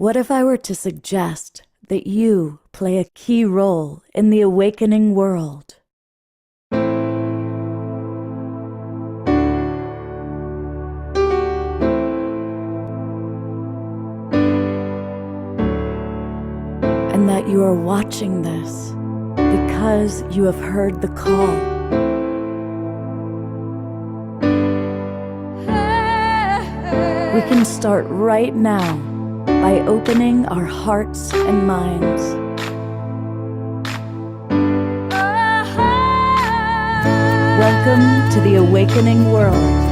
What if I were to suggest that you play a key role in the awakening world? And that you are watching this because you have heard the call. We can start right now by opening our hearts and minds. Welcome to the awakening world.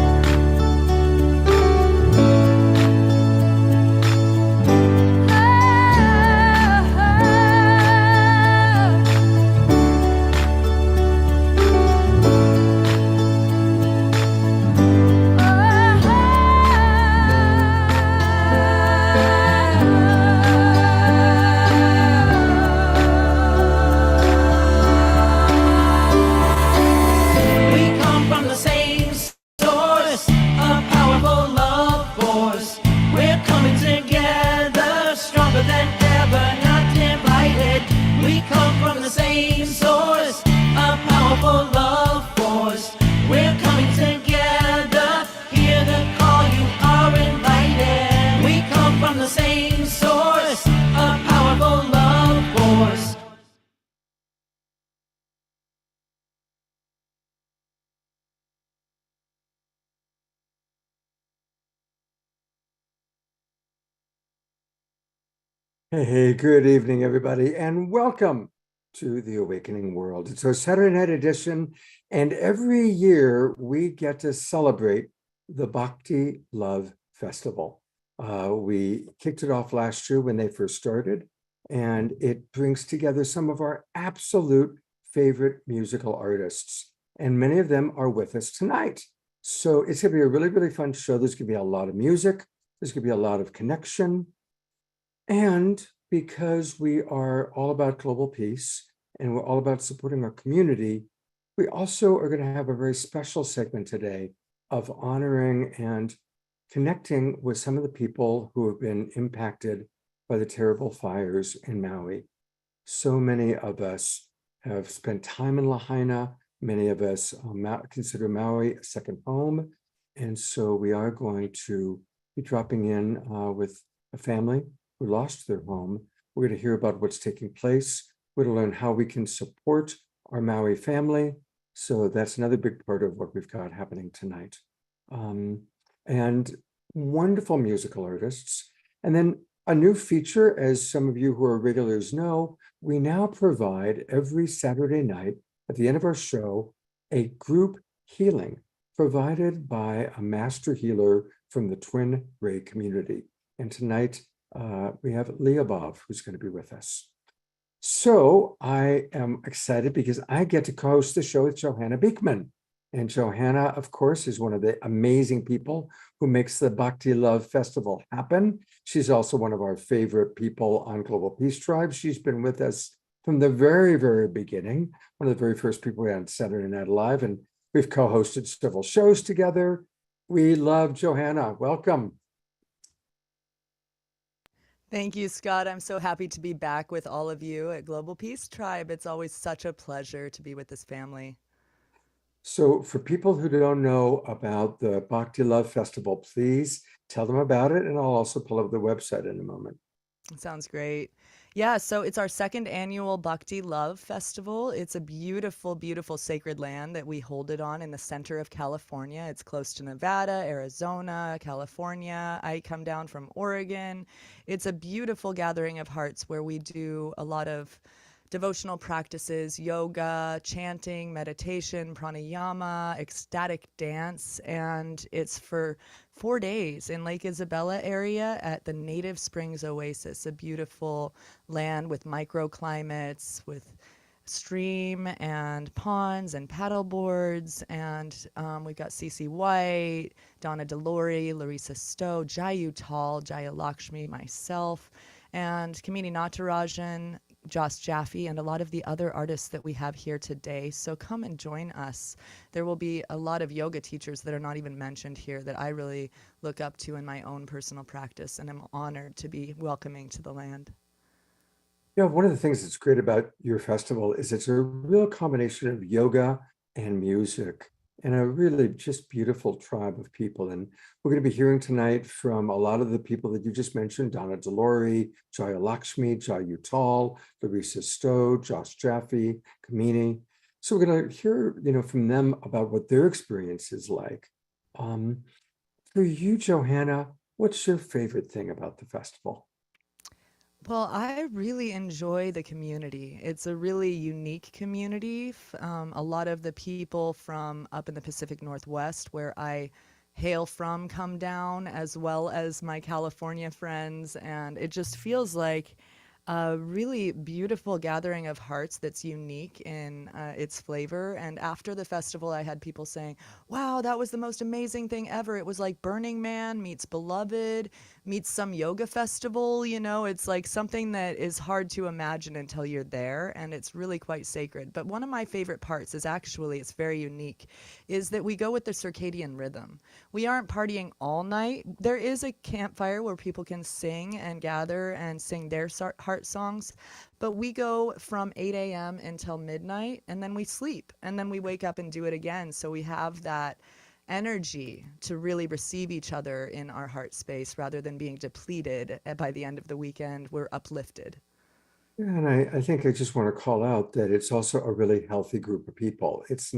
Hey, good evening, everybody, and welcome to the Awakening World. It's our Saturday night edition, and every year we get to celebrate the Bhakti Love Festival. We kicked it off last year when they first started, and it brings together some of our absolute favorite musical artists, and many of them are with us tonight. So it's going to be a really, really fun show. There's going to be a lot of music. There's going to be a lot of connection. And because we are all about global peace and we're all about supporting our community, we also are going to have a very special segment today of honoring and connecting with some of the people who have been impacted by the terrible fires in Maui. So many of us have spent time in Lahaina. Many of us consider Maui a second home. And so we are going to be dropping in with a family who lost their home. We're going to hear about what's taking place. We're going to learn how we can support our Maui family. So that's another big part of what we've got happening tonight. And wonderful musical artists. And then a new feature, as some of you who are regulars know, we now provide every Saturday night at the end of our show, a group healing provided by a master healer from the Twin Ray community. And tonight, we have Leah Bov, who's going to be with us. So I am excited because I get to co-host the show with Johanna Beekman. And Johanna, of course, is one of the amazing people who makes the Bhakti Love Festival happen. She's also one of our favorite people on Global Peace Tribe. She's been with us from the very, very beginning, one of the very first people we had on Saturday Night Live, and we've co-hosted several shows together. We love Johanna. Welcome. Thank you, Scott. I'm so happy to be back with all of you at Global Peace Tribe. It's always such a pleasure to be with this family. So for people who don't know about the Bhakti Love Festival, please tell them about it. And I'll also pull up the website in a moment. Sounds great. Yeah, so it's our second annual Bhakti Love Festival. It's a beautiful, beautiful sacred land that we hold it on in the center of California. It's close to Nevada, Arizona, California. I come down from Oregon. It's a beautiful gathering of hearts where we do a lot of devotional practices, yoga, chanting, meditation, pranayama, ecstatic dance, and it's for 4 days in Lake Isabella area at the Native Springs Oasis, a beautiful land with microclimates, with stream and ponds and paddle boards. And we've got Cece White, Donna Delori, Larissa Stowe, Jayu Tal, Jaya Lakshmi, myself, and Kamini Natarajan, Joss Jaffe, and a lot of the other artists that we have here today. So come and join us. There will be a lot of yoga teachers that are not even mentioned here that I really look up to in my own personal practice, and I'm honored to be welcoming to the land. Yeah, one of the things that's great about your festival is it's a real combination of yoga and music and a really just beautiful tribe of people. And we're going to be hearing tonight from a lot of the people that you just mentioned: Donna Delori, Jaya Lakshmi, Jai Utal, Larissa Stowe, Josh Jaffe, Kamini. So we're going to hear, from them about what their experience is like. Um, for you, Johanna, what's your favorite thing about the festival? Well, I really enjoy the community. It's a really unique community. A lot of the people from up in the Pacific Northwest, where I hail from, come down, as well as my California friends. And it just feels like a really beautiful gathering of hearts that's unique in its flavor. And after the festival, I had people saying, wow, that was the most amazing thing ever. It was like Burning Man meets Beloved meets some yoga festival. It's like something that is hard to imagine until you're there, and it's really quite sacred. But one of my favorite parts is actually, it's very unique, is that we go with the circadian rhythm. We aren't partying all night. There is a campfire where people can sing and gather and sing their heart songs, but we go from 8 a.m. until midnight, and then we sleep, and then we wake up and do it again. So we have that energy to really receive each other in our heart space rather than being depleted. By the end of the weekend, we're uplifted. Yeah, and I think I just want to call out that it's also a really healthy group of people. It's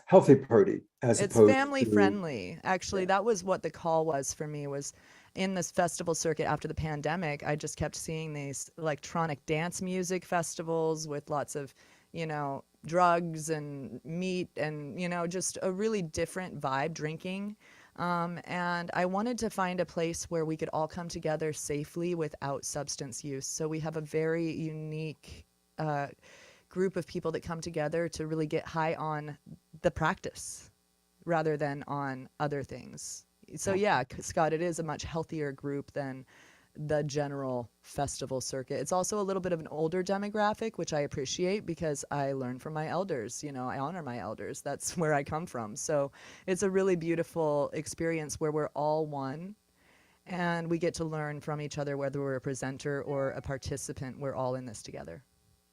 healthy party as It's opposed family to, friendly. Actually, yeah. that was what the call was for me, was in this festival circuit after the pandemic. I just kept seeing these electronic dance music festivals with lots of, drugs and meat and, just a really different vibe, drinking. And I wanted to find a place where we could all come together safely without substance use. So we have a very unique group of people that come together to really get high on the practice rather than on other things. So yeah, Scott, it is a much healthier group than the general festival circuit. It's also a little bit of an older demographic, which I appreciate because I learn from my elders. I honor my elders. That's where I come from. So it's a really beautiful experience where we're all one and we get to learn from each other, whether we're a presenter or a participant. We're all in this together.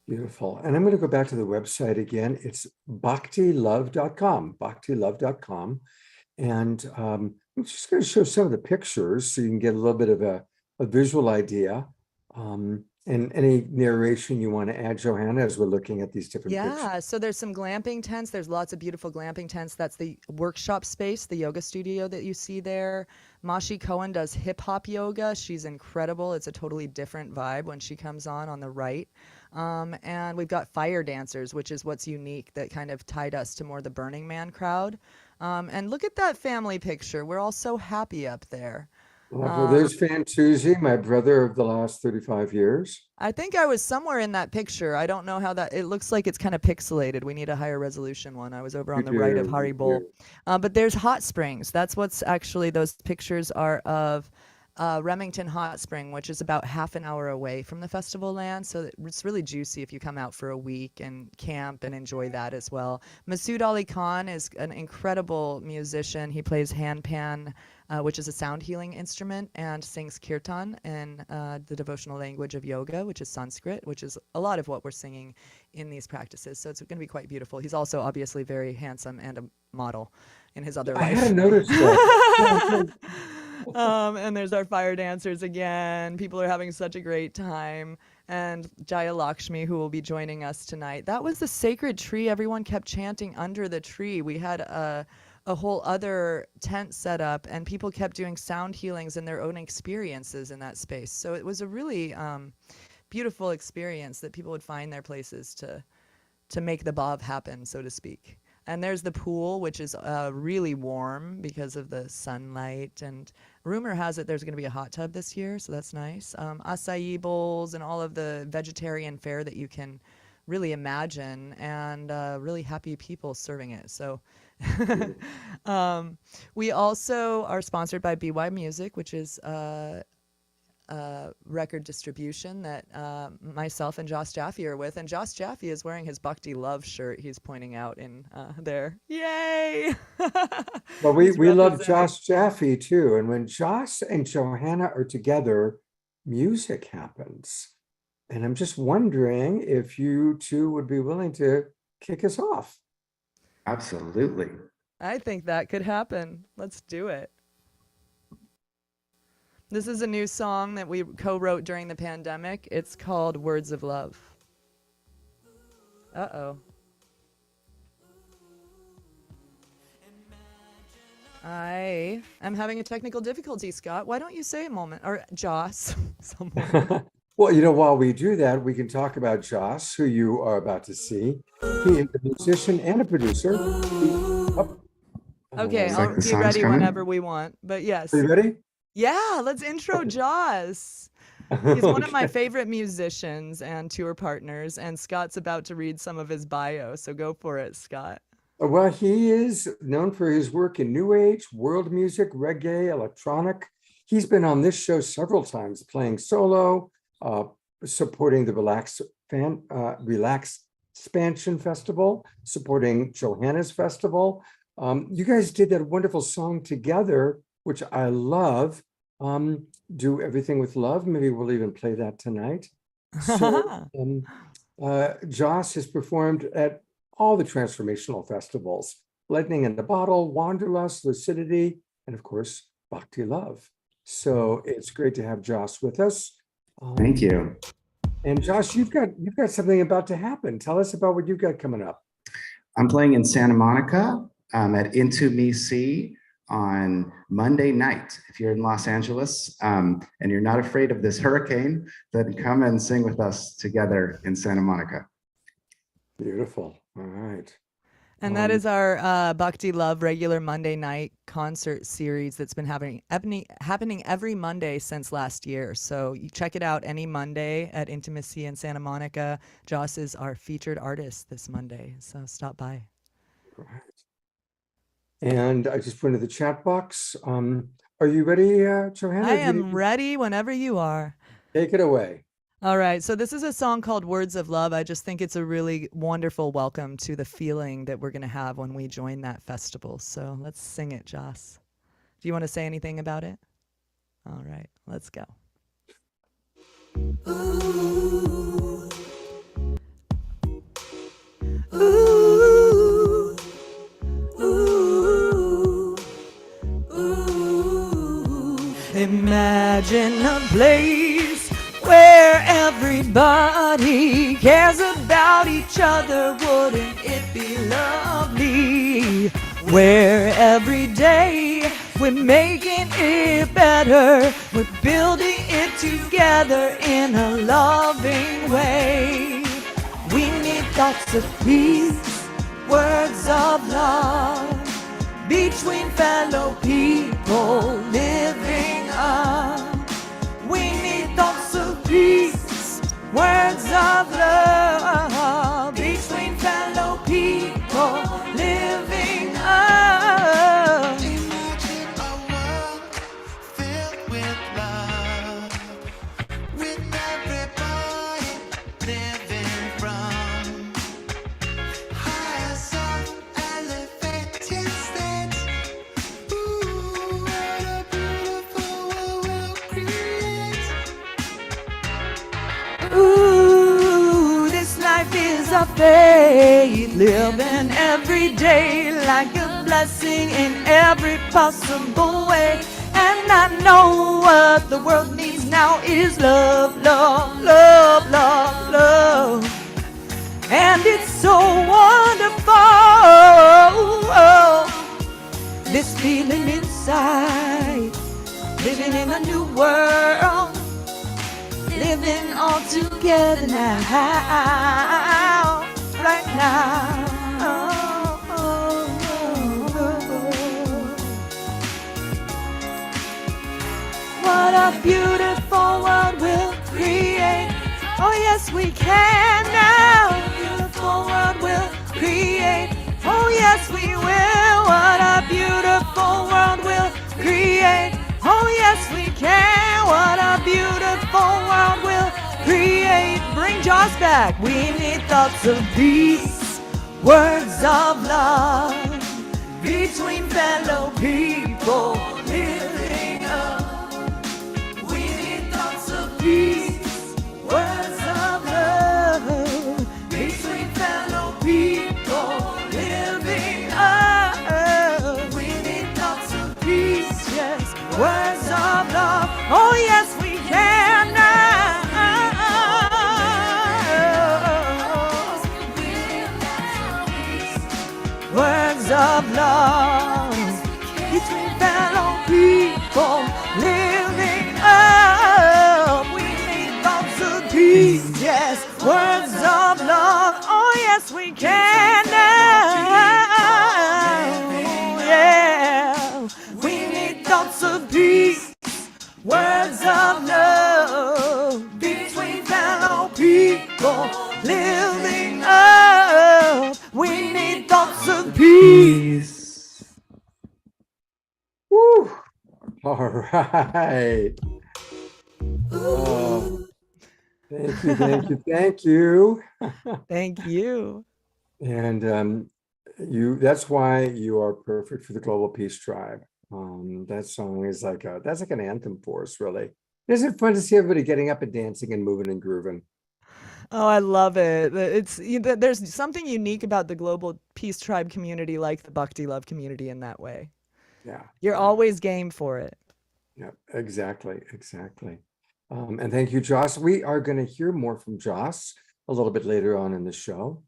Beautiful. And I'm going to go back to the website again. It's bhaktilove.com, bhaktilove.com. And I'm just going to show some of the pictures so you can get a little bit of a visual idea. And any narration you want to add, Johanna, as we're looking at these different pictures. Yeah, so there's some glamping tents. There's lots of beautiful glamping tents. That's the workshop space, the yoga studio that you see there. Mashi Cohen does hip hop yoga. She's incredible. It's a totally different vibe when she comes on the right. And we've got fire dancers, which is what's unique, that kind of tied us to more the Burning Man crowd. And look at that family picture. We're all so happy up there. Well, there's Fantuzzi, my brother of the last 35 years. I think I was somewhere in that picture. I don't know how that, it looks like it's kind of pixelated. We need a higher resolution one. I was over on the right of Hari Bol. But there's hot springs. That's what's actually, those pictures are of Remington Hot Spring, which is about half an hour away from the festival land. So it's really juicy if you come out for a week and camp and enjoy that as well. Masood Ali Khan is an incredible musician. He plays handpan, which is a sound healing instrument, and sings kirtan in the devotional language of yoga, which is Sanskrit, which is a lot of what we're singing in these practices. So it's going to be quite beautiful. He's also obviously very handsome and a model in his other life. I hadn't noticed that. And there's our fire dancers again. People are having such a great time. And Jaya Lakshmi, who will be joining us tonight. That was the sacred tree. Everyone kept chanting under the tree. We had a whole other tent set up, and people kept doing sound healings and their own experiences in that space. So it was a really beautiful experience that people would find their places to make the bhav happen, so to speak. And there's the pool, which is really warm because of the sunlight. And rumor has it there's going to be a hot tub this year, so that's nice. Acai bowls and all of the vegetarian fare that you can really imagine, and really happy people serving it. So we also are sponsored by BY Music, which is record distribution that myself and Josh Jaffe are with. And Josh Jaffe is wearing his Bhakti Love shirt. He's pointing out in there. Yay! Well, He's we love representing. Josh Jaffe too. And when Josh and Johanna are together, music happens. And I'm just wondering if you two would be willing to kick us off. Absolutely. I think that could happen. Let's do it. This is a new song that we co-wrote during the pandemic. It's called Words of Love. Uh-oh. I am having a technical difficulty, Scott. Why don't you say a moment? Or Joss, someone. Well, while we do that, we can talk about Josh, who you are about to see. He is a musician and a producer. Okay, It's I'll like the be song's ready coming. whenever we want. But yes. Are you ready? Yeah, let's intro Joss. He's one of my favorite musicians and tour partners, and Scott's about to read some of his bio, so go for it, Scott. Well, he is known for his work in New Age, world music, reggae, electronic. He's been on this show several times, playing solo, supporting the Relax Expansion Festival, supporting Johanna's Festival. You guys did that wonderful song together, which I love. Do Everything with Love. Maybe we'll even play that tonight. So, Joss has performed at all the transformational festivals: Lightning in the Bottle, Wanderlust, Lucidity, and of course, Bhakti Love. So it's great to have Joss with us. Thank you. And Josh, you've got something about to happen. Tell us about what you've got coming up. I'm playing in Santa Monica at Into Me See on Monday night. If you're in Los Angeles and you're not afraid of this hurricane, then come and sing with us together in Santa Monica. Beautiful. All right. And that is our Bhakti Love regular Monday night concert series that's been happening every Monday since last year. So you check it out any Monday at Intimacy in Santa Monica. Joss is our featured artist this Monday, so stop by. Right. And I just put into the chat box. Are you ready, Johanna? I am ready whenever you are. Take it away. All right, so this is a song called Words of Love. I just think it's a really wonderful welcome to the feeling that we're going to have when we join that festival. So let's sing it, Joss. Do you want to say anything about it? All right, let's go. Ooh. Ooh. Ooh. Ooh. Imagine a place where everybody cares about each other. Wouldn't it be lovely? Where every day we're making it better, we're building it together in a loving way. We need thoughts of peace, words of love, between fellow people living up. We need thoughts of peace, words of love, between fellow people living up. Imagine a world filled with love, with everybody living from higher self-elevated states. Ooh, what a beautiful world we'll create. Ooh, this life is a faith, living every day like a blessing in every possible way. And I know what the world needs now is love, love, love, love, love. And it's so wonderful, this feeling inside, living in a new world, living all together now, right now. What a beautiful world we'll create. Oh yes, we can now. Beautiful world we'll create. Oh yes, we will. What a beautiful world we'll create. Oh yes, we can. What a beautiful beautiful world we'll create. Bring Joss back. We need thoughts of peace, words of love between fellow people living up. We need thoughts of peace, words of love between fellow people living up. We need thoughts of peace, yes, words of love. Oh yes, we can now. Words of love between fellow people living up. We need thoughts of peace, yes, words of love. Oh yes, we can now. Yeah, we need thoughts of peace, words of love between fellow people living up. We need thoughts of peace. Woo! All right. Oh, thank you, thank you, thank you. Thank you. And that's why you are perfect for the Global Peace Tribe. That song is that's like an anthem for us, really. Isn't it fun to see everybody getting up and dancing and moving and grooving? Oh, I love it. There's something unique about the Global Peace Tribe community, like the Bhakti Love community in that way. Yeah. You're always game for it. Yeah, exactly. And thank you, Joss. We are going to hear more from Joss a little bit later on in the show.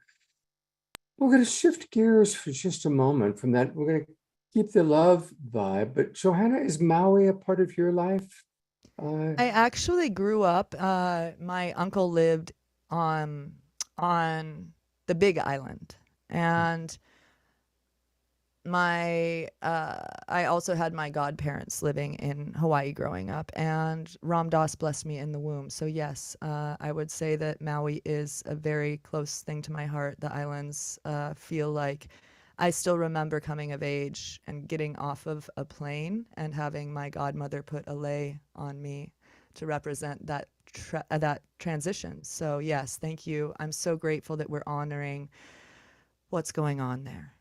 We're going to shift gears for just a moment from that. We're going to keep the love vibe. But Johanna, is Maui a part of your life? I actually grew up, my uncle lived on the Big Island, and I also had my godparents living in Hawaii growing up, and Ram Dass blessed me in the womb. So yes, I would say that Maui is a very close thing to my heart. The islands feel like I still remember coming of age and getting off of a plane and having my godmother put a lei on me to represent that transition. So yes, thank you. I'm so grateful that we're honoring what's going on there.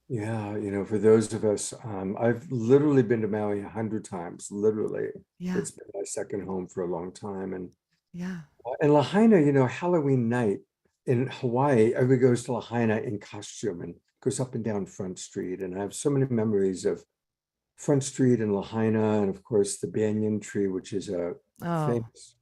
Yeah, for those of us, I've literally been to Maui 100 times, literally. Yeah. It's been my second home for a long time. And Yeah. Lahaina, Halloween night in Hawaii, everybody goes to Lahaina in costume and goes up and down Front Street. And I have so many memories of Front Street and Lahaina, and of course the banyan tree, which is famous.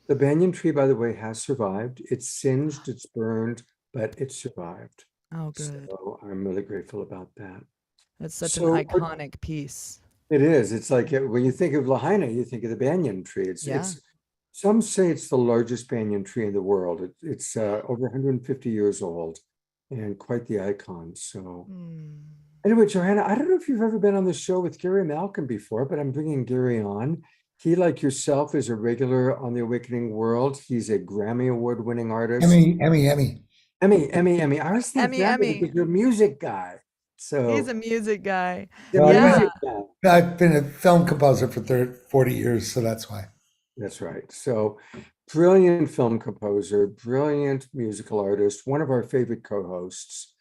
The banyan tree, by the way, has survived. It's singed, it's burned, but it survived. Oh, good. So I'm really grateful about that. That's such an iconic piece. It is. It's like when you think of Lahaina, you think of the banyan tree. It's some say it's the largest banyan tree in the world. It's over 150 years old and quite the icon. So anyway, Johanna, I don't know if you've ever been on the show with Gary Malcolm before, but I'm bringing Gary on. He, like yourself, is a regular on The Awakening World. He's a Grammy Award winning artist. Emmy. I was thinking because you're a music guy. So he's a music guy. I've been a film composer for 40 years, so that's why. That's right. So brilliant film composer, brilliant musical artist, one of our favorite co-hosts.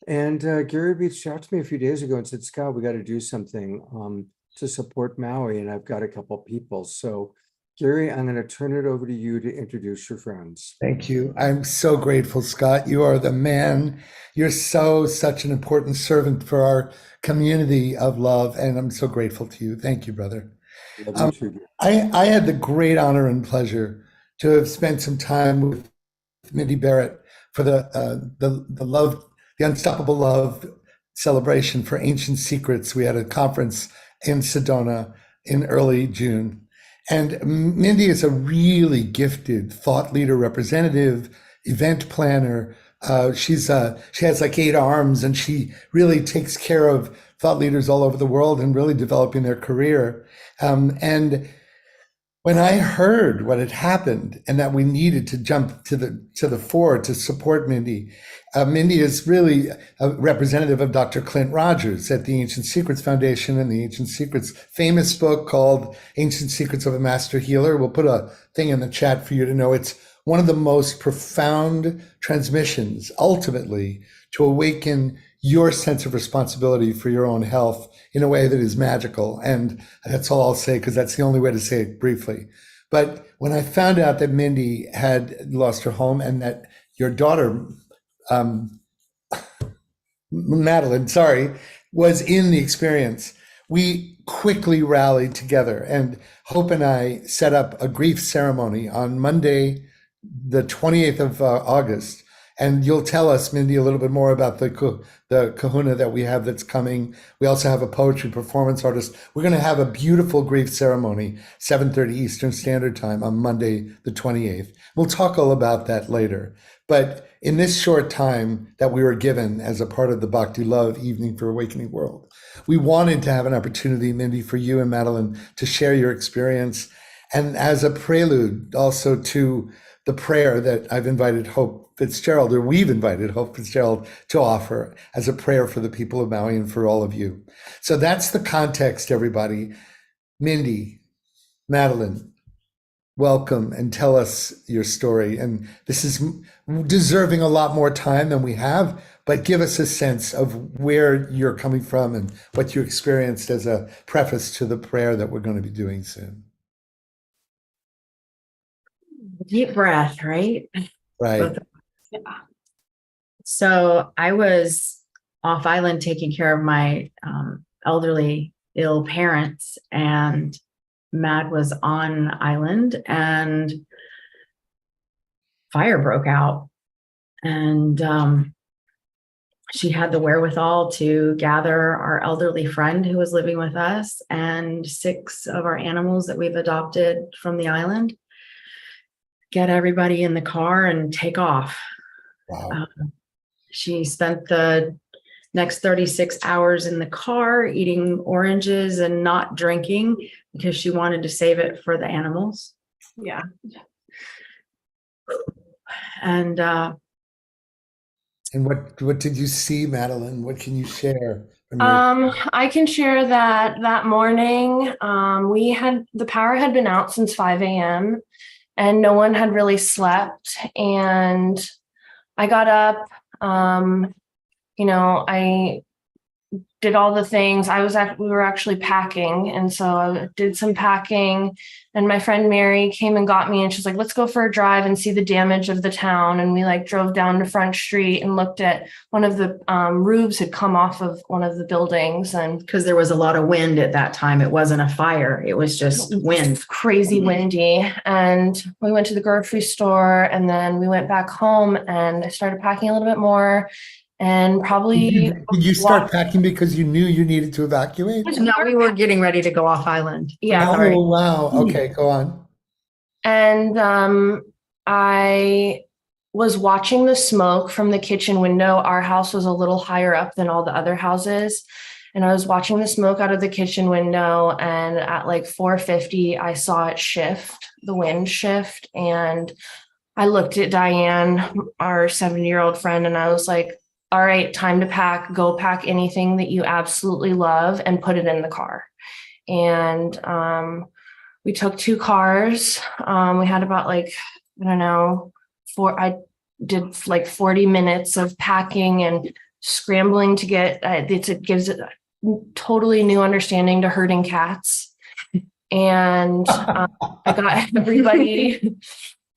And Gary reached out to me a few days ago and said, Scott, we got to do something to support Maui. And I've got a couple people. So Gary, I'm going to turn it over to you to introduce your friends. Thank you. I'm so grateful, Scott. You are the man. You're such an important servant for our community of love. And I'm so grateful to you. Thank you, brother. I had the great honor and pleasure to have spent some time with Mindy Barrett for the Unstoppable Love celebration for Ancient Secrets. We had a conference in Sedona in early June. And Mindy is a really gifted thought leader, representative, event planner. She has like 8 arms, and she really takes care of thought leaders all over the world and really developing their career. And When I heard what had happened and that we needed to jump to the fore to support Mindy, Mindy is really a representative of Dr. Clint Rogers at the Ancient Secrets Foundation and the Ancient Secrets famous book called Ancient Secrets of a Master Healer. We'll put a thing in the chat for you to know. It's one of the most profound transmissions, ultimately, to awaken your sense of responsibility for your own health in a way that is magical. And that's all I'll say, because that's the only way to say it briefly. But when I found out that Mindy had lost her home and that your daughter, Madeline, sorry, was in the experience, we quickly rallied together. And Hope and I set up a grief ceremony on Monday, the 28th of August. And you'll tell us, Mindy, a little bit more about the kahuna that we have that's coming. We also have a poetry performance artist. We're going to have a beautiful grief ceremony, 7:30 Eastern Standard Time on Monday, the 28th. We'll talk all about that later. But in this short time that we were given as a part of the Bhakti Love Evening for Awakening World, we wanted to have an opportunity, Mindy, for you and Madeline to share your experience. And as a prelude also to the prayer that I've invited Hope Fitzgerald, or we've invited Hope Fitzgerald to offer as a prayer for the people of Maui and for all of you. So that's the context, everybody. Mindy, Madeline, welcome and tell us your story. And this is deserving a lot more time than we have, but give us a sense of where you're coming from and what you experienced as a preface to the prayer that we're going to be doing soon. Deep breath, right? Right. Both. Yeah. So I was off island taking care of my elderly ill parents, and Mad was on island, and fire broke out. And she had the wherewithal to gather our elderly friend who was living with us and 6 of our animals that we've adopted from the island, get everybody in the car and take off. Wow. She spent the next 36 hours in the car eating oranges and not drinking because she wanted to save it for the animals. Yeah. And what did you see, Madeline? What can you share? From your... I can share that morning, the power had been out since 5 a.m. and no one had really slept. And I got up, I did all the things. We were actually packing. And so I did some packing, and my friend Mary came and got me, and she's like, let's go for a drive and see the damage of the town. And we drove down to Front Street and looked at one of the roofs had come off of one of the buildings. And because there was a lot of wind at that time, it wasn't a fire. It was just wind. Crazy windy. And we went to the grocery store, and then we went back home, and I started packing a little bit more. And probably Did you start packing because you knew you needed to evacuate? No, we were getting ready to go off island. Yeah. Oh, wow. Okay, go on. And I was watching the smoke from the kitchen window. Our house was a little higher up than all the other houses. And I was watching the smoke out of the kitchen window. And at 4:50, I saw it shift, the wind shift. And I looked at Diane, our 70-year-old friend, and I was like, all right, time to pack. Go pack anything that you absolutely love and put it in the car. And we took 2 cars. We had about I did 40 minutes of packing and scrambling to get, it gives it a totally new understanding to herding cats. And I got everybody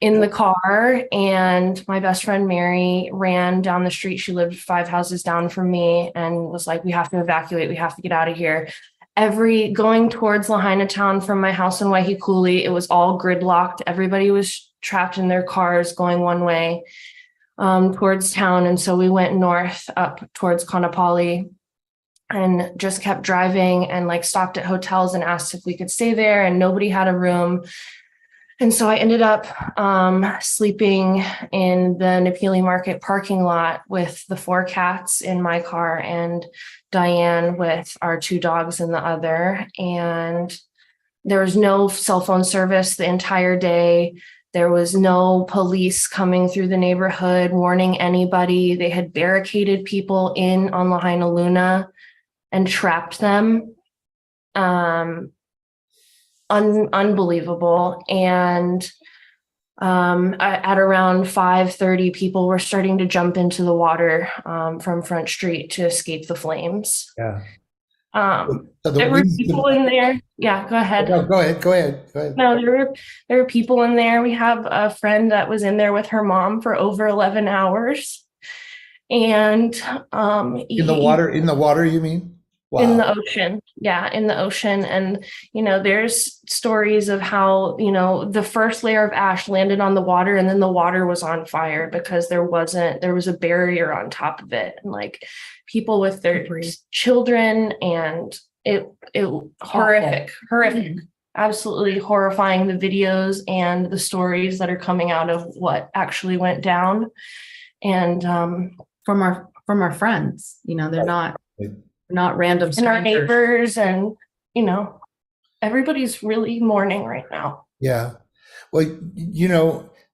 in the car, and my best friend Mary ran down the street. She lived 5 houses down from me and was like, we have to evacuate. We have to get out of here. Going towards Lahaina town from my house in Waihekuli, it was all gridlocked. Everybody was trapped in their cars going one way towards town. And so we went north up towards Kaanapali and just kept driving and stopped at hotels and asked if we could stay there, and nobody had a room. And so I ended up sleeping in the Napili Market parking lot with the 4 cats in my car and Diane with our 2 dogs in the other. And There was no cell phone service the entire day. There was no police coming through the neighborhood warning anybody. They had barricaded people in on Lahaina Luna and trapped them. Unbelievable. And at around 5:30, people were starting to jump into the water from Front Street to escape the flames. Yeah. So There were people in there. Yeah, go ahead. No, go ahead. No, there were people in there. We have a friend that was in there with her mom for over 11 hours. And In the water, you mean? Wow. In the ocean. Yeah, in the ocean. And, there's stories of how, the first layer of ash landed on the water and then the water was on fire because there was a barrier on top of it. And like people with their children, and it horrific, absolutely horrifying, the videos and the stories that are coming out of what actually went down. And from our friends, they're not random and our strangers. neighbors, and everybody's really mourning right now. Yeah. Well,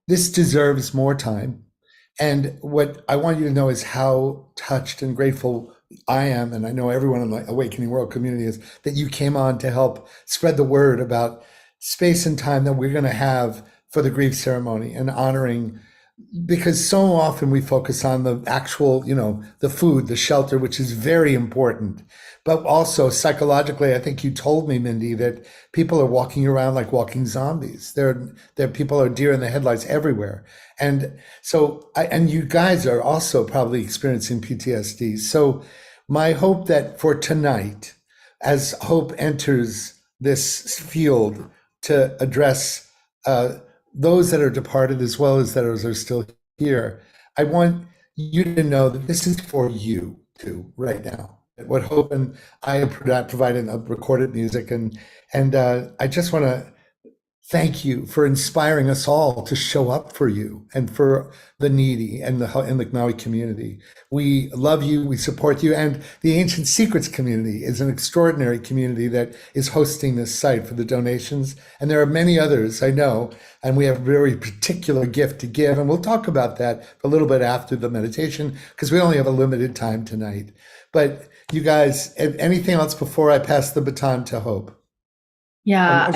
this deserves more time. And what I want you to know is how touched and grateful I am, and I know everyone in the Awakening World community is, that you came on to help spread the word about space and time that we're going to have for the grief ceremony and honoring, because so often we focus on the actual, the food, the shelter, which is very important. But also psychologically, I think you told me, Mindy, that people are walking around like walking zombies. There people are deer in the headlights everywhere. And so, and you guys are also probably experiencing PTSD. So my hope that for tonight, as Hope enters this field to address those that are departed as well as those that are still here, I want you to know that this is for you too right now. What Hope and I have provided recorded music, and I just want to thank you for inspiring us all to show up for you and for the needy and the Maui community. We love you, we support you, and the Ancient Secrets community is an extraordinary community that is hosting this site for the donations. And there are many others, I know, and we have a very particular gift to give, and we'll talk about that a little bit after the meditation because we only have a limited time tonight. But you guys, anything else before I pass the baton to Hope? Yeah. I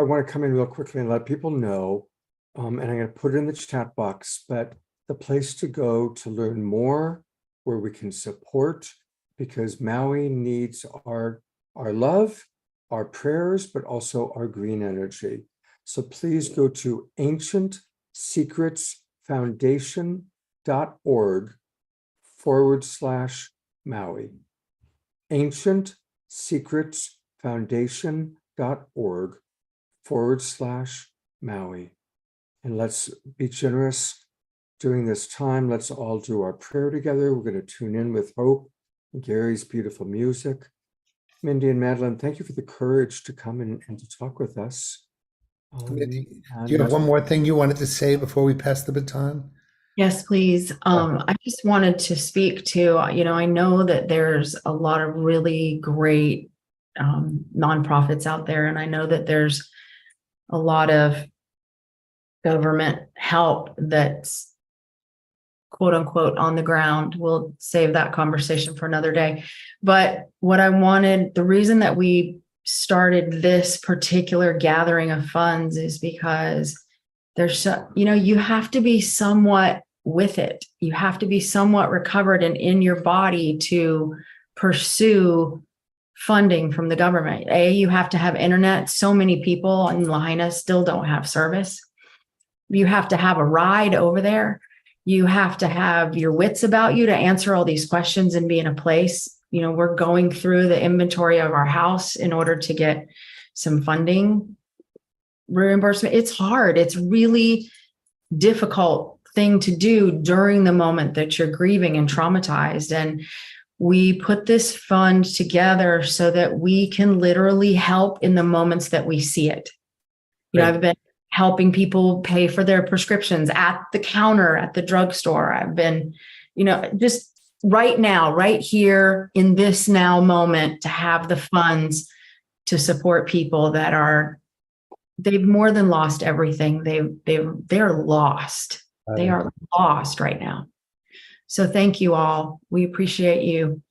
want to come in real quickly and let people know, and I'm going to put it in the chat box, but the place to go to learn more, where we can support, because Maui needs our love, our prayers, but also our green energy. So please go to ancientsecretsfoundation.org/Maui. ancientsecretsfoundation.org/Maui. And let's be generous during this time. Let's all do our prayer together. We're going to tune in with Hope and Gary's beautiful music. Mindy and Madeline, thank you for the courage to come in and to talk with us. Do you have one more thing you wanted to say before we pass the baton? Yes, please. I just wanted to speak to, I know that there's a lot of really great nonprofits out there, and I know that there's a lot of government help that's quote unquote on the ground. We'll save that conversation for another day. But the reason that we started this particular gathering of funds is because there's, you have to be somewhat with it. You have to be somewhat recovered and in your body to pursue funding from the government. You have to have internet. So many people in Lahaina still don't have service. You have to have a ride over there. You have to have your wits about you to answer all these questions and be in a place. We're going through the inventory of our house in order to get some funding reimbursement. It's hard. It's really difficult thing to do during the moment that you're grieving and traumatized. And we put this fund together so that we can literally help in the moments that we see it. I've been helping people pay for their prescriptions at the counter at the drugstore. I've been, just right now, right here in this now moment, to have the funds to support people that they've more than lost everything. They're lost. They are lost right now. So thank you all. We appreciate you.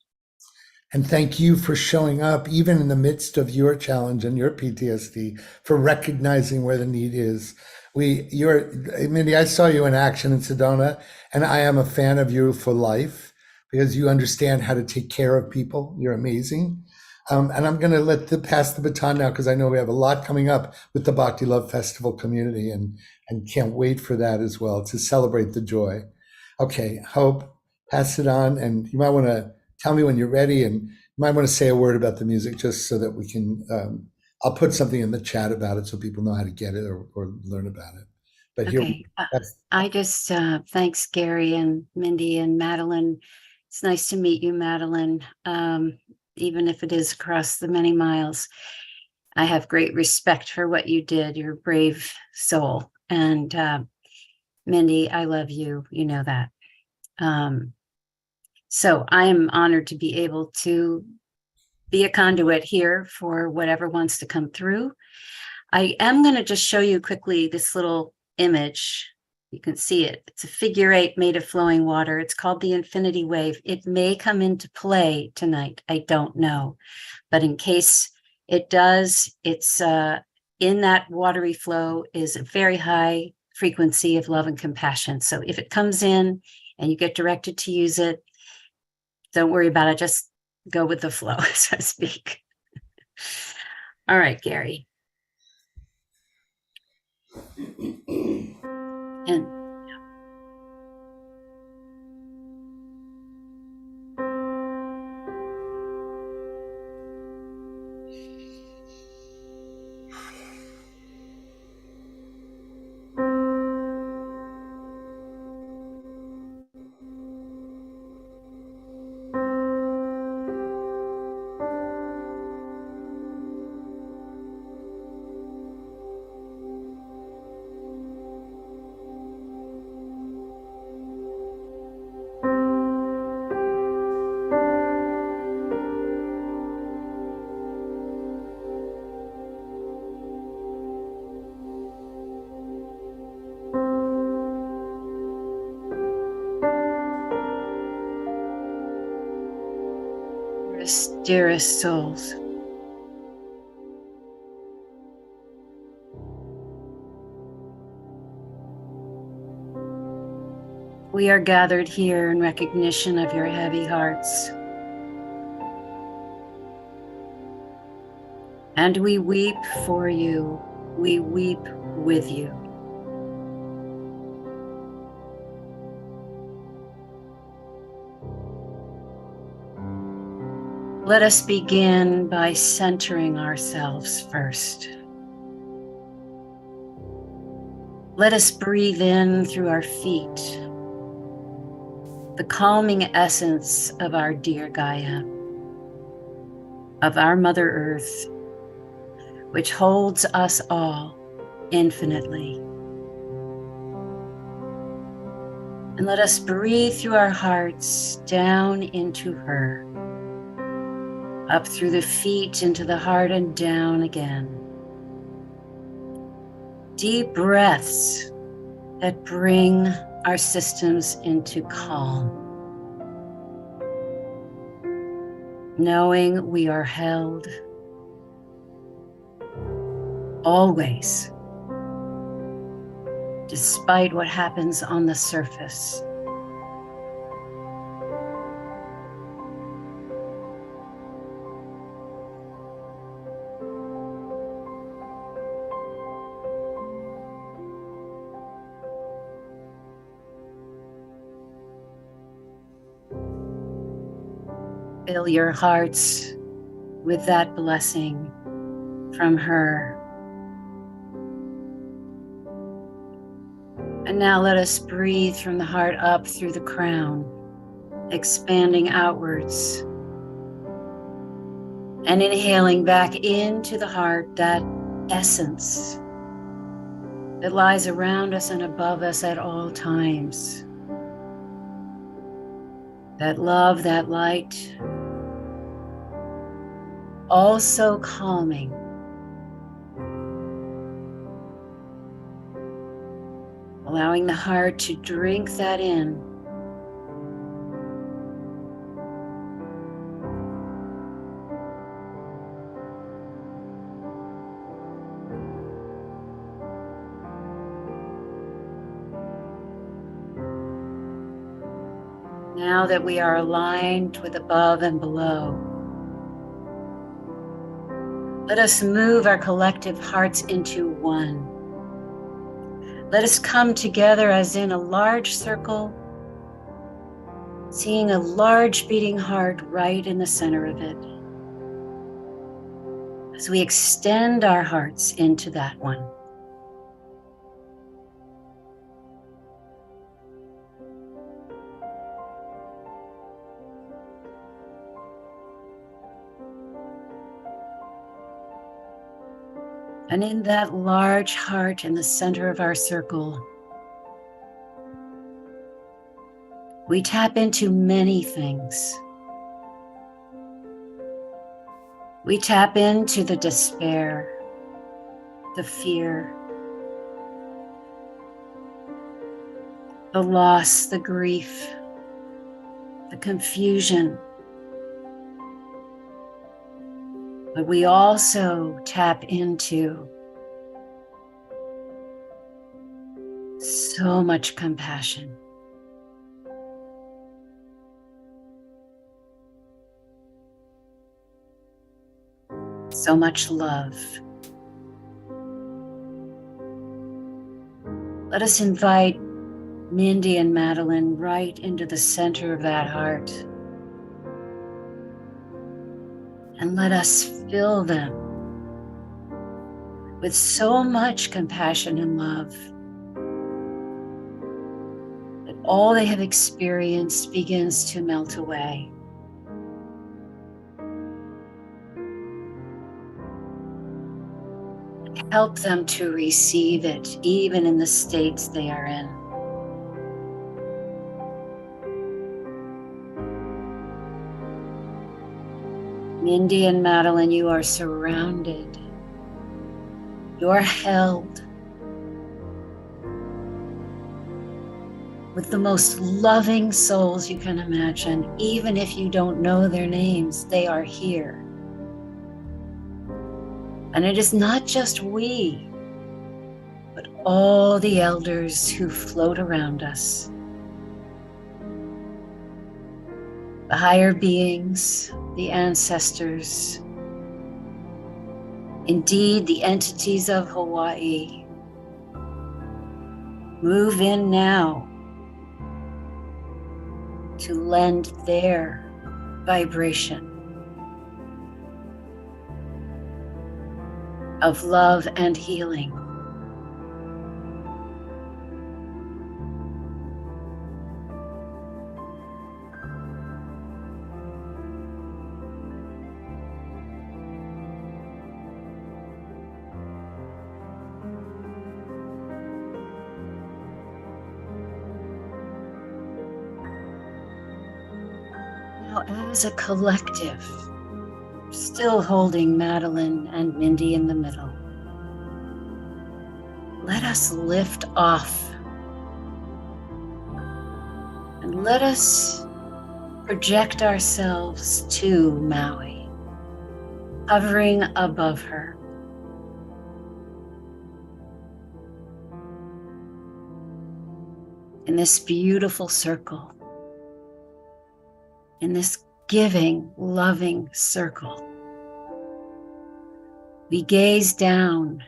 And thank you for showing up, even in the midst of your challenge and your PTSD, for recognizing where the need is. Mindy, I saw you in action in Sedona, and I am a fan of you for life because you understand how to take care of people. You're amazing. And I'm going to pass the baton now because I know we have a lot coming up with the Bhakti Love Festival community, and can't wait for that as well, to celebrate the joy. Okay, Hope, pass it on, and you might want to tell me when you're ready, and you might want to say a word about the music just so that we can, I'll put something in the chat about it so people know how to get it or learn about it. But Okay. I just, thanks Gary and Mindy and Madeline. It's nice to meet you, Madeline. Even if it is across the many miles. I have great respect for what you did. You're a brave soul. And Mindy, I love you. You know that. So I am honored to be able to be a conduit here for whatever wants to come through. I am going to just show you quickly this little image. You can see it. It's a figure 8 made of flowing water. It's called the infinity wave. It may come into play tonight. I don't know. But in case it does, it's in that watery flow is a very high frequency of love and compassion. So if it comes in and you get directed to use it, don't worry about it. Just go with the flow, so to speak. All right, Gary. And dearest souls, we are gathered here in recognition of your heavy hearts. And we weep for you. We weep with you. Let us begin by centering ourselves first. Let us breathe in through our feet the calming essence of our dear Gaia, of our Mother Earth, which holds us all infinitely. And let us breathe through our hearts down into her, up through the feet into the heart and down again. Deep breaths that bring our systems into calm, knowing we are held always, despite what happens on the surface. Fill your hearts with that blessing from her. And now let us breathe from the heart up through the crown, expanding outwards. And inhaling back into the heart that essence that lies around us and above us at all times. That love, that light, also calming. Allowing the heart to drink that in. Now that we are aligned with above and below, let us move our collective hearts into one. Let us come together as in a large circle, seeing a large beating heart right in the center of it. As we extend our hearts into that one. And in that large heart in the center of our circle, we tap into many things. We tap into the despair, the fear, the loss, the grief, the confusion. But we also tap into so much compassion. So much love. Let us invite Mindy and Madeline right into the center of that heart. And let us fill them with so much compassion and love that all they have experienced begins to melt away. Help them to receive it, even in the states they are in. Mindy and Madeline, you are surrounded. You are held with the most loving souls you can imagine. Even if you don't know their names, they are here. And it is not just we, but all the elders who float around us. The higher beings, the ancestors, indeed the entities of Hawaii. Move in now to lend their vibration of love and healing. Now, as a collective, still holding Madeline and Mindy in the middle, let us lift off and let us project ourselves to Maui, hovering above her. In this beautiful circle, in this giving, loving circle, we gaze down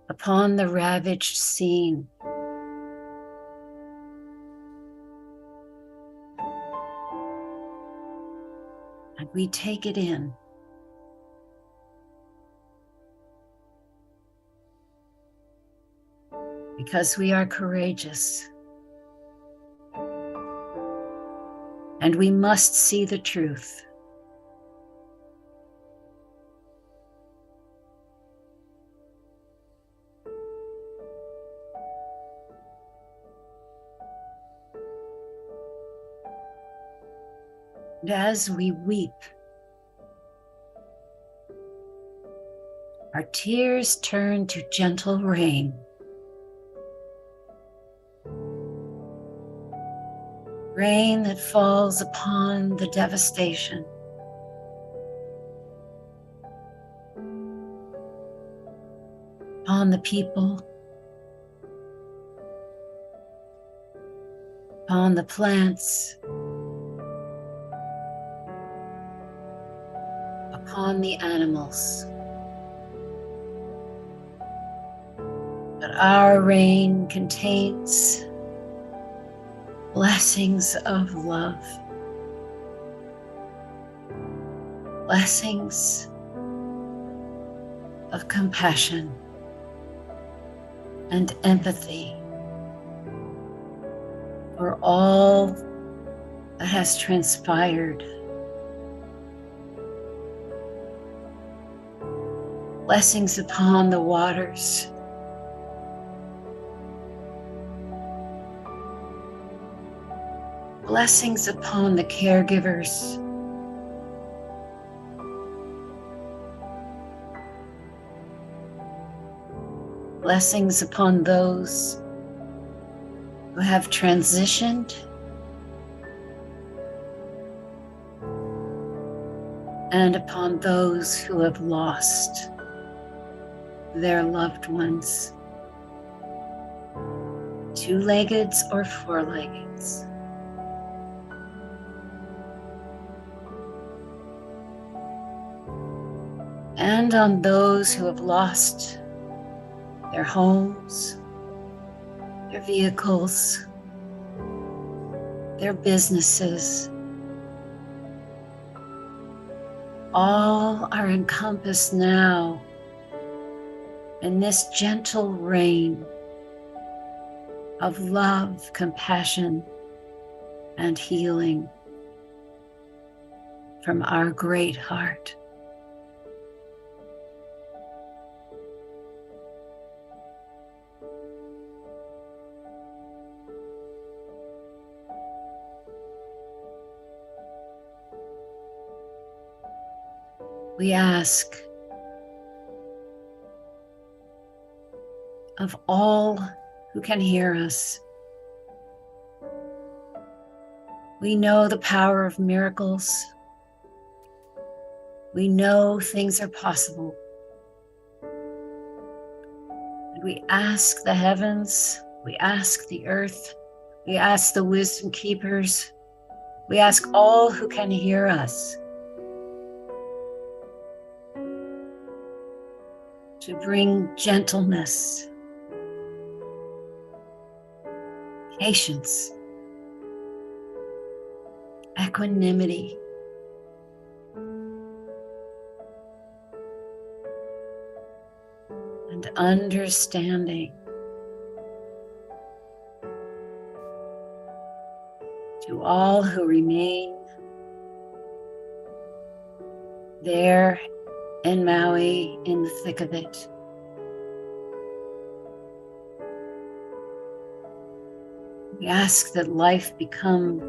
upon the ravaged scene. And we take it in. Because we are courageous. And we must see the truth. And as we weep our tears turn to gentle rain. Rain that falls upon the devastation. Upon the people. Upon the plants. Upon the animals. But our rain contains blessings of love, blessings of compassion and empathy for all that has transpired. Blessings upon the waters. Blessings upon the caregivers. Blessings upon those who have transitioned and upon those who have lost their loved ones, two-legged or four-legged. And on those who have lost their homes, their vehicles, their businesses. All are encompassed now in this gentle rain of love, compassion, and healing from our great heart. We ask of all who can hear us. We know the power of miracles. We know things are possible. And we ask the heavens, we ask the earth, we ask the wisdom keepers, we ask all who can hear us to bring gentleness, patience, equanimity, and understanding to all who remain there in Maui in the thick of it. We ask that life become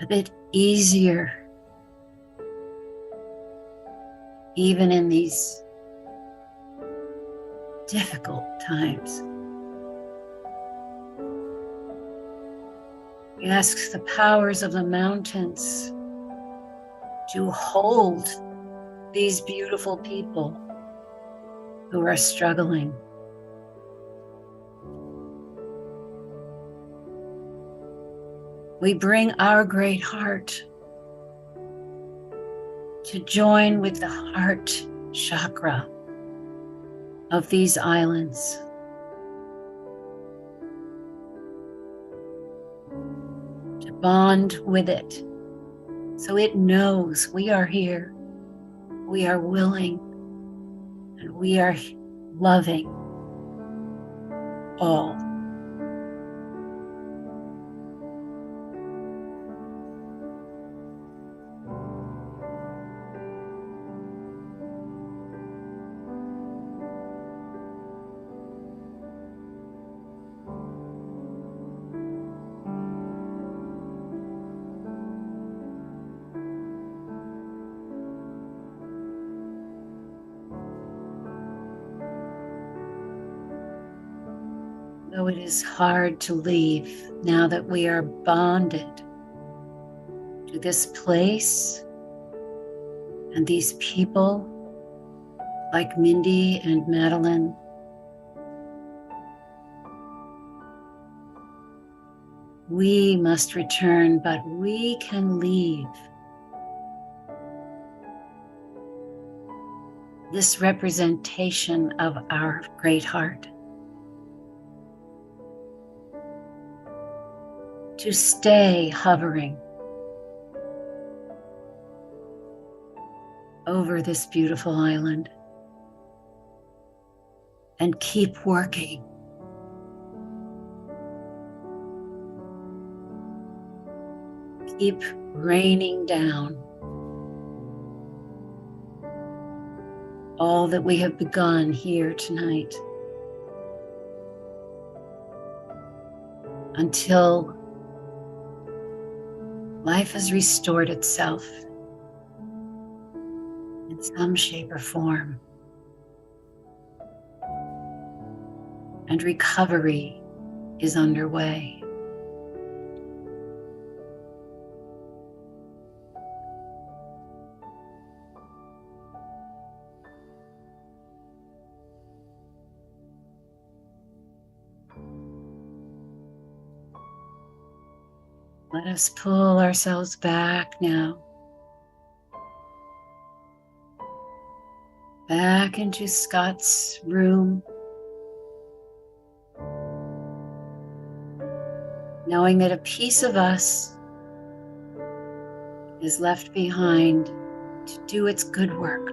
a bit easier, even in these difficult times. We ask the powers of the mountains to hold these beautiful people who are struggling. We bring our great heart to join with the heart chakra of these islands. To bond with it so it knows we are here. We are willing and we are loving all. Though it is hard to leave now that we are bonded to this place and these people like Mindy and Madeline. We must return, but we can leave this representation of our great heart to stay hovering over this beautiful island and keep working. Keep raining down all that we have begun here tonight until life has restored itself in some shape or form and recovery is underway. Let us pull ourselves back now, back into Scott's room, knowing that a piece of us is left behind to do its good work.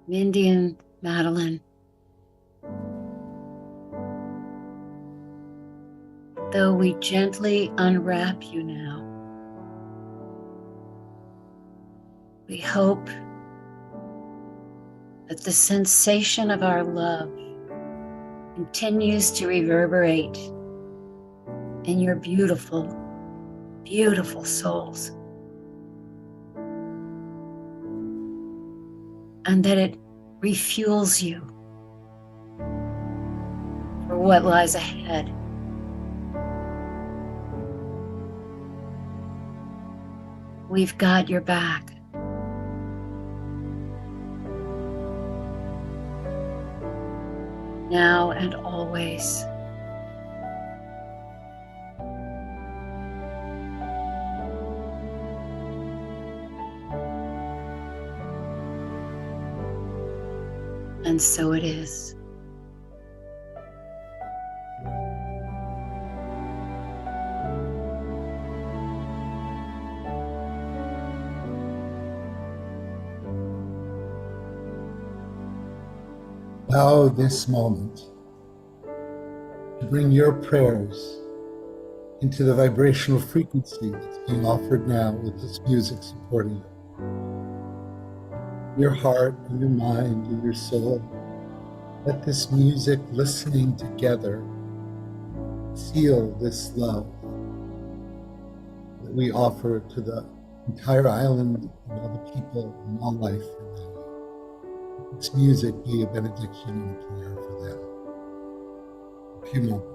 Mindy and Madeline, though we gently unwrap you now, we hope that the sensation of our love continues to reverberate in your beautiful, beautiful souls, and that it refuels you for what lies ahead. We've got your back. Now and always. And so it is. Allow this moment to bring your prayers into the vibrational frequency that's being offered now with this music supporting it. Your heart and your mind and your soul, let this music listening together seal this love that we offer to the entire island and all the people and all life in them. This music be a benediction and a prayer for them. A few moments.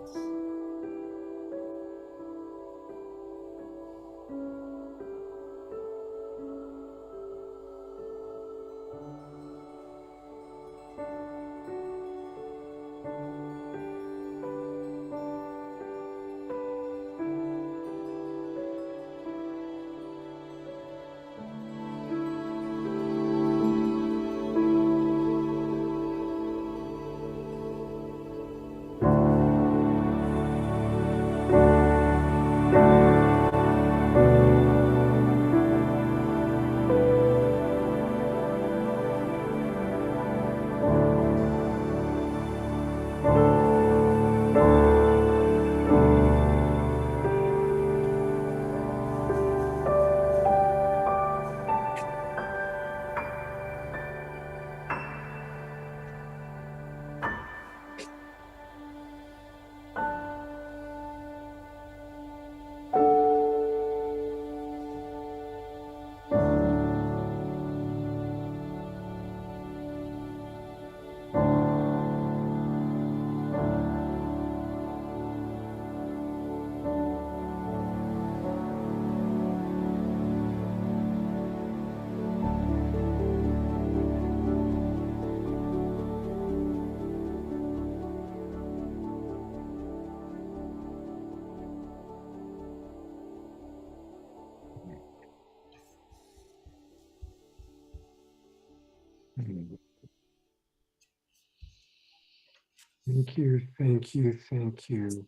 Thank you, thank you, thank you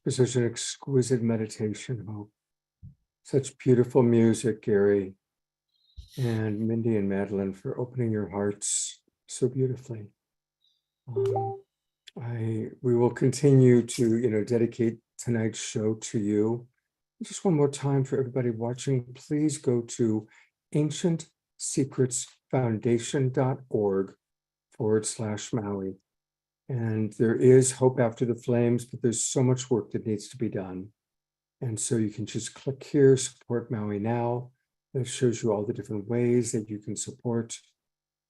for such an exquisite meditation, Hope. Such beautiful music, Gary, and Mindy and Madeline, for opening your hearts so beautifully. We will continue to, dedicate tonight's show to you. Just one more time for everybody watching, please go to ancientsecretsfoundation.org/Maui. And there is hope after the flames, but there's so much work that needs to be done. And so you can just click here, support Maui now. That shows you all the different ways that you can support.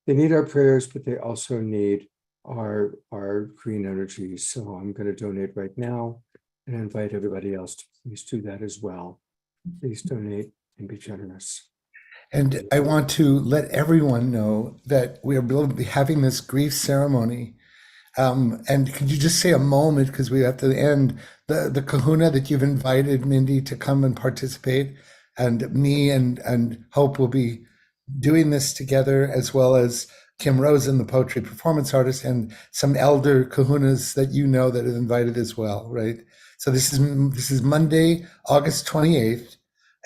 They need our prayers, but they also need our green energy. So I'm going to donate right now and invite everybody else to please do that as well. Please donate and be generous. And I want to let everyone know that we are having this grief ceremony. And could you just say a moment, because we have to end, the kahuna that you've invited Mindy to come and participate, and me and Hope will be doing this together, as well as Kim Rosen, the poetry performance artist, and some elder kahunas that that have invited as well, right? So this is Monday, August 28th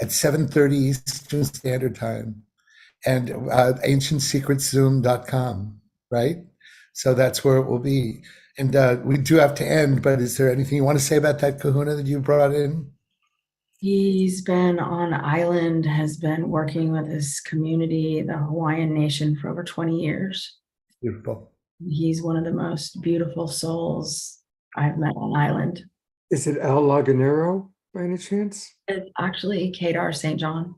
at 7:30 Eastern Standard Time, and ancientsecretszoom.com, right? So that's where it will be. And we do have to end, but is there anything you want to say about that kahuna that you brought in? He's been on island, has been working with his community, the Hawaiian Nation, for over 20 years. Beautiful. He's one of the most beautiful souls I've met on island. Is it Al Laganero by any chance? It's actually Kedar St. John.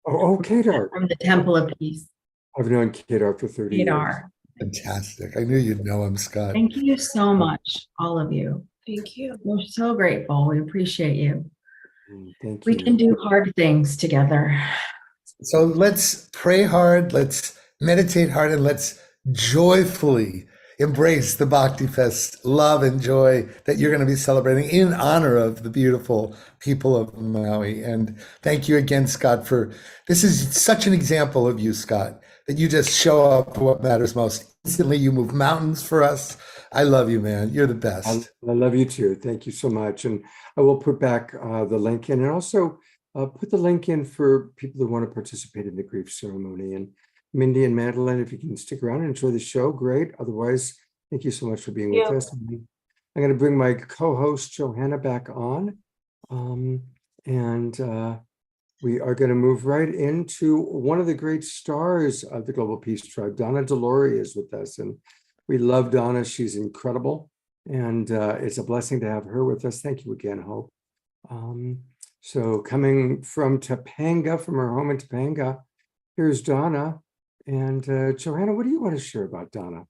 Oh, Kedar. From the Temple of Peace. I've known Kedar for 30 years. Kedar. Fantastic. I knew you'd know him, Scott. Thank you so much, all of you. Thank you. We're so grateful. We appreciate you. Thank We you. can do hard things together. So let's pray hard, let's meditate hard, and let's joyfully embrace the Bhakti Fest love and joy that you're going to be celebrating in honor of the beautiful people of Maui. And thank you again, Scott, this is such an example of you, Scott, that you just show up for what matters most. Instantly, you move mountains for us. I love you, man. You're the best. I love you too. Thank you so much. And I will put back the link in, and also put the link in for people who want to participate in the grief ceremony. And Mindy and Madeline, if you can stick around and enjoy the show, great. Otherwise, thank you so much for being with us. I'm going to bring my co-host Johanna back on. We are going to move right into one of the great stars of the Global Peace Tribe. Donna Delory is with us, and we love Donna. She's incredible, and it's a blessing to have her with us. Thank you again, Hope. So coming from Topanga, from her home in Topanga, here's Donna. And Johanna, what do you want to share about Donna?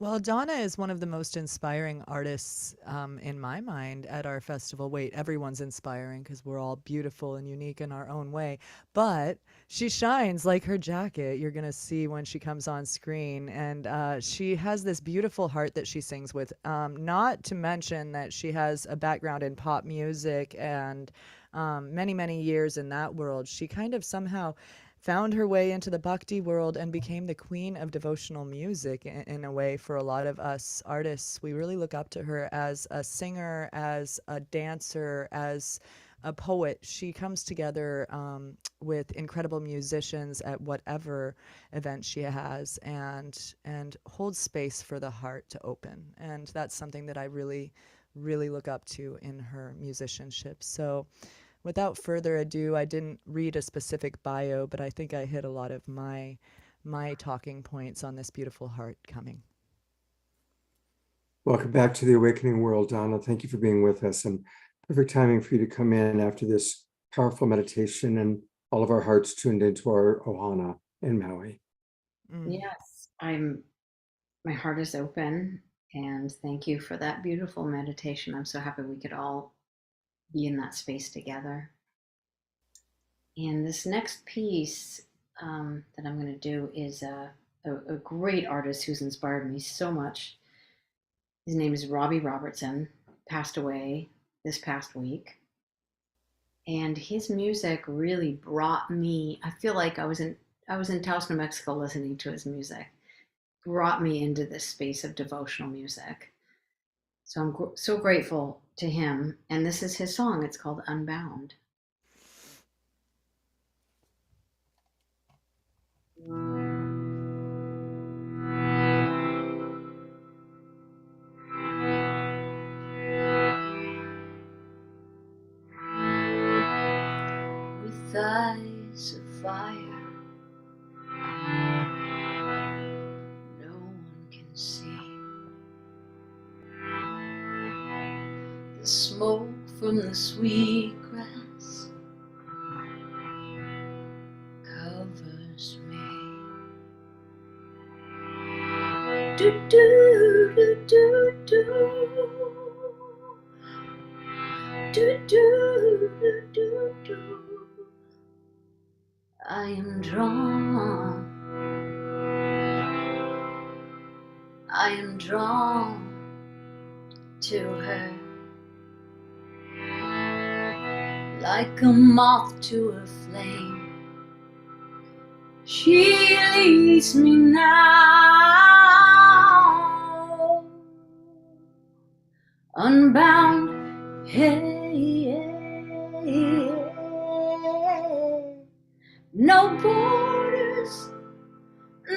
Well, Donna is one of the most inspiring artists in my mind at our festival. Wait, everyone's inspiring because we're all beautiful and unique in our own way. But she shines like her jacket. You're going to see when she comes on screen. And she has this beautiful heart that she sings with. Not to mention that she has a background in pop music and many, many years in that world. She kind of somehow found her way into the Bhakti world and became the queen of devotional music in a way. For a lot of us artists, we really look up to her as a singer, as a dancer, as a poet. She comes together with incredible musicians at whatever event she has, and holds space for the heart to open. And that's something that I really, really look up to in her musicianship. So without further ado, I didn't read a specific bio, but I think I hit a lot of my talking points on this beautiful heart coming. Welcome back to the Awakening World, Donna. Thank you for being with us, and perfect timing for you to come in after this powerful meditation and all of our hearts tuned into our Ohana in Maui. Yes, my heart is open, and thank you for that beautiful meditation. I'm so happy we could all be in that space together. And this next piece that I'm going to do is a great artist who's inspired me so much. His name is Robbie Robertson, passed away this past week. And his music really brought me, I feel like I was in I was in Taos, New Mexico, listening to his music, brought me into this space of devotional music. So I'm so grateful to him. And this is his song. It's called Unbound. With eyes of fire, no one can see the smoke from the sweet grass covers me. Do do do do do do do do do do. I am drawn. I am drawn to her like a moth to a flame. She leads me now, unbound. Hey, hey, hey. No borders,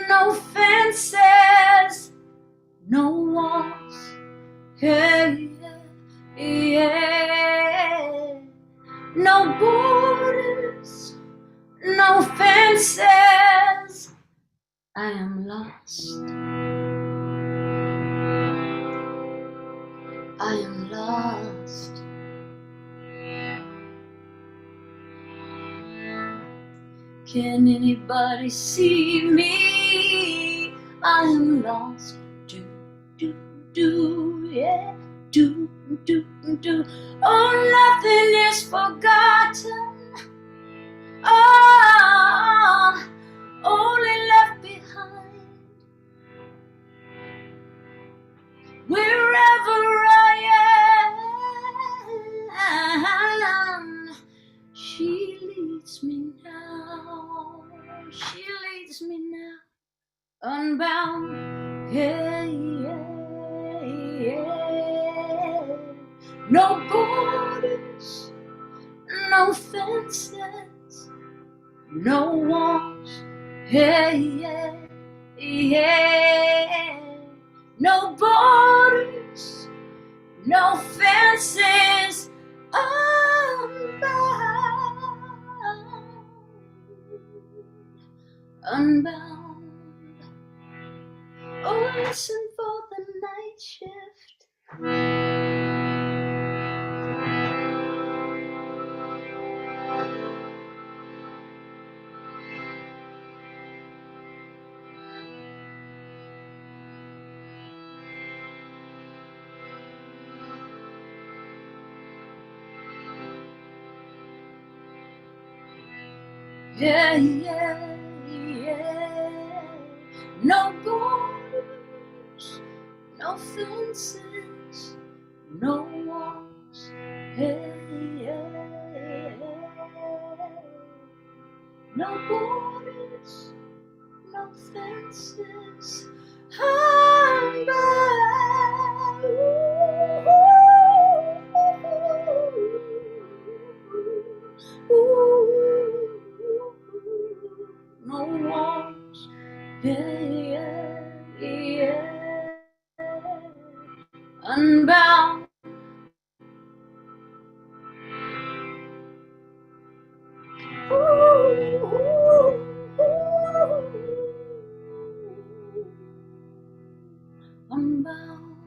no fences, no walls. Hey, yeah. No borders, no fences. I am lost. I am lost. Can anybody see me? I am lost. Do, do, do, yeah. Do, do, do. Oh, nothing is forgotten. Oh, only left behind. Wherever I am, she leads me now. She leads me now, unbound. Hey, yeah, yeah. No borders, no fences, no walls. Hey, yeah, yeah. No borders, no fences. Unbound, unbound. Oh, listen for the night shift. Yeah, yeah, yeah. No borders, no fences, no walls. Hey, yeah. No borders, no fences. I'm back. No walls. Yeah, yeah, yeah. Unbound. Unbound.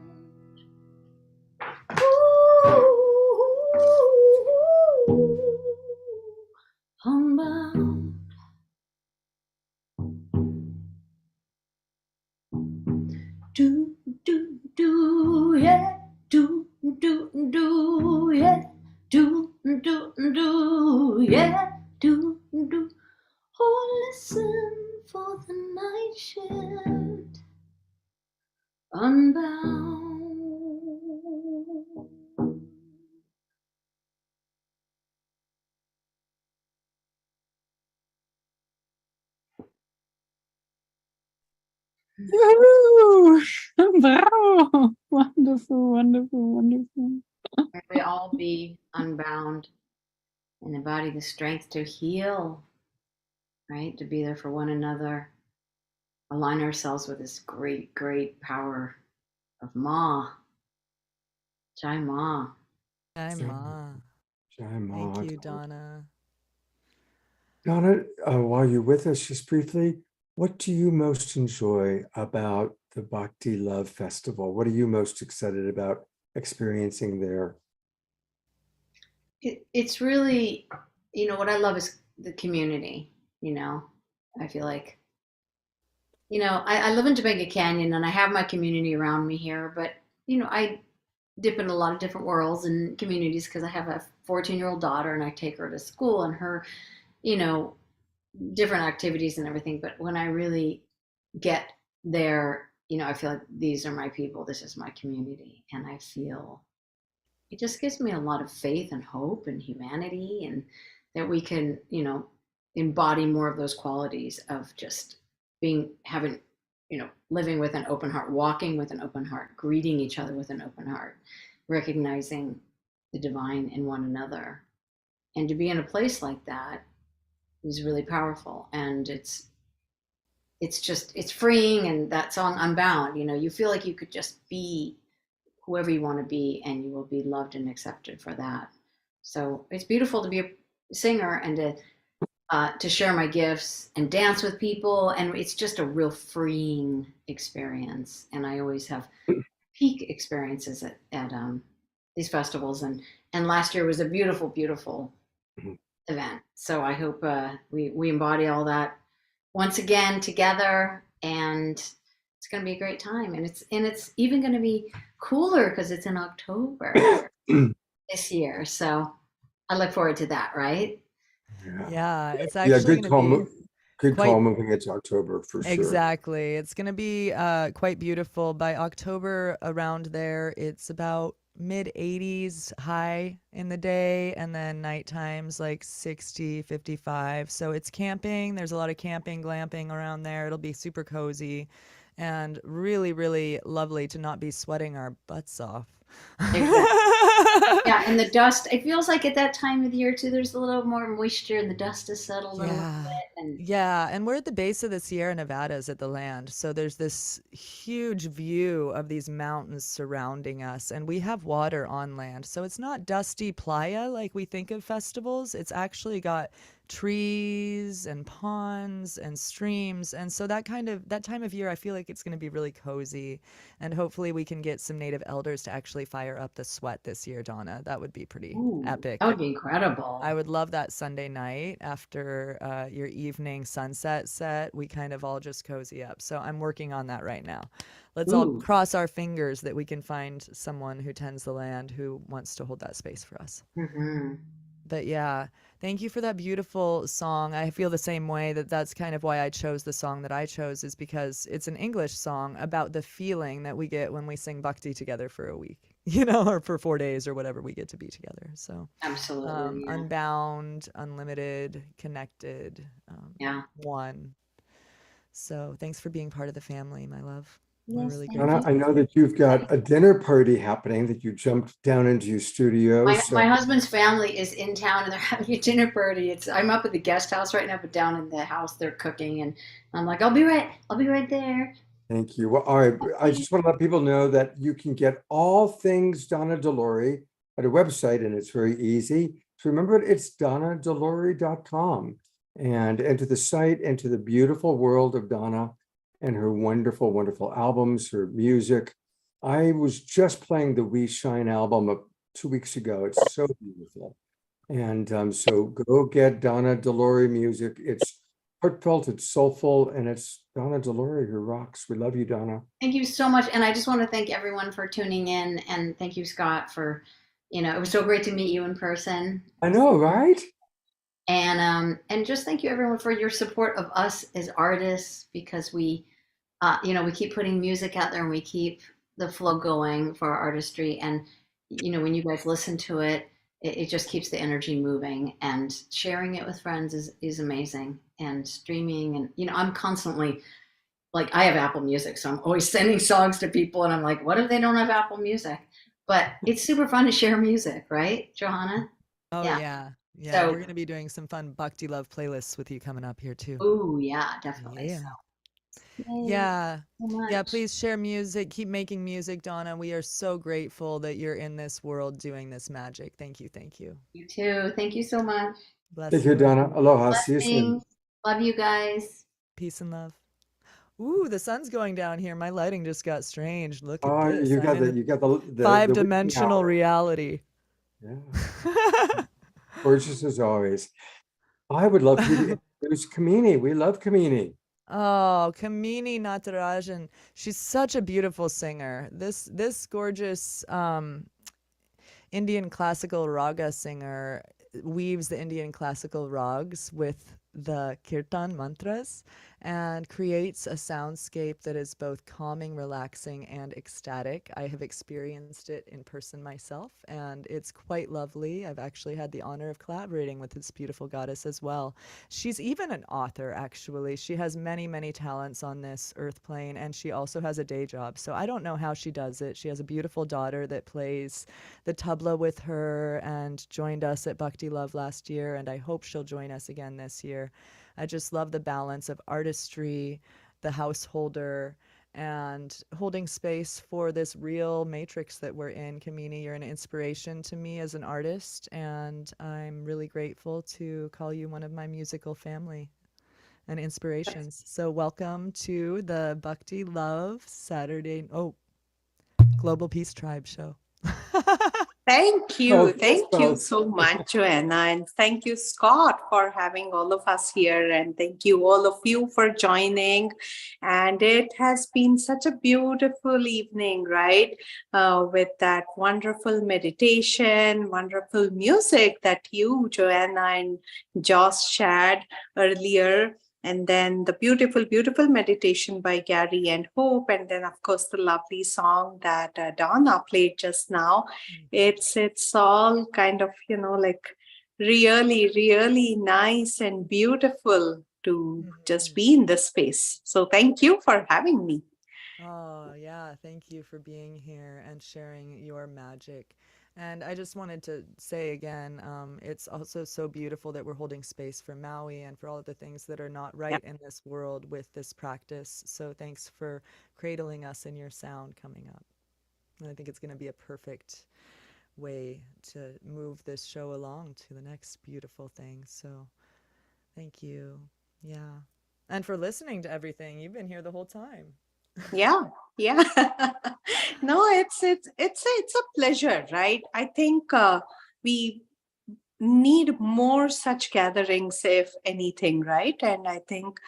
Unbound. Do, do, do, yeah. Do, Woo! Bravo. Wonderful, wonderful, wonderful. May we all be unbound and embody the strength to heal, right? To be there for one another, align ourselves with this great, great power of Ma, Jai Ma. Jai Ma. Jai Ma. Thank you, Donna. Donna, while you're with us, just briefly, what do you most enjoy about the Bhakti Love Festival? What are you most excited about experiencing there? It's really, what I love is the community, I feel like, I live in Topanga Canyon and I have my community around me here, but, I dip in a lot of different worlds and communities because I have a 14-year-old daughter and I take her to school and her, you know, different activities and everything. But when I really get there, I feel like these are my people, this is my community. And I feel it just gives me a lot of faith and hope and humanity, and that we can, embody more of those qualities of just having, living with an open heart, walking with an open heart, greeting each other with an open heart, recognizing the divine in one another. And to be in a place like that is really powerful. And it's freeing. And that song Unbound, you feel like you could just be whoever you want to be and you will be loved and accepted for that. So it's beautiful to be a singer and to share my gifts and dance with people, and it's just a real freeing experience. And I always have peak experiences at these festivals, and last year was a beautiful event. So I hope we embody all that once again together, and it's going to be a great time. And it's even going to be cooler because it's in October this year. So I look forward to that. Right? Yeah, it's actually good going to call. be Good quite call moving it to October for sure. exactly. It's going to be quite beautiful by October. Around there, it's about mid 80s high in the day, and then night times like 60, 55. So it's camping. There's a lot of camping, glamping around there. It'll be super cozy and really, really lovely to not be sweating our butts off. Yeah, and the dust, it feels like at that time of the year too, there's a little more moisture and the dust has settled in a little bit. Yeah, and we're at the base of the Sierra Nevadas at the land. So there's this huge view of these mountains surrounding us, and we have water on land. So it's not dusty playa like we think of festivals. It's actually got trees and ponds and streams. And so that time of year, I feel like it's going to be really cozy. And hopefully we can get some native elders to actually fire up the sweat this year, Donna. That would be pretty epic. That would be incredible. I would love that Sunday night after your evening sunset set. We kind of all just cozy up. So I'm working on that right now. Let's all cross our fingers that we can find someone who tends the land who wants to hold that space for us. Mm-hmm. But yeah, thank you for that beautiful song. I feel the same way that's kind of why I chose the song that I chose, is because it's an English song about the feeling that we get when we sing Bhakti together for a week, or for 4 days or whatever we get to be together. So absolutely, yeah. Unbound, unlimited, connected, one. So thanks for being part of the family, my love. Yes, really Donna, I know that you've got a dinner party happening, that you jumped down into your studio. My husband's family is in town and they're having a dinner party. I'm up at the guest house right now, but down in the house they're cooking, and I'm like, I'll be right there. Thank you. Well, all right. I just want to let people know that you can get all things Donna DeLore at a website, and it's very easy. So remember, it's donnadelore.com, and enter the site, into the beautiful world of Donna and her wonderful, wonderful albums, her music. I was just playing the We Shine album 2 weeks ago. It's so beautiful. And so go get Donna DeLore music. It's heartfelt, it's soulful, and it's Donna DeLore who rocks. We love you, Donna. Thank you so much. And I just want to thank everyone for tuning in. And thank you, Scott, for, it was so great to meet you in person. I know, right? And just thank you everyone for your support of us as artists, because we keep putting music out there and we keep the flow going for our artistry. And, when you guys listen to it, it just keeps the energy moving, and sharing it with friends is amazing, and streaming. And, I'm constantly like I have Apple Music, so I'm always sending songs to people, and I'm like, what if they don't have Apple Music? But it's super fun to share music, right, Johanna? Oh Yeah. yeah. Yeah, So, we're going to be doing some fun Bhakti Love playlists with you coming up here too. oh yeah, definitely. Yeah. So, yay, Yeah. so much. Yeah, please share music. Keep making music, Donna. We are so grateful that you're in this world doing this magic. Thank you. Thank you. You too. Thank you so much. Bless Thank you, you. Donna. Aloha. See you soon. Blessings. Love you guys. Peace and love. Ooh, the sun's going down here. My lighting just got strange. Look at Oh, this. you I'm got in the waking five-dimensional hour. reality. Yeah, gorgeous as always. I would love for you to introduce Kamini. We love Kamini. Oh, Kamini Natarajan. She's such a beautiful singer. This gorgeous Indian classical raga singer weaves the Indian classical rags with the kirtan mantras and creates a soundscape that is both calming, relaxing, and ecstatic. I have experienced it in person myself, and it's quite lovely. I've actually had the honor of collaborating with this beautiful goddess as well. She's even an author, actually. She has many, many talents on this earth plane, and she also has a day job. So I don't know how she does it. She has a beautiful daughter that plays the tabla with her and joined us at Bhakti Love last year, and I hope she'll join us again this year. I just love the balance of artistry, the householder, and holding space for this real matrix that we're in. Kamini, you're an inspiration to me as an artist, and I'm really grateful to call you one of my musical family and inspirations. So welcome to the Bhakti Love Saturday, Global Peace Tribe show. Thank you. Both, Thank you both. so much, Joanna. And thank you, Scott, for having all of us here. And thank you, all of you, for joining. And it has been such a beautiful evening, right? With that wonderful meditation, wonderful music that you, Joanna, and Josh shared earlier. And then the beautiful, beautiful meditation by Gary and Hope. And then, of course, the lovely song that Donna played just now. It's all kind of, like really, really nice and beautiful to just be in this space. So thank you for having me. Oh, yeah. Thank you for being here and sharing your magic. And I just wanted to say again, it's also so beautiful that we're holding space for Maui and for all of the things that are not right in this world with this practice. So thanks for cradling us in your sound coming up. And I think it's going to be a perfect way to move this show along to the next beautiful thing. So thank you. Yeah. And for listening to everything. You've been here the whole time. Yeah. No, it's a pleasure, right? I think we need more such gatherings, if anything, right? And I think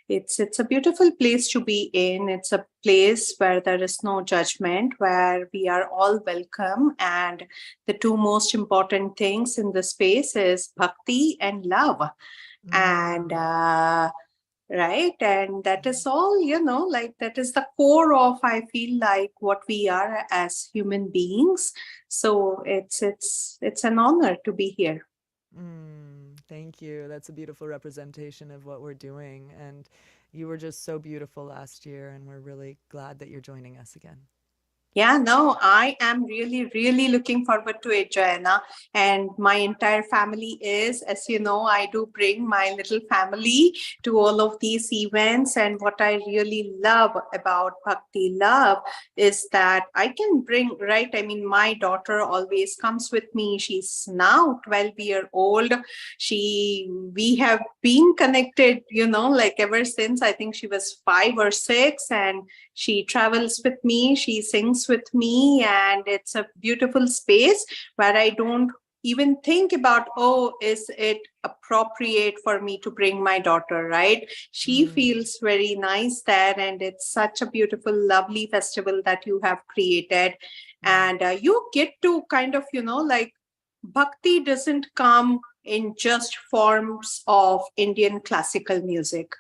it's a beautiful place to be in. It's a place where there is no judgment, where we are all welcome. And the two most important things in the space is bhakti and love. And right. And that is all, like that is the core of, I feel like, what we are as human beings. So it's an honor to be here. Thank you. That's a beautiful representation of what we're doing. And you were just so beautiful last year, and we're really glad that you're joining us again. Yeah, no, I am really, really looking forward to it, Joanna. And my entire family is, as you know, I do bring my little family to all of these events. And what I really love about Bhakti Love is that I can bring, right? I mean, my daughter always comes with me. She's now 12-year-old. We have been connected, like ever since I think she was 5 or 6, and she travels with me, she sings with me, and it's a beautiful space where I don't even think about, is it appropriate for me to bring my daughter, right? She feels very nice there, and it's such a beautiful, lovely festival that you have created. And you get to kind of, like, bhakti doesn't come in just forms of Indian classical music.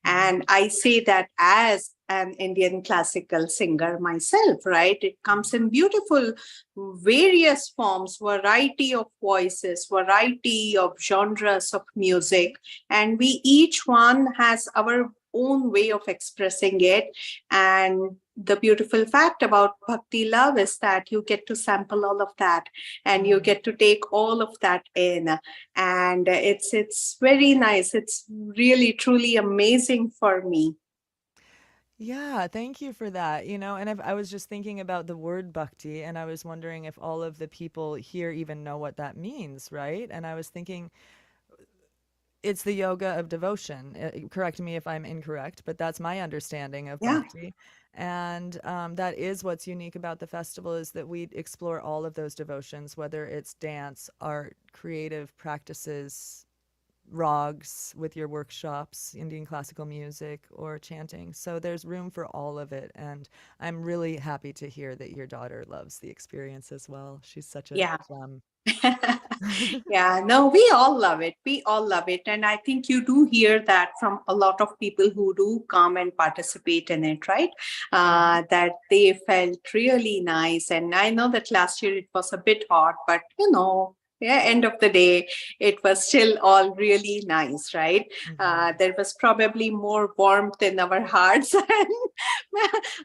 And I say that as an Indian classical singer myself, right? It comes in beautiful various forms, variety of voices, variety of genres of music, and we each one has our own way of expressing it. And the beautiful fact about Bhakti Love is that you get to sample all of that and you get to take all of that in. And it's very nice. It's really, truly amazing for me. Yeah, thank you for that. And if I was just thinking about the word bhakti, and I was wondering if all of the people here even know what that means, right? And I was thinking it's the yoga of devotion. Correct me if I'm incorrect, but that's my understanding of Yeah. bhakti. And that is what's unique about the festival, is that we explore all of those devotions, whether it's dance, art, creative practices, rags with your workshops, Indian classical music, or chanting. So there's room for all of it. And I'm really happy to hear that your daughter loves the experience as well. She's such a Yeah. gem. Yeah, no, we all love it. We all love it. And I think you do hear that from a lot of people who do come and participate in it, right? That they felt really nice. And I know that last year it was a bit hot, but yeah, end of the day, it was still all really nice, right? There was probably more warmth in our hearts. And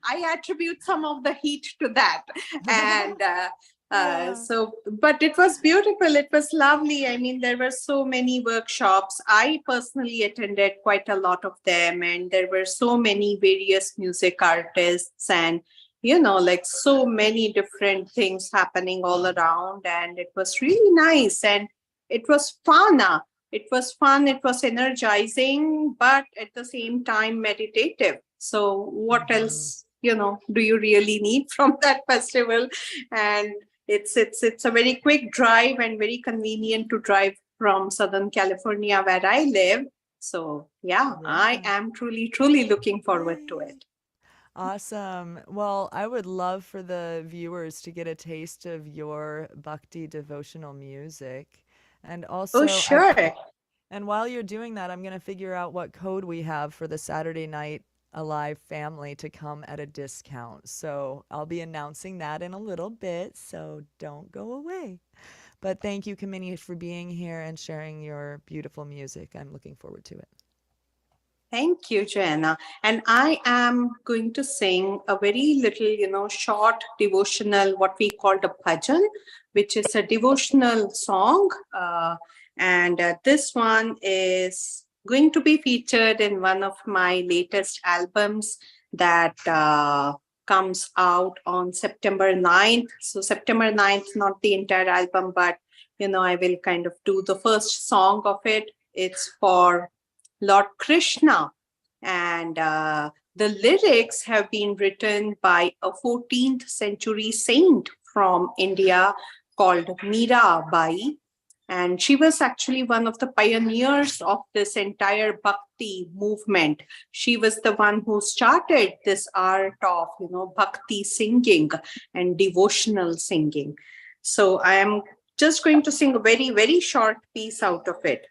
I attribute some of the heat to that. And but it was beautiful. It was lovely. I mean, there were so many workshops. I personally attended quite a lot of them, and there were so many various music artists and like so many different things happening all around, and it was really nice and it was fun. It was fun, it was energizing, but at the same time meditative. So what else do you really need from that festival? And it's a very quick drive and very convenient to drive from Southern California, where I live. So yeah, I am truly looking forward to it. Awesome. Well, I would love for the viewers to get a taste of your bhakti devotional music. And also, sure. And while you're doing that, I'm going to figure out what code we have for the Saturday Night Alive family to come at a discount. So I'll be announcing that in a little bit, so don't go away. But thank you, Kamini, for being here and sharing your beautiful music. I'm looking forward to it. Thank you, Joanna. And I am going to sing a very little, short devotional, what we call the bhajan, which is a devotional song. And this one is going to be featured in one of my latest albums that comes out on September 9th. So September 9th, not the entire album, but, I will kind of do the first song of it. It's for Lord Krishna, and the lyrics have been written by a 14th century saint from India called Mirabai, and she was actually one of the pioneers of this entire Bhakti movement. She was the one who started this art of, Bhakti singing and devotional singing. So I am just going to sing a very, very short piece out of it.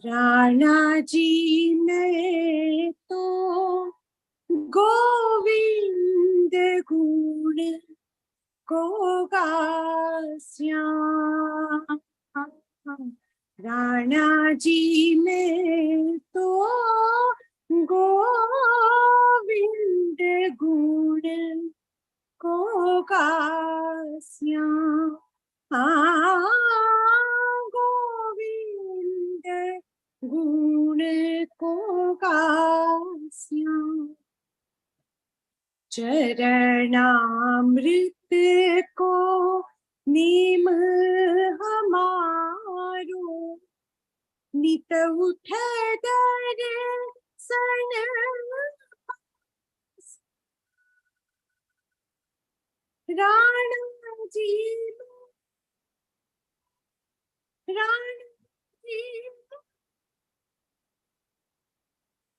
Rana ji ने तो गोविंद गुण को गास्या, राणा जी ने तो गोविंद गुण को गास्या, गोविंद गुण को गास्या, चरणामृत को नीम हमारो नित उठ दर्शन राणा जी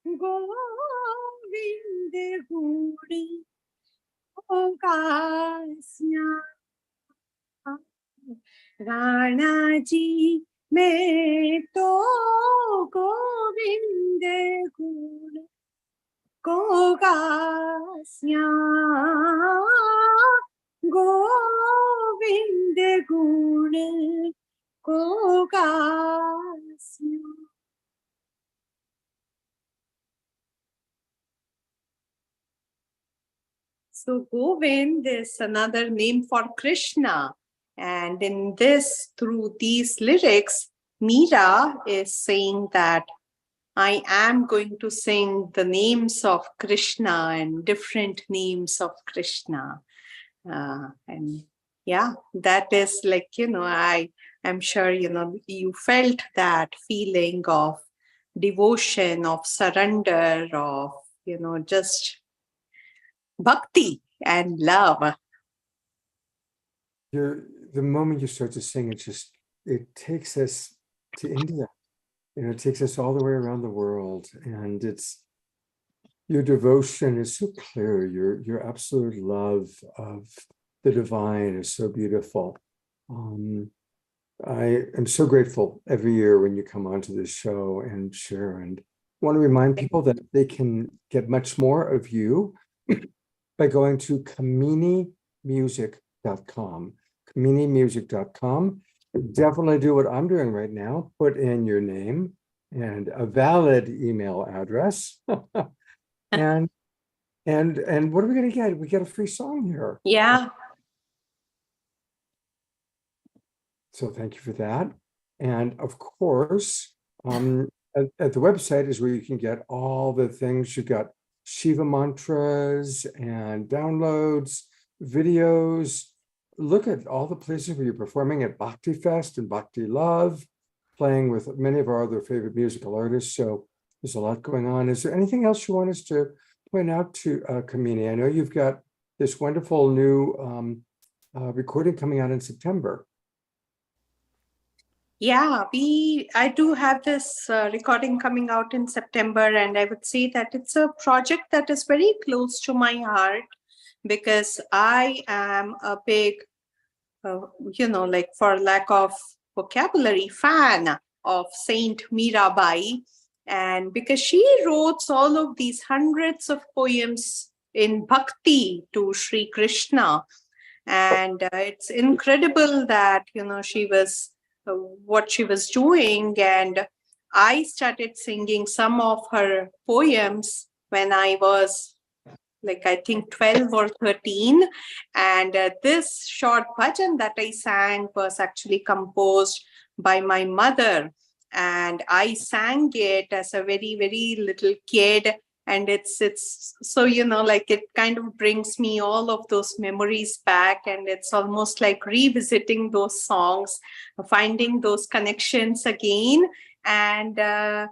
गोविंद गुण गास्या राणा जी मैं तो गोविंद गुण को गास्या गोविंद गुण को गास्या. So Govind is another name for Krishna. And in this, through these lyrics, Meera is saying that I am going to sing the names of Krishna and different names of Krishna. And yeah, that is like, I'm sure, you felt that feeling of devotion, of surrender, of, just bhakti and love. The moment you start to sing, it takes us to India. It takes us all the way around the world, and your devotion is so clear. Your absolute love of the divine is so beautiful. I am so grateful every year when you come onto this show and share, and want to remind people that they can get much more of you by going to kaminimusic.com. kaminimusic.com. Definitely do what I'm doing right now. Put in your name and a valid email address. and what are we going to get? We get a free song here. Yeah. So thank you for that. And of course, at the website is where you can get all the things. You got Shiva mantras and downloads, videos. Look at all the places where you're performing at Bhakti Fest and Bhakti Love, playing with many of our other favorite musical artists. So there's a lot going on. Is there anything else you want us to point out to Kamini? I know you've got this wonderful new recording coming out in September. Yeah, I do have this recording coming out in September, and I would say that it's a project that is very close to my heart because I am a big, like for lack of vocabulary, fan of Saint Mirabai. And because she wrote all of these hundreds of poems in Bhakti to Sri Krishna. And it's incredible that, she was what she was doing. And I started singing some of her poems when I was I think 12 or 13. And this short bhajan that I sang was actually composed by my mother. And I sang it as a very, very little kid. And it's so, it kind of brings me all of those memories back. And it's almost like revisiting those songs, finding those connections again. And, adding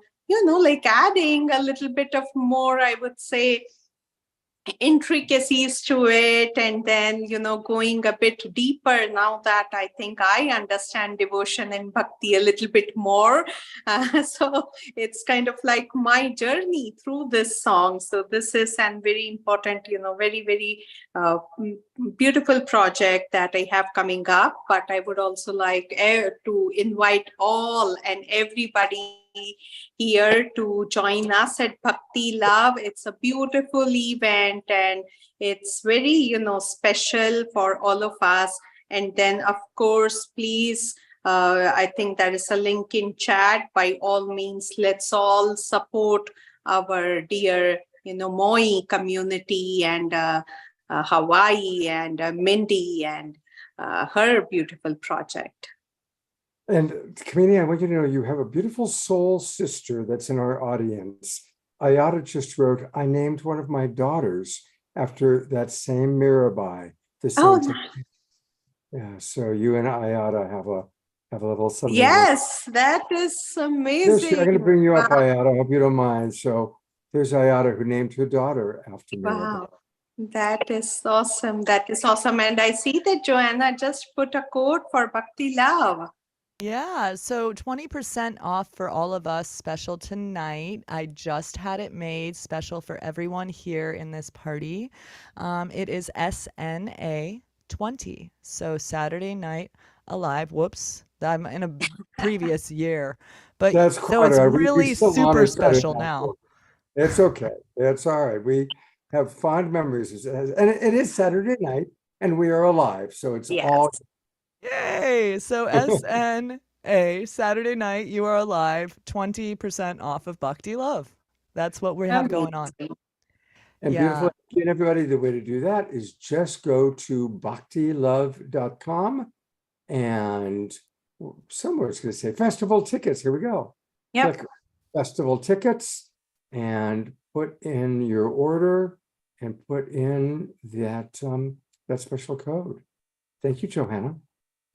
a little bit of more, I would say, intricacies to it, and then going a bit deeper now that I think I understand devotion and bhakti a little bit more, so it's kind of like my journey through this song. So this is a very important, very, very beautiful project that I have coming up. But I would also like to invite all and everybody here to join us at Bhakti Love. It's a beautiful event, and it's very, special for all of us. And then, of course, please, I think there is a link in chat. By all means, let's all support our dear, Moi community and Hawaii and Mindy and her beautiful project. And Kamini, I want you to know you have a beautiful soul sister that's in our audience. Ayada just wrote, I named one of my daughters after that same Mirabai. Yeah, so you and Ayada have a little something. Yes, that is Yes, amazing. I'm going to bring you up, Wow. Ayata. I hope you don't mind. So there's Ayata, who named her daughter after me. Wow. That is awesome. That is awesome. And I see that Joanna just put a code for Bhakti Love. Yeah, so 20% off for all of us, special tonight. I just had it made special for everyone here in this party. It is SNA 20. So Saturday Night Alive. Whoops, I'm in a previous year. But That's so quite it's all right. We really still super honor Saturday special Night now. Live. It's okay. It's all right. We have fond memories. And it is Saturday night, and we are alive. So it's all. Yay! So SNA, Saturday night, you are alive, 20% off of Bhakti Love. That's what we have going on. And Yeah. beautiful. And everybody, the way to do that is just go to bhaktilove.com, and somewhere it's going to say festival tickets. Here we go. Yep. Click festival tickets and put in your order and put in that that special code. Thank you, Johanna.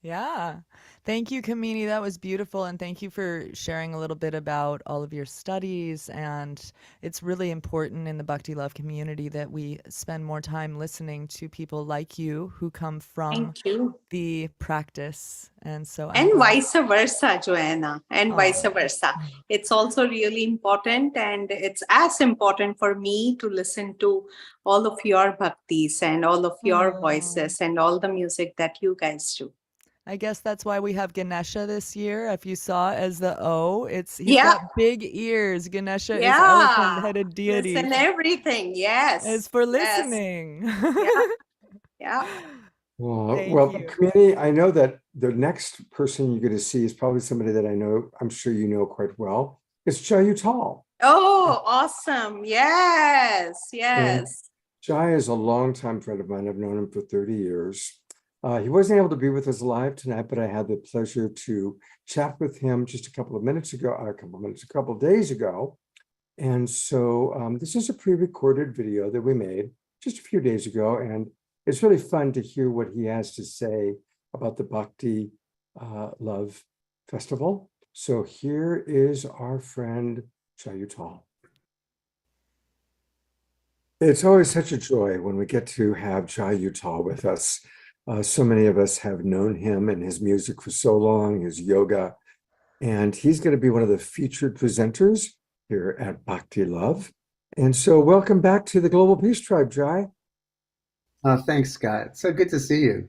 Yeah. Thank you, Kamini. That was beautiful. And thank you for sharing a little bit about all of your studies. And it's really important in the Bhakti Love community that we spend more time listening to people like you who come from Thank you. the practice. And so I'm And glad- vice versa, Joanna, and vice versa. It's also really important, and it's as important for me to listen to all of your bhaktis and all of your voices and all the music that you guys do. I guess that's why we have Ganesha this year. If you saw as the O, he's Yeah. got big ears. Ganesha is Yeah. elephant-headed deity. Listen everything. Yes. It's for Yes. listening. Yeah. Yeah. Well, community, I know that the next person you're going to see is probably somebody that I know, I'm sure you know quite well. It's Jai Utal. Oh, awesome. Yes. And Yes. Jai is a longtime friend of mine. I've known him for 30 years. He wasn't able to be with us live tonight, but I had the pleasure to chat with him just a couple of days ago. And so this is a pre-recorded video that we made just a few days ago. And it's really fun to hear what he has to say about the Bhakti Love Festival. So here is our friend Jai Utal. It's always such a joy when we get to have Jai Utal with us. So many of us have known him and his music for so long, his yoga, and he's going to be one of the featured presenters here at Bhakti Love. And so welcome back to the Global Peace Tribe, Jai. Thanks, Scott. So good to see you.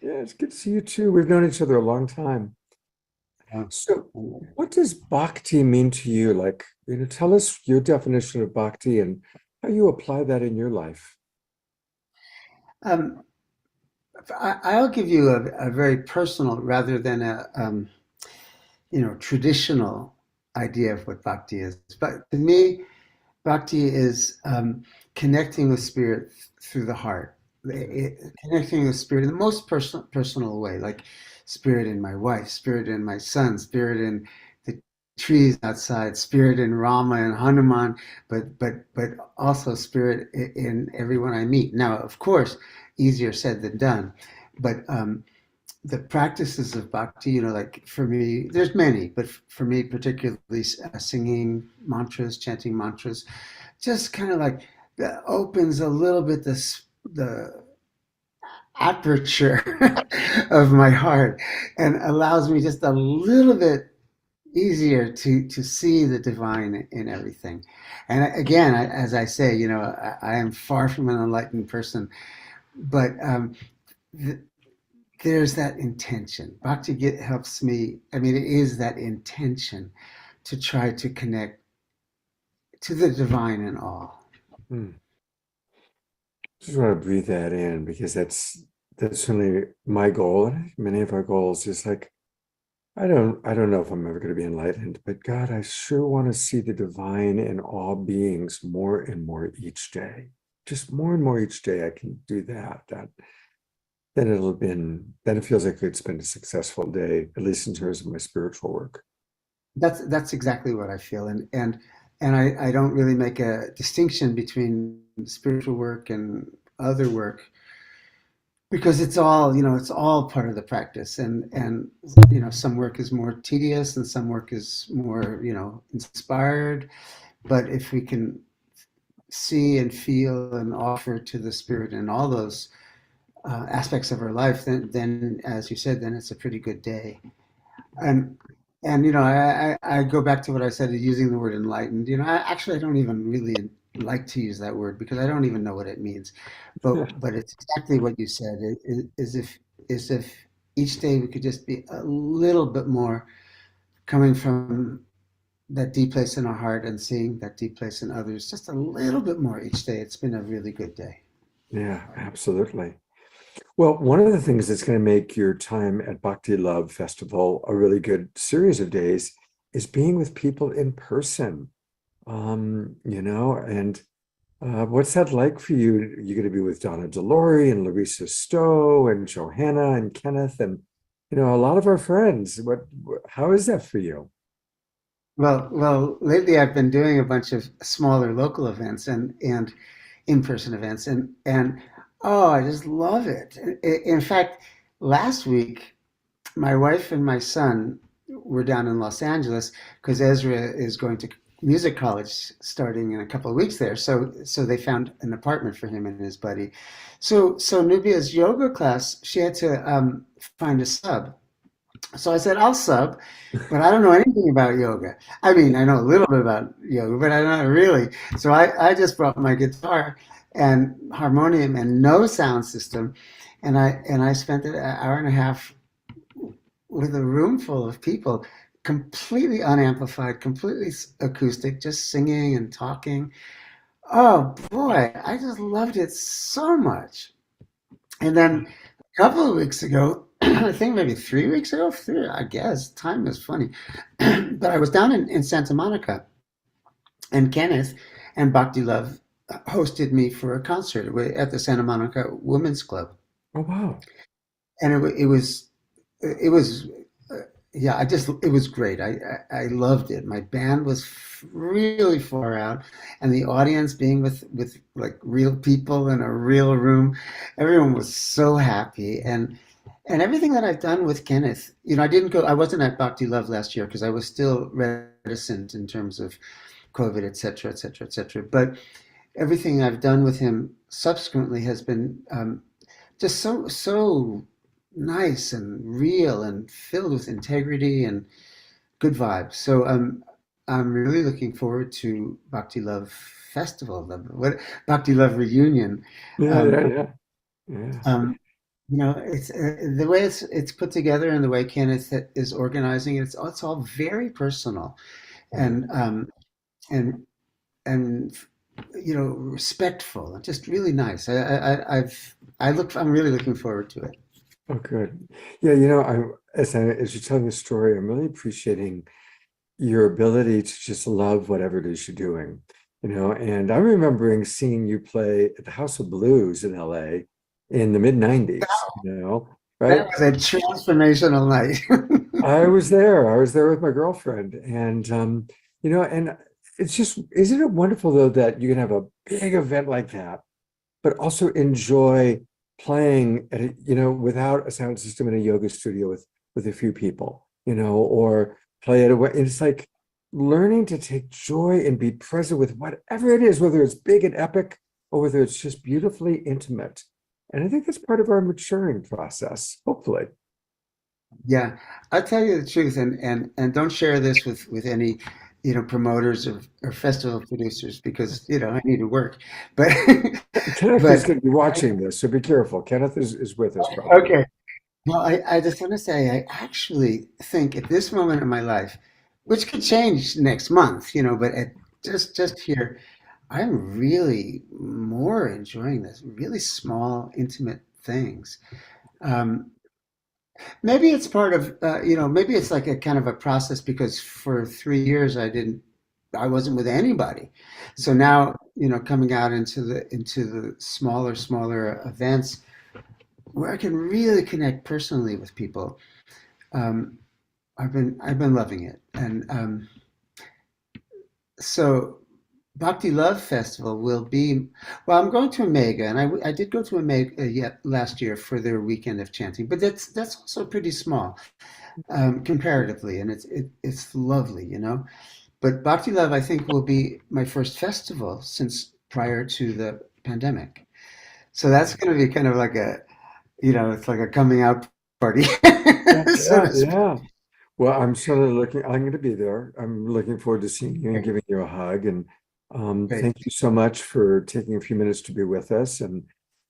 Yeah, it's good to see you too. We've known each other a long time. So what does Bhakti mean to you? Like, tell us your definition of Bhakti and how you apply that in your life. I'll give you a very personal rather than a traditional idea of what Bhakti is. But to me, Bhakti is connecting with spirit through the heart, connecting with spirit in the most personal way, like spirit in my wife, spirit in my son, spirit in the trees outside, spirit in Rama and Hanuman, but also spirit in everyone I meet. Now, of course, easier said than done, but the practices of Bhakti, like for me, there's many, but for me particularly, singing mantras, chanting mantras, just kind of like opens a little bit the aperture of my heart and allows me just a little bit easier to see the divine in everything. And again, as I say, I am far from an enlightened person, but there's that intention. Bhakti helps me. I mean, it is that intention to try to connect to the divine in all. Just want to breathe that in, because that's certainly my goal, and many of our goals is like, I don't know if I'm ever going to be enlightened, but God, I sure want to see the divine in all beings more and more each day. Just more and more each day I can do that. Then it feels like it's been a successful day, at least in terms of my spiritual work. That's exactly what I feel. And I don't really make a distinction between spiritual work and other work. because it's all, it's all part of the practice, and some work is more tedious and some work is more, inspired. But if we can see and feel and offer to the spirit in all those aspects of our life, then as you said, then it's a pretty good day. And I go back to what I said, using the word enlightened. I don't even really like to use that word because I don't even know what it means. But it's exactly what you said. Is if each day we could just be a little bit more coming from that deep place in our heart and seeing that deep place in others, just a little bit more each day. It's been a really good day. Yeah, absolutely. Well, one of the things that's going to make your time at Bhakti Love Festival a really good series of days is being with people in person. And what's that like for you? You're going to be with Donna Delory and Larissa Stowe and Johanna and Kenneth and, a lot of our friends. How is that for you? Well, lately I've been doing a bunch of smaller local events and in-person events, and oh, I just love it. In fact, last week my wife and my son were down in Los Angeles because Ezra is going to music college starting in a couple of weeks there. So they found an apartment for him and his buddy. So Nubia's yoga class, she had to find a sub. So I said, I'll sub, but I don't know anything about yoga. I mean, I know a little bit about yoga, but I don't really. So I just brought my guitar and harmonium and no sound system. And I spent an hour and a half with a room full of people, completely unamplified, completely acoustic, just singing and talking. Oh boy, I just loved it so much. And then a couple of weeks ago, I think maybe 3 weeks ago, I guess, time is funny. But I was down in Santa Monica, and Kenneth and Bhakti Love hosted me for a concert at the Santa Monica Women's Club. Oh, wow. And it was yeah, it was great. I loved it. My band was really far out, and the audience being with like real people in a real room, everyone was so happy. And everything that I've done with Kenneth, I wasn't at Bhakti Love last year because I was still reticent in terms of COVID, et cetera, et cetera, et cetera. But everything I've done with him subsequently has been just so nice and real and filled with integrity and good vibes. So I'm really looking forward to Bhakti Love Festival, Bhakti Love Reunion. Yeah. It's the way it's put together and the way Kenneth is organizing it. It's all very personal, and and and respectful and just really nice. I'm really looking forward to it. Oh, good. Yeah, as you're telling the story, I'm really appreciating your ability to just love whatever it is you're doing, and I'm remembering seeing you play at the House of Blues in LA in the mid 90s, right? That was a transformational night. I was there with my girlfriend, and and it's just, isn't it wonderful though that you can have a big event like that, but also enjoy playing at without a sound system in a yoga studio with a few people, or play at it's like learning to take joy and be present with whatever it is, whether it's big and epic or whether it's just beautifully intimate. And I think that's part of our maturing process, hopefully. Yeah, I'll tell you the truth, and don't share this with any promoters or festival producers because I need to work. But Kenneth is going to be watching this, so be careful. Kenneth is with us, probably. Okay. Well, I just want to say I actually think at this moment in my life, which could change next month, but just here, I'm really more enjoying this really small, intimate things. Um, Maybe it's part of, maybe it's like a kind of a process because for 3 years I wasn't with anybody. So now, coming out into the smaller events where I can really connect personally with people, um, I've been loving it. And so Bhakti Love Festival will be, well, I'm going to Omega, and I did go to Omega yet last year for their weekend of chanting, but that's also pretty small comparatively, and it's lovely, you know. But Bhakti Love, I think, will be my first festival since prior to the pandemic. So that's going to be kind of like it's like a coming out party. So to speak. Yeah. Well, I'm going to be there. I'm looking forward to seeing you and giving you a hug. And Great. thank you so much for taking a few minutes to be with us. And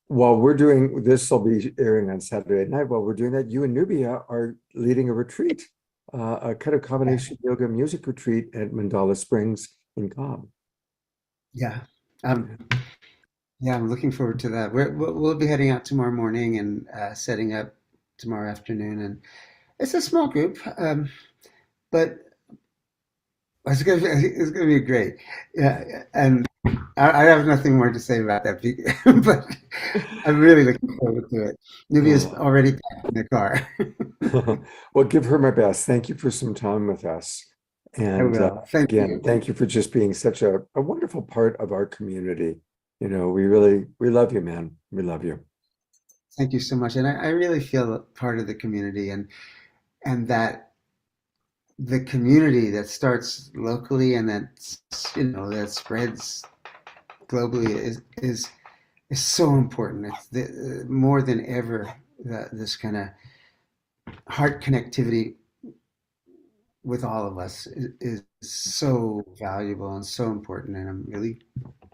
while we're doing this, will be airing on Saturday night. While we're doing that, you and Nubia are leading a retreat, a kind of combination yoga music retreat at Mandala Springs in Cobb. Yeah. Yeah, I'm looking forward to that. We'll be heading out tomorrow morning and setting up tomorrow afternoon. And it's a small group, but it's gonna be great. Yeah, and I have nothing more to say about that, but I'm really looking forward to it. Nubia's already packed in the car. Well, give her my best. Thank you for some time with us. And will. Thank you. thank you for just being such a wonderful part of our community. You know, we love you, man. We love you. Thank you so much. And I really feel part of the community, and that the community that starts locally and that spreads globally is so important. It's more than ever this kind of heart connectivity with all of us is so valuable and so important, and I'm really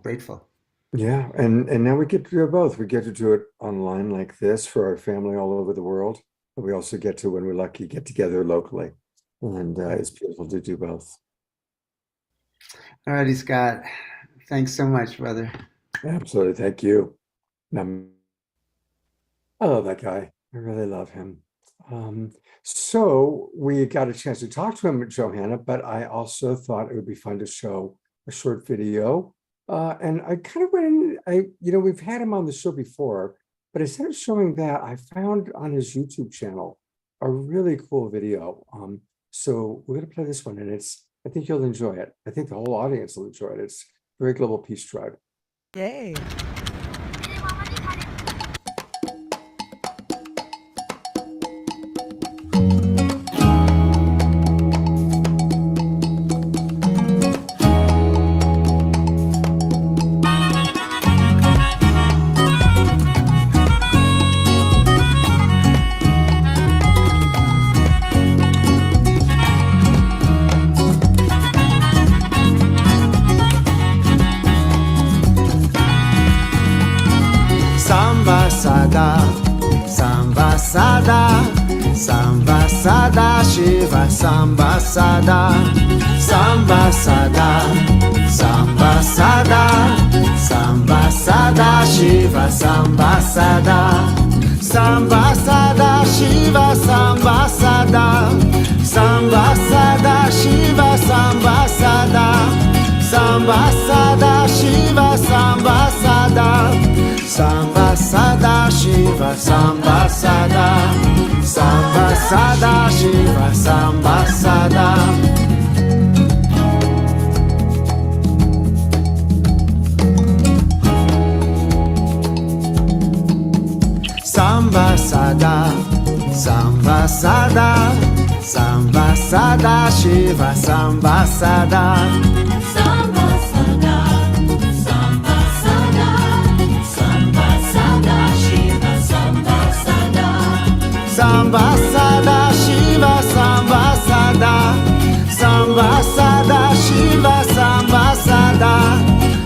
grateful. Yeah, and now we get to do both. We get to do it online like this for our family all over the world, but we also get to, when we're lucky, get together locally, and it's beautiful to do both. All righty, Scott. Thanks so much, brother. Absolutely, thank you. I love that guy. I really love him. So we got a chance to talk to him, Johanna, but I also thought it would be fun to show a short video. And I kind of went in, we've had him on the show before, but instead of showing that, I found on his YouTube channel a really cool video. So we're going to play this one, and I think you'll enjoy it. I think the whole audience will enjoy it. It's Very Global Peace Tribe. Yay. Samba Sada Shiva Samba Sada Samba Sada Samba Sada Samba Sada Shiva Samba Sada Samba Sada Shiva Samba Sada Samba Sada Shiva Samba Sada Samba Sada Shiva Samba Sada Samba Sada Shiva Samba Sada Samba Sada Shiva Samba Sada Samba Sada Samba Sada Samba Sada Shiva Samba Sada Samba Sada Samba Sada Samba Sada Shiva Samba Sada Samba Sada Shiva Samba Sada Samba Sada Shiva Samba Sada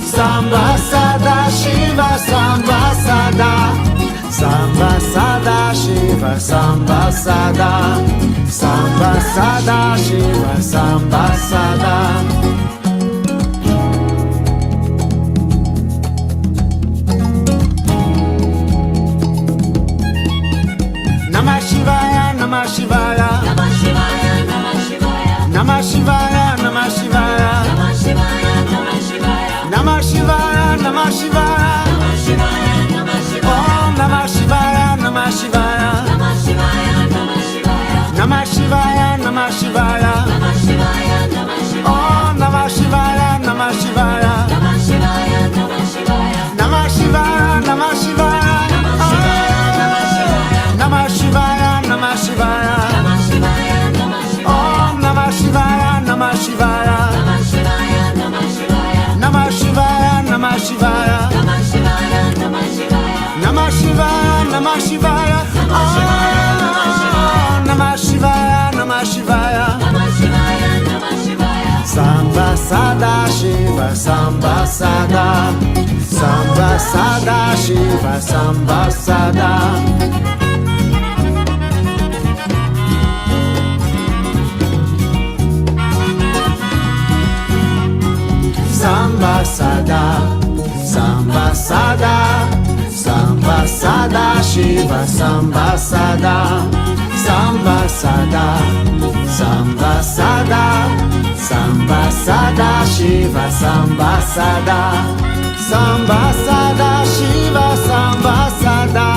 Samba Sada Shiva Samba Sada Samba Sada Shiva Samba Sada Samba Sada Shiva Samba Sada Namah Shivaya Namah Shivaya Namah Shivaya Namah Shivaya Namah Shivaya Namah Shivaya Namah Shivaya Namah Shivaya Namah Shivaya Namah Shivaya Namah Shivaya Namah Shivaya Om Namah Shivaya Namah Shivaya Namah Shivaya Namah Shivaya Namah Shivaya Namah Shivaya Namah Shivaya Namah Shivaya Om Namah Namah Shivaya, Namah Shivaya, Namah Shivaya, Samba Sada Shiva, Samba Sada, Samba Sada Shiva, Samba Sada. Samba Sada, Samba Sada, Samba Sada Shiva, Samba Sada, Samba Sada, Samba Sada, Samba Sada Shiva, Samba Sada, Samba Sada Shiva, Samba Sada,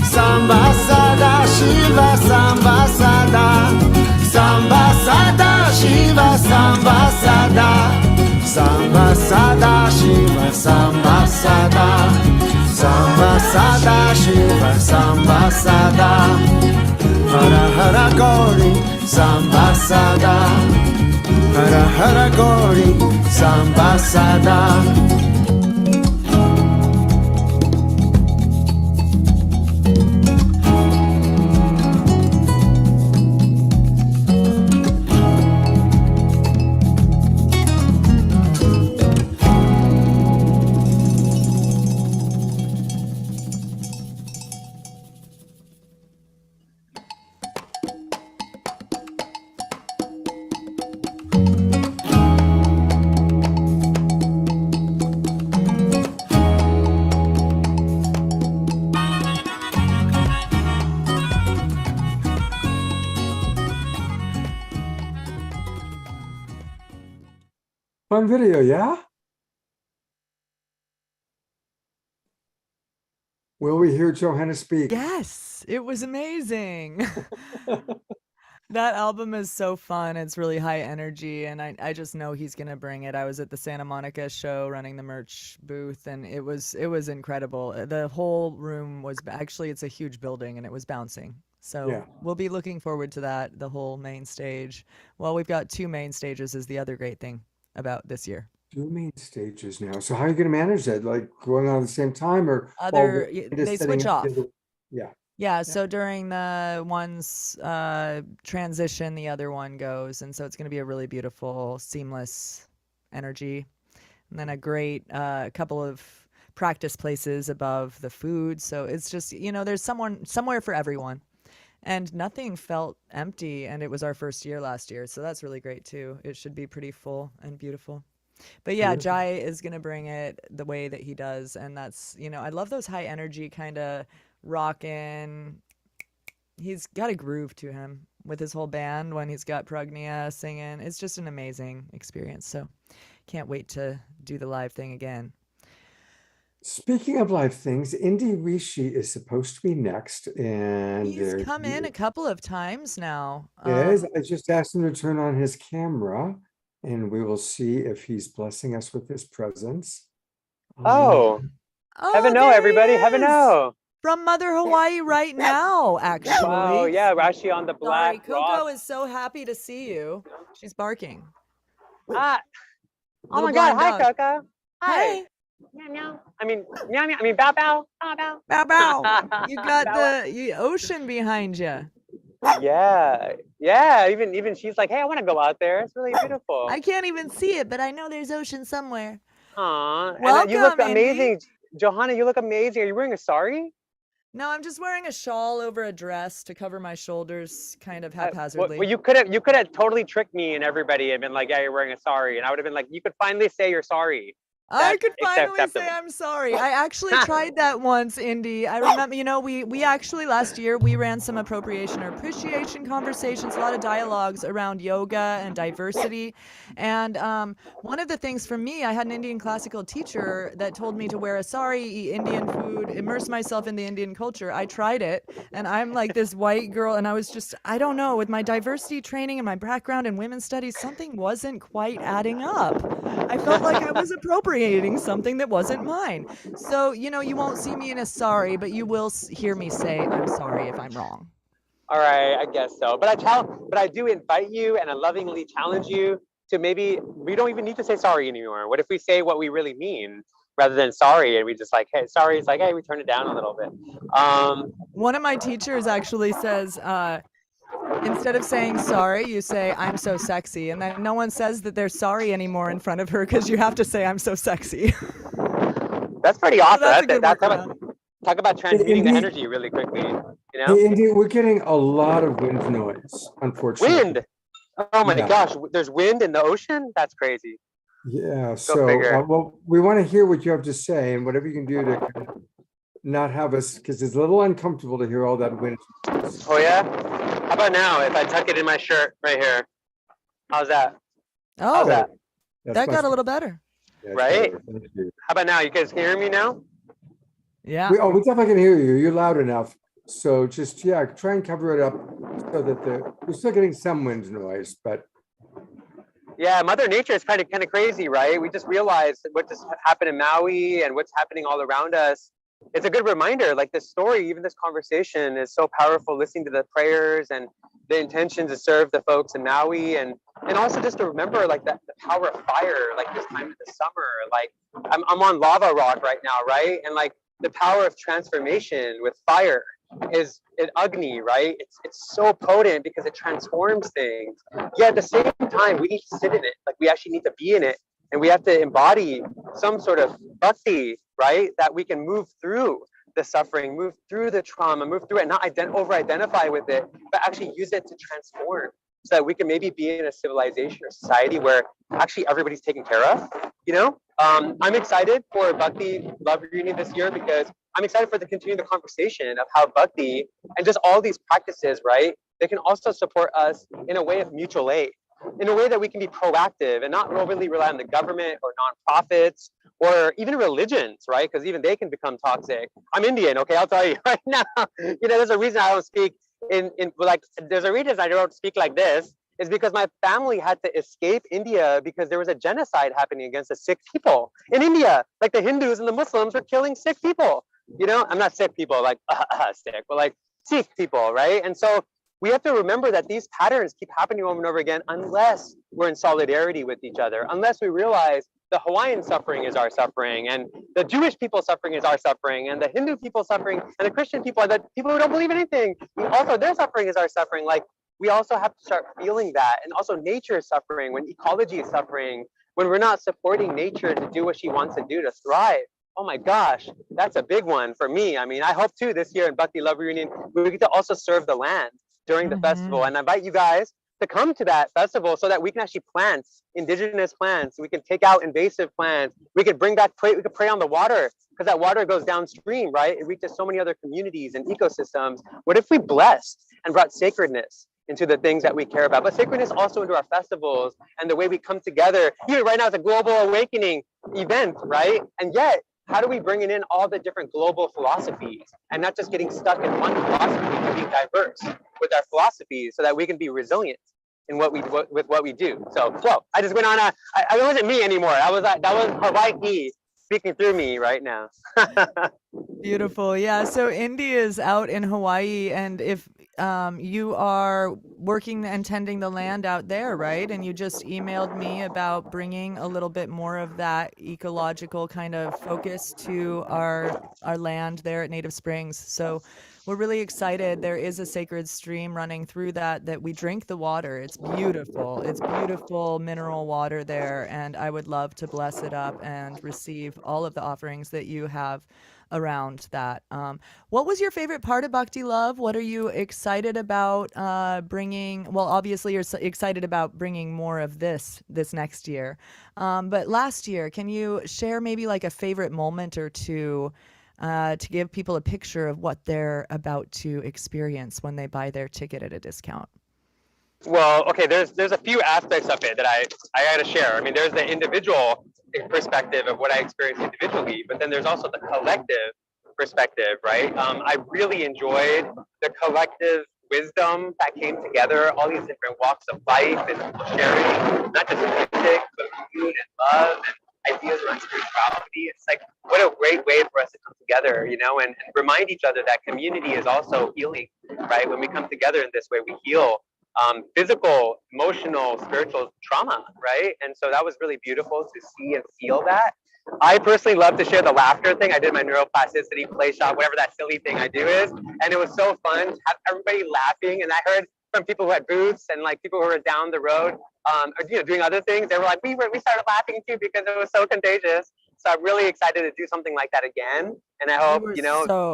Samba Sada Shiva, Samba Sada, Samba Sada Shiva, Samba Sada, Samba Sada Shiva, Samba Sada, Samba Sada Shiva, Samba Sada, Hara Hara Gauri, Samba Sada, Hara Hara Gauri, Samba Sada. Fun video, yeah? Will we hear Johanna speak? Yes, it was amazing. That album is so fun. It's really high energy, and I just know he's gonna bring it. I was at the Santa Monica show running the merch booth, and it was incredible. The whole room was actually, it's a huge building, and it was bouncing. So Yeah. we'll be looking forward to that. The whole main stage. Well, we've got 2 main stages is the other great thing about this year. 2 main stages now. So how are you going to manage that? Like going on at the same time, or Other one just they setting switch up off. the other- Yeah. Yeah, so during the one's transition, the other one goes, and so it's going to be a really beautiful, seamless energy, and then a great couple of practice places above the food. So it's just, there's somewhere for everyone, and nothing felt empty. And it was our first year last year, so that's really great too. It should be pretty full and beautiful. But yeah, Beautiful. Jai is going to bring it the way that he does, and that's, I love those high energy kind of rockin'. He's got a groove to him with his whole band when he's got Pragnia singing. It's just an amazing experience. So can't wait to do the live thing again. Speaking of live things, Indy Rishi is supposed to be next, and He's come in a couple of times now. Yes, I just asked him to turn on his camera, and we will see if he's blessing us with his presence. Oh, heaven no, there he everybody, heaven is. no. From Mother Hawaii right now, actually. Wow, yeah, we're actually on the Sorry, Black Coco Rock. is so happy to see you. She's barking. Ah, oh Little my God, blind hi, dog. Coco. Hi. Hey. Meow, meow. I mean, meow, meow. I mean, bow, bow, bow, bow. Bow bow. You got Bow, the ocean behind you. Yeah, yeah. Even she's like, hey, I want to go out there. It's really beautiful. I can't even see it, but I know there's ocean somewhere. Aw, and Welcome, you look Indy. amazing, Johanna. You look amazing. Are you wearing a sari? No, I'm just wearing a shawl over a dress to cover my shoulders, kind of haphazardly. Well, you could have totally tricked me and everybody and been like, yeah, you're wearing a sari, and I would have been like, you could finally say you're sorry. I could That's finally say acceptable. I'm sorry. I actually tried that once, Indy. I remember, we actually last year we ran some appropriation or appreciation conversations, a lot of dialogues around yoga and diversity. And one of the things for me, I had an Indian classical teacher that told me to wear a sari, eat Indian food, immerse myself in the Indian culture. I tried it, and I'm like this white girl, and I was just, I don't know, with my diversity training and my background in women's studies, something wasn't quite adding up. I felt like I was appropriating something that wasn't mine. So, you won't see me in a sari, but you will hear me say I'm sorry if I'm wrong. All right, I guess so. But I do invite you and I lovingly challenge you to maybe we don't even need to say sorry anymore. What if we say what we really mean? rather than sorry. And we just like, hey, sorry. It's like, hey, we turn it down a little bit. One of my teachers actually says, instead of saying sorry, you say, I'm so sexy. And then no one says that they're sorry anymore in front of her because you have to say, I'm so sexy. That's pretty awesome. That's a good Talk about transmuting the Indeed. energy really quickly, you know? Hey, Indy, we're getting a lot of wind noise, unfortunately. Wind. Oh my Yeah. gosh, there's wind in the ocean? That's crazy. Yeah, figure. well, we want to hear what you have to say and whatever you can do to kind of not have us, because it's a little uncomfortable to hear all that wind. Oh yeah? How about now if I tuck it in my shirt right here? How's that? Oh, How's that? that got a little better. Yeah, Right? better. Thank you. How about now? You guys hear me now? Yeah. We definitely can hear you. You're loud enough. So just, yeah, try and cover it up so that we're still getting some wind noise, but. Yeah, Mother Nature is kind of crazy, right? We just realized what just happened in Maui and what's happening all around us. It's a good reminder, like this story, even this conversation is so powerful, listening to the prayers and the intention to serve the folks in Maui, and also just to remember like the power of fire, like this time of the summer. Like I'm on lava rock right now, right? And like the power of transformation with fire is Agni, right? It's so potent because it transforms things. Yet at the same time, we need to sit in it. Like we actually need to be in it, and we have to embody some sort of bhakti, right? That we can move through the suffering, move through the trauma, move through it, not over-identify with it, but actually use it to transform, so that we can maybe be in a civilization or society where actually everybody's taken care of, you know? I'm excited for Bhakti Love Reunion this year because I'm excited for the continue the conversation of how Bhakti and just all these practices, right? They can also support us in a way of mutual aid, in a way that we can be proactive and not overly rely on the government or nonprofits or even religions, right? Because even they can become toxic. I'm Indian, okay? I'll tell you right now. You know, there's a reason I don't speak there's a reason I don't speak like this, is because my family had to escape India because there was a genocide happening against the Sikh people in India. Like the Hindus and the Muslims were killing Sikh people. You know, I'm not Sikh people like Sikh, but like Sikh people, right? And so we have to remember that these patterns keep happening over and over again unless we're in solidarity with each other, unless we realize the Hawaiian suffering is our suffering, and the Jewish people suffering is our suffering, and the Hindu people suffering, and the Christian people, and the people who don't believe in anything, also their suffering is our suffering. Like we also have to start feeling that. And also nature is suffering, when ecology is suffering, when we're not supporting nature to do what she wants to do to thrive. Oh my gosh, that's a big one for me. I mean, I hope too this year in Bhakti Love Reunion, we get to also serve the land during the festival. And I invite you guys to come to that festival so that we can actually plant indigenous plants. We can take out invasive plants. We could bring back, we could pray on the water, because that water goes downstream, right? It reaches so many other communities and ecosystems. What if we blessed and brought sacredness into the things that we care about, but sacredness also into our festivals and the way we come together? Even right now, it's a global awakening event, right? And yet, how do we bring in all the different global philosophies and not just getting stuck in one philosophy, but being diverse with our philosophies so that we can be resilient in what we do? So, whoa, I just went on it wasn't me anymore. That was Hawaii speaking through me right now. Beautiful. Yeah. So Indy is out in Hawaii, and if you are working and tending the land out there, right? And you just emailed me about bringing a little bit more of that ecological kind of focus to our land there at Native Springs. So we're really excited. There is a sacred stream running through that we drink the water. It's beautiful. It's beautiful mineral water there, and I would love to bless it up and receive all of the offerings that you have around that. What was your favorite part of Bhakti Love? What are you excited about bringing? Well, obviously you're excited about bringing more of this next year. But last year, can you share maybe like a favorite moment or two to give people a picture of what they're about to experience when they buy their ticket at a discount? Well, okay, there's a few aspects of it that I got to share. I mean, there's the individual perspective of what I experienced individually, but then there's also the collective perspective, right? I really enjoyed the collective wisdom that came together, all these different walks of life and people sharing, not just music, but food and love and ideas around spirituality. It's like, what a great way for us to come together, you know, and remind each other that community is also healing, right? When we come together in this way, we heal physical, emotional, spiritual trauma, right? And so that was really beautiful to see and feel that. I personally love to share the laughter thing. I did my neuroplasticity play shop, whatever that silly thing I do is, and it was so fun to have everybody laughing. And I heard from people who had booths and like people who were down the road, or, doing other things. They were like, we started laughing too because it was so contagious. So I'm really excited to do something like that again. And I hope,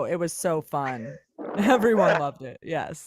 it was so fun. Everyone loved it. Yes.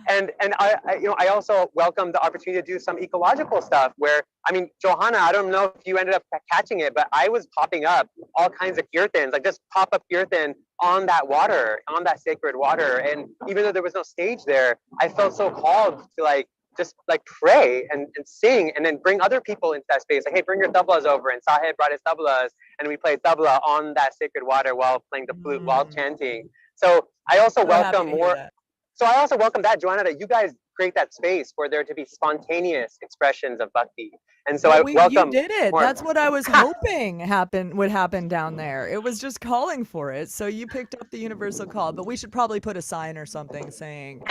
And I also welcome the opportunity to do some ecological stuff where, I mean, Johanna, I don't know if you ended up catching it, but I was popping up all kinds of kirtans, like just pop up kirtan on that water, on that sacred water. And even though there was no stage there, I felt so called to just pray and sing, and then bring other people into that space. Like, hey, bring your tablas over. And Sahib brought his tablas, and we played tabla on that sacred water while playing the flute, while chanting. So I also welcome more. So I also welcome that, Joanna, that you guys create that space for there to be spontaneous expressions of bhakti. And so welcome. You did it. More. That's what I was hoping would happen down there. It was just calling for it. So you picked up the universal call, but we should probably put a sign or something saying,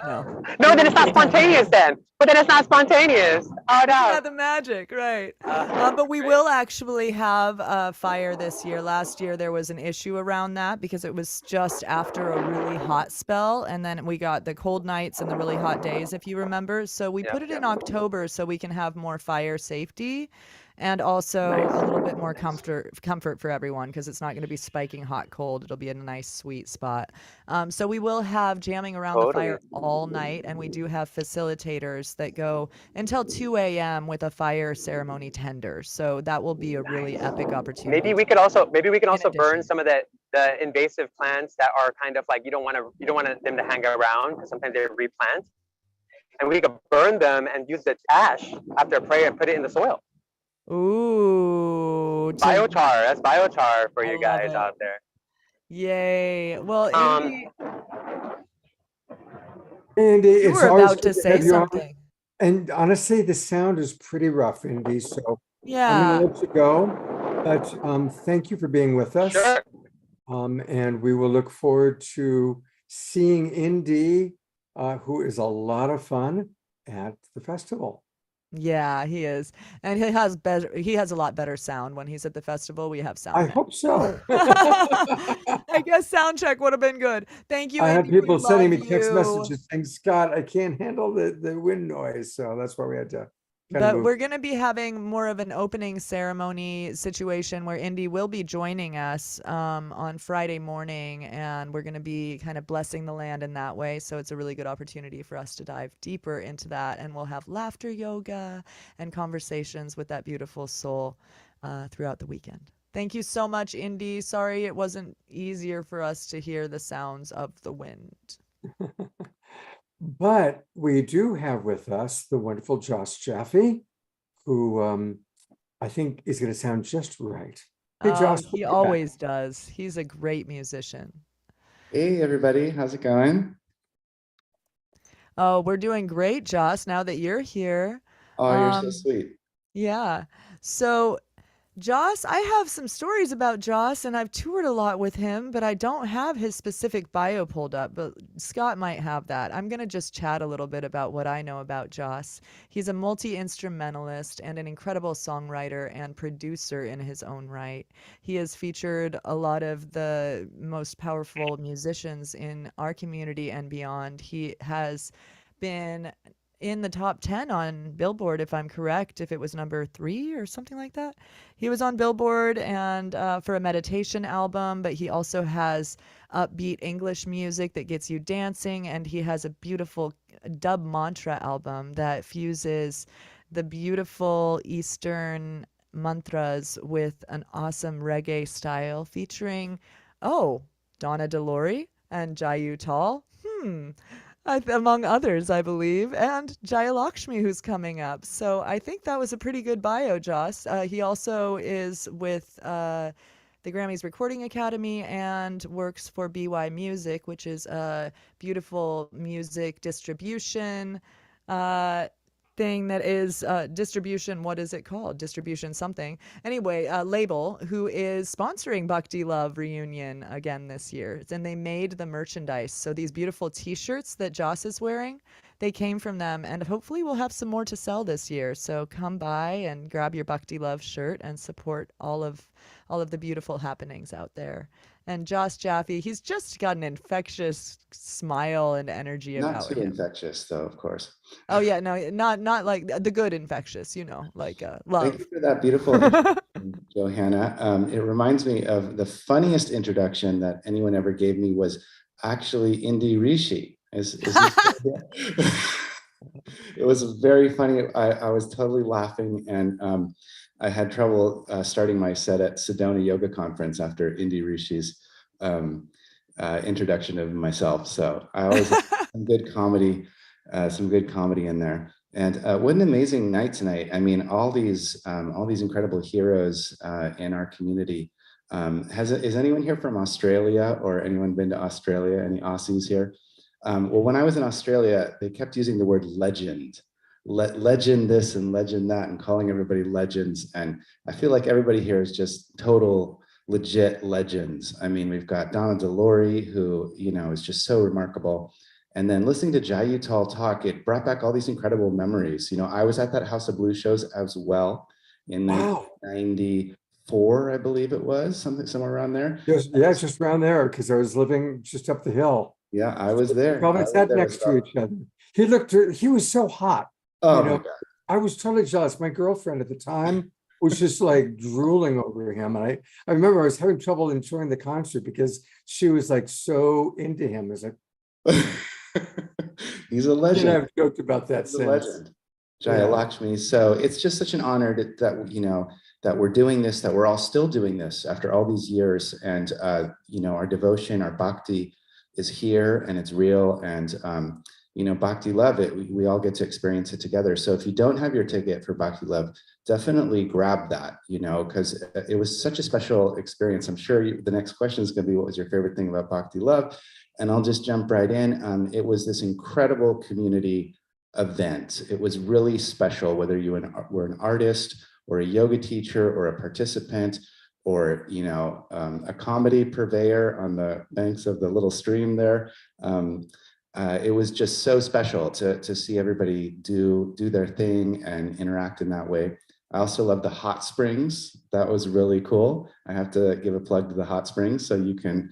No, then it's not spontaneous then. But then it's not spontaneous. Oh, no. Yeah, the magic, right. But we will actually have fire this year. Last year, there was an issue around that because it was just after a really hot spell. And then we got the cold nights and the really hot days, if you remember. So we put it in October so we can have more fire safety. And also a little bit more comfort for everyone because it's not going to be spiking hot cold. It'll be a nice sweet spot. So we will have jamming around the fire all night, and we do have facilitators that go until 2 a.m. with a fire ceremony tender. So that will be a really epic opportunity. Maybe we can also burn some of the invasive plants that are kind of like you don't want them to hang around because sometimes they replant, and we could burn them and use the ash after prayer and put it in the soil. Ooh. Biochar. That's biochar for you guys out there. Yay. Well, Indy, you it's were always about to good say have you on. something. And honestly, the sound is pretty rough, Indy. So Yeah. I'm going to let you go. But thank you for being with us. Sure. And we will look forward to seeing Indy, who is a lot of fun at the festival. Yeah, he is. And he has a lot better sound when he's at the festival. We have sound. I hope so. I guess sound check would have been good. Thank you, I had Indy. people sending me text you. messages saying, Scott, I can't handle the wind noise. So that's why we had to But we're going to be having more of an opening ceremony situation where Indy will be joining us on Friday morning, and we're going to be kind of blessing the land in that way. So it's a really good opportunity for us to dive deeper into that, and we'll have laughter yoga and conversations with that beautiful soul throughout the weekend. Thank you so much, Indy. Sorry it wasn't easier for us to hear the sounds of the wind. But we do have with us the wonderful Joss Jaffe, who I think is going to sound just right. Hey, Joss. He always does. He's a great musician. Hey, everybody. How's it going? Oh, we're doing great, Joss, now that you're here. Oh, you're so sweet. Yeah. So Joss, I have some stories about Joss, and I've toured a lot with him, but I don't have his specific bio pulled up, but Scott might have that. I'm going to just chat a little bit about what I know about Joss. He's a multi-instrumentalist and an incredible songwriter and producer in his own right. He has featured a lot of the most powerful musicians in our community and beyond. He has been in the top 10 on Billboard, if I'm correct, if it was number 3 or something like that. He was on Billboard and for a meditation album, but he also has upbeat English music that gets you dancing, and he has a beautiful dub mantra album that fuses the beautiful Eastern mantras with an awesome reggae style featuring, Donna DeLore and Jayu Tal. Among others, I believe, and Jayalakshmi, who's coming up. So I think that was a pretty good bio, Joss. He also is with the Grammys Recording Academy and works for BY Music, which is a beautiful music distribution thing that is distribution. What is it called? Distribution something. Anyway, label who is sponsoring Bhakti Love Reunion again this year. And they made the merchandise. So these beautiful t-shirts that Joss is wearing, they came from them, and hopefully we'll have some more to sell this year. So come by and grab your Bhakti Love shirt and support all of the beautiful happenings out there. And Josh Jaffe, he's just got an infectious smile and energy Not about too him. infectious, though, of course. Oh yeah, no, not like the good infectious, like love. Thank you for that beautiful introduction, Johanna. It reminds me of the funniest introduction that anyone ever gave me was actually Indi Rishi. It was very funny. I was totally laughing, and I had trouble starting my set at Sedona Yoga Conference after Indi Rishi's introduction of myself. So I always have some good comedy in there. And what an amazing night tonight! I mean, all these incredible heroes in our community. Is anyone here from Australia, or anyone been to Australia? Any Aussies here? Well, when I was in Australia, they kept using the word legend, legend this and legend that, and calling everybody legends. And I feel like everybody here is just total legit legends. I mean, we've got Donna DeLore, who, is just so remarkable. And then listening to Jayutal talk, it brought back all these incredible memories. I was at that House of Blue shows as well in 1994, I believe it was, somewhere around there. Just around there, because I was living just up the hill. Yeah, I was there. Probably sat next to each other. He was so hot. Oh my God. I was totally jealous. My girlfriend at the time was just like drooling over him. And I remember I was having trouble enjoying the concert because she was like so into him. I was like, he's a legend. I've joked about that since. A legend. Jaya Lakshmi. So it's just such an honor that we're doing this, that we're all still doing this after all these years. And our devotion, our bhakti is here, and it's real. And Bhakti Love, we all get to experience it together. So if you don't have your ticket for Bhakti Love, definitely grab that, because it was such a special experience. I'm sure the next question is going to be, what was your favorite thing about Bhakti Love? And I'll just jump right in. It was this incredible community event. It was really special, whether you were an artist or a yoga teacher or a participant, or a comedy purveyor on the banks of the little stream there. It was just so special to see everybody do their thing and interact in that way. I also love the hot springs. That was really cool. I have to give a plug to the hot springs. So you can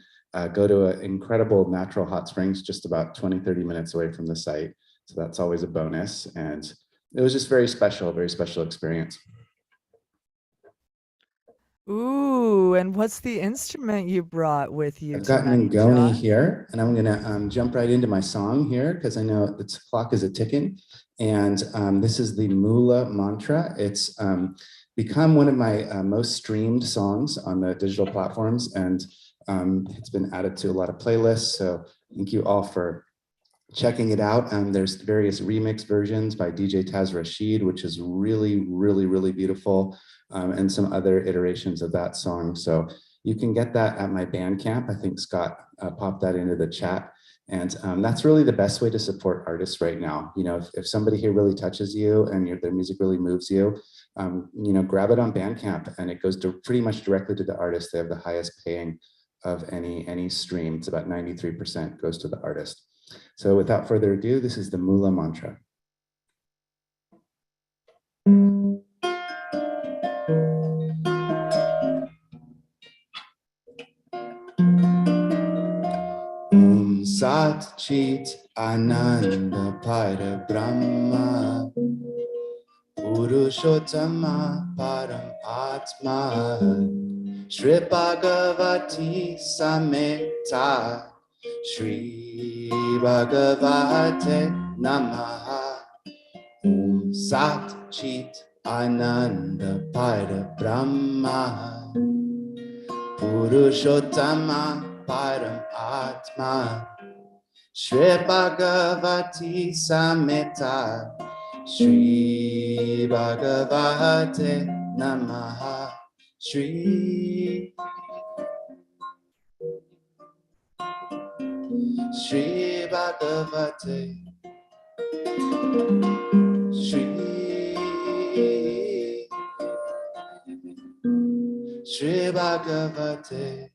go to an incredible natural hot springs just about 20-30 minutes away from the site. So that's always a bonus. And it was just very special experience. Ooh, and what's the instrument you brought with you? I've got an Ngoni here, and I'm gonna jump right into my song here because I know the clock is a-ticking. And this is the Mula Mantra. It's become one of my most streamed songs on the digital platforms, and it's been added to a lot of playlists. So thank you all for checking it out. There's various remix versions by DJ Taz Rashid, which is really, really, really beautiful. And some other iterations of that song. So you can get that at my Bandcamp. I think Scott popped that into the chat. And that's really the best way to support artists right now. If somebody here really touches you and their music really moves you, grab it on Bandcamp, and it goes pretty much directly to the artist. They have the highest paying of any stream. It's about 93% goes to the artist. So without further ado, this is the Mula Mantra. Sat Chit Ananda Para Brahma Purushottama Param Atma Shri Bhagavati Samhita Shri Bhagavate Namaha Sat Chit Ananda Para Brahma Purushottama Param Atma Shri Bhagavati Samhita Shri Bhagavate Namaha Shri Bhagavate Shri Bhagavate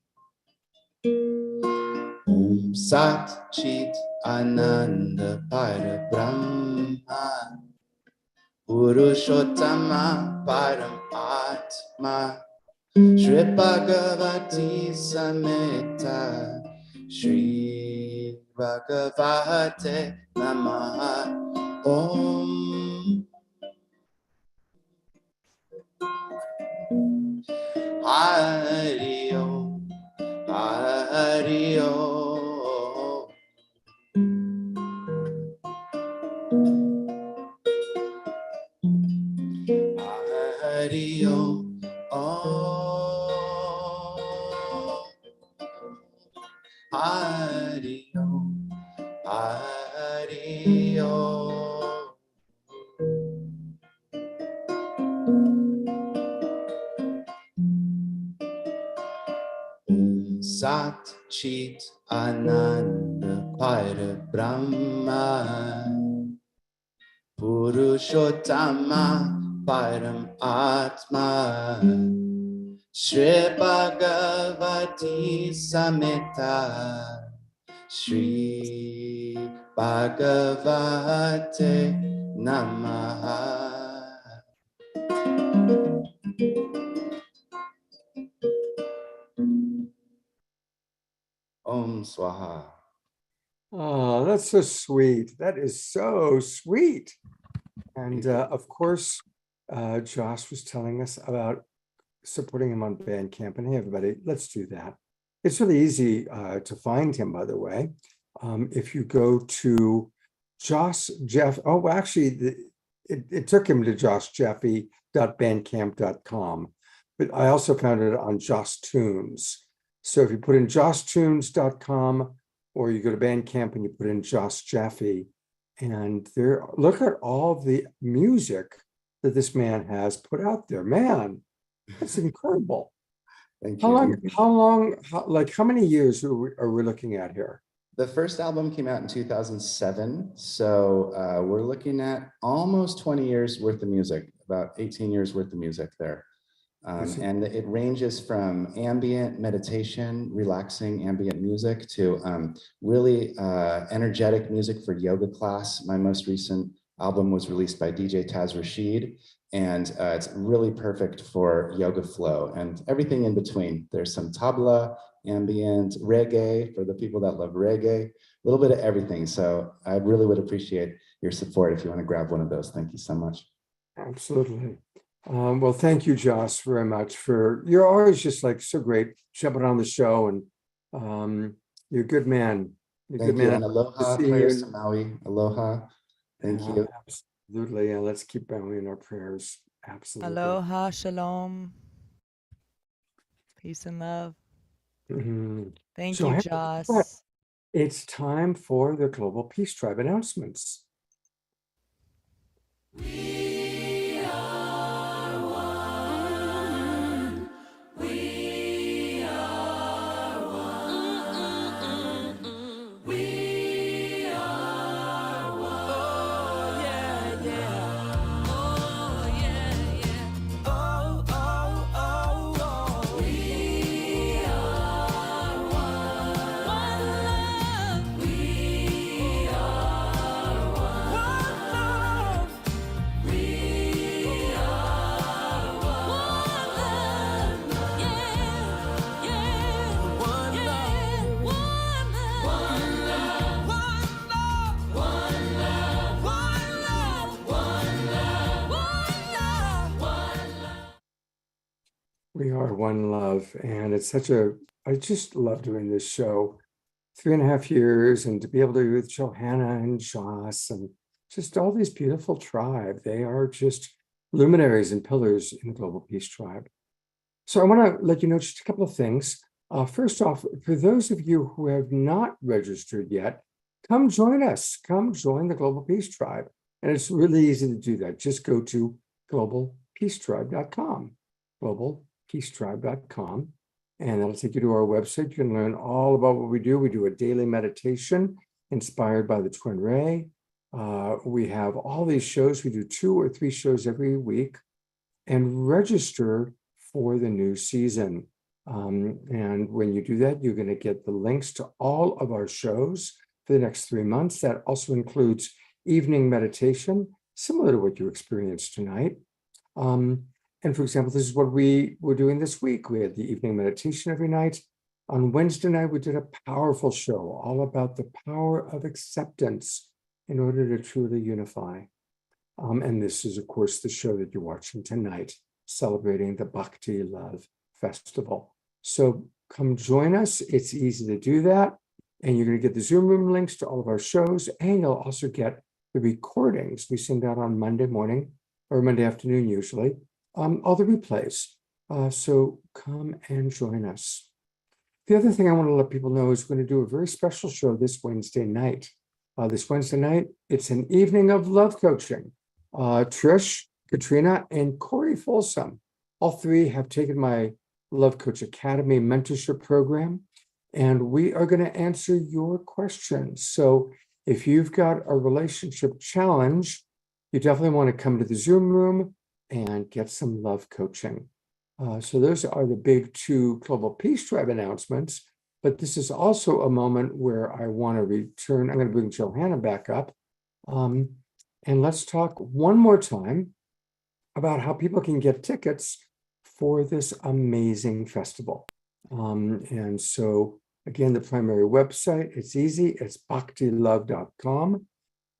Sat Chit Ananda Para Brahma Purushottama Param Atma Shri Bhagavati Sameta Shri Bhagavate Namaha Om Hari Om Hari Om Hari Om Hari Om Hari Om Sat Chit Ananda Para Brahma Purushottama Param Atma Shri Bhagavati Sameta Shri Bhagavate Namaha Om Swaha. Oh, that's so sweet. That is so sweet. And of course, Josh was telling us about supporting him on Bandcamp. And hey, everybody, let's do that. It's really easy to find him, by the way. If you go to it took him to joshjeffy.bandcamp.com, but I also found it on Josh Tunes. So if you put in joshtunes.com or you go to Bandcamp and you put in Josh Jeffy, and there, look at all the music that this man has put out there. Man, that's incredible. Thank you. How many years are we looking at here? The first album came out in 2007. So we're looking at almost 20 years worth of music, about 18 years worth of music there. And it ranges from ambient meditation, relaxing ambient music to really energetic music for yoga class. My most recent album was released by DJ Taz Rashid, and it's really perfect for yoga flow and everything in between. There's some tabla, ambient, reggae for the people that love reggae, a little bit of everything. So I really would appreciate your support if you want to grab one of those. Thank you so much. Absolutely. Well, thank you, Josh, very much you're always just like so great jumping on the show, and you're a good man. Thank you. And aloha, prayers to Maui. Aloha. Thank you. Absolutely. Yeah, let's keep Maui in our prayers. Absolutely. Aloha, shalom. Peace and love. Thank you, Josh. It's time for the Global Peace Tribe announcements. We are one love, and it's I just love doing this show. 3.5 years, and to be able to do with Johanna and Joss and just all these beautiful tribe. They are just luminaries and pillars in the Global Peace Tribe. So I want to let you know just a couple of things. First off, for those of you who have not registered yet, come join us. Come join the Global Peace Tribe. And it's really easy to do that. Just go to globalpeacetribe.com, globalpeacetribe.com, and that'll take you to our website. You can learn all about what we do. We do a daily meditation inspired by the Twin Ray. We have all these shows. We do 2 or 3 shows every week, and register for the new season. And when you do that, you're going to get the links to all of our shows. for the next 3 months. That also includes evening meditation, similar to what you experienced tonight. And for example, this is what we were doing this week. We had the evening meditation every night. On Wednesday night, we did a powerful show all about the power of acceptance in order to truly unify. And this is, of course, the show that you're watching tonight, celebrating the Bhakti Love Festival. So come join us. It's easy to do that. And you're going to get the Zoom room links to all of our shows. And you'll also get the recordings we send out on Monday morning or Monday afternoon, usually, all the replays. So come and join us. The other thing I want to let people know is we're going to do a very special show this Wednesday night. This Wednesday night, it's an evening of love coaching. Trish, Katrina, and Corey Folsom, all three have taken my Love Coach Academy mentorship program, and we are going to answer your questions. So if you've got a relationship challenge, you definitely want to come to the Zoom room and get some love coaching. So those are the big 2 Global Peace Tribe announcements. But this is also a moment where I want to return. I'm going to bring Johanna back up. And let's talk one more time about how people can get tickets for this amazing festival. And so, again, the primary website, it's easy. It's bhaktilove.com.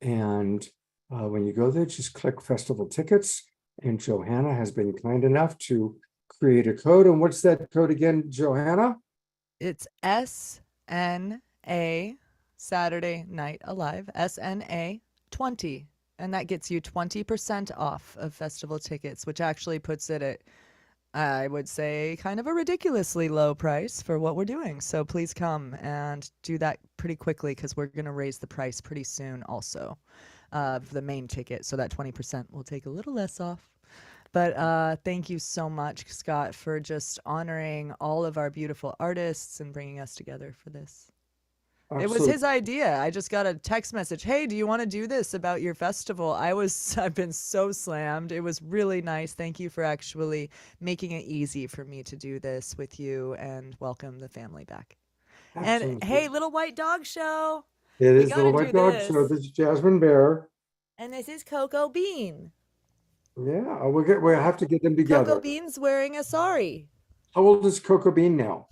And when you go there, just click Festival Tickets. And Johanna has been kind enough to create a code. And what's that code again, Johanna? It's SNA, Saturday Night Alive, SNA 20. And that gets you 20% off of festival tickets, which actually puts it at, I would say, kind of a ridiculously low price for what we're doing. So please come and do that pretty quickly, because we're going to raise the price pretty soon also of the main ticket. So that 20% will take a little less off. But thank you so much, Scott, for just honoring all of our beautiful artists and bringing us together for this. It was his idea. I just got a text message. Hey, do you want to do this about your festival? I've been so slammed. It was really nice. Thank you for actually making it easy for me to do this with you and welcome the family back. Absolutely. And hey, Little White Dog Show. It We is gotta Little do White Dog this. Show. This is Jasmine Bear. And this is Coco Bean. Yeah, we'll have to get them together. Coco Bean's wearing a sari. How old is Coco Bean now?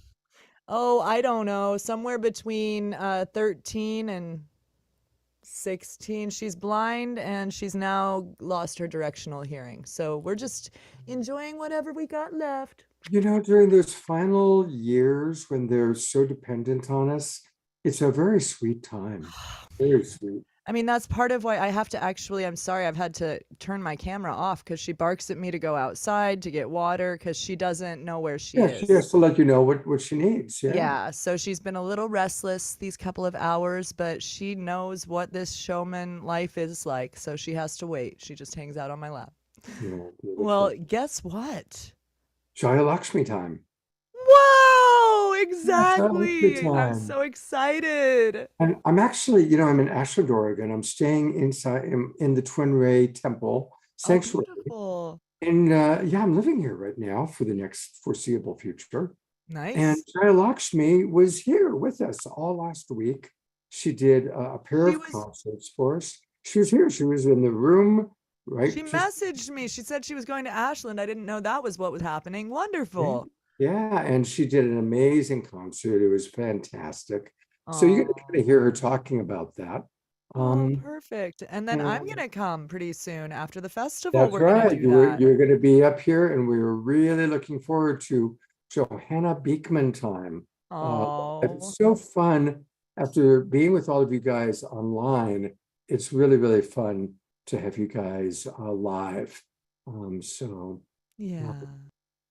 Oh, I don't know. Somewhere between 13 and 16. She's blind and she's now lost her directional hearing. So we're just enjoying whatever we got left. You know, during those final years when they're so dependent on us, it's a very sweet time. Very sweet. I mean, that's part of why I have to actually, I'm sorry, I've had to turn my camera off because she barks at me to go outside to get water because she doesn't know where she is. She has to let you know what she needs. Yeah, so she's been a little restless these couple of hours, but she knows what this showman life is like, so she has to wait. She just hangs out on my lap. Yeah, well, guess what? Jaya Lakshmi time. Whoa, exactly. Time. I'm so excited. And I'm actually, you know, I'm in Ashland, Oregon. I'm staying inside in the Twin Ray Temple Sanctuary. Oh, beautiful. And yeah, I'm living here right now for the next foreseeable future. Nice. And Jaya Lakshmi was here with us all last week. She did a pair of concerts for us. She was here. She was in the room, right? She messaged me. She said she was going to Ashland. I didn't know that was what was happening. Wonderful. Yeah, and she did an amazing concert. It was fantastic. So you're going to kind of hear her talking about that. Perfect. And then I'm going to come pretty soon after the festival. That's right. You're going to be up here, and we're really looking forward to Johanna Beekman time. It's so fun after being with all of you guys online. It's really, really fun to have you guys live. Yeah.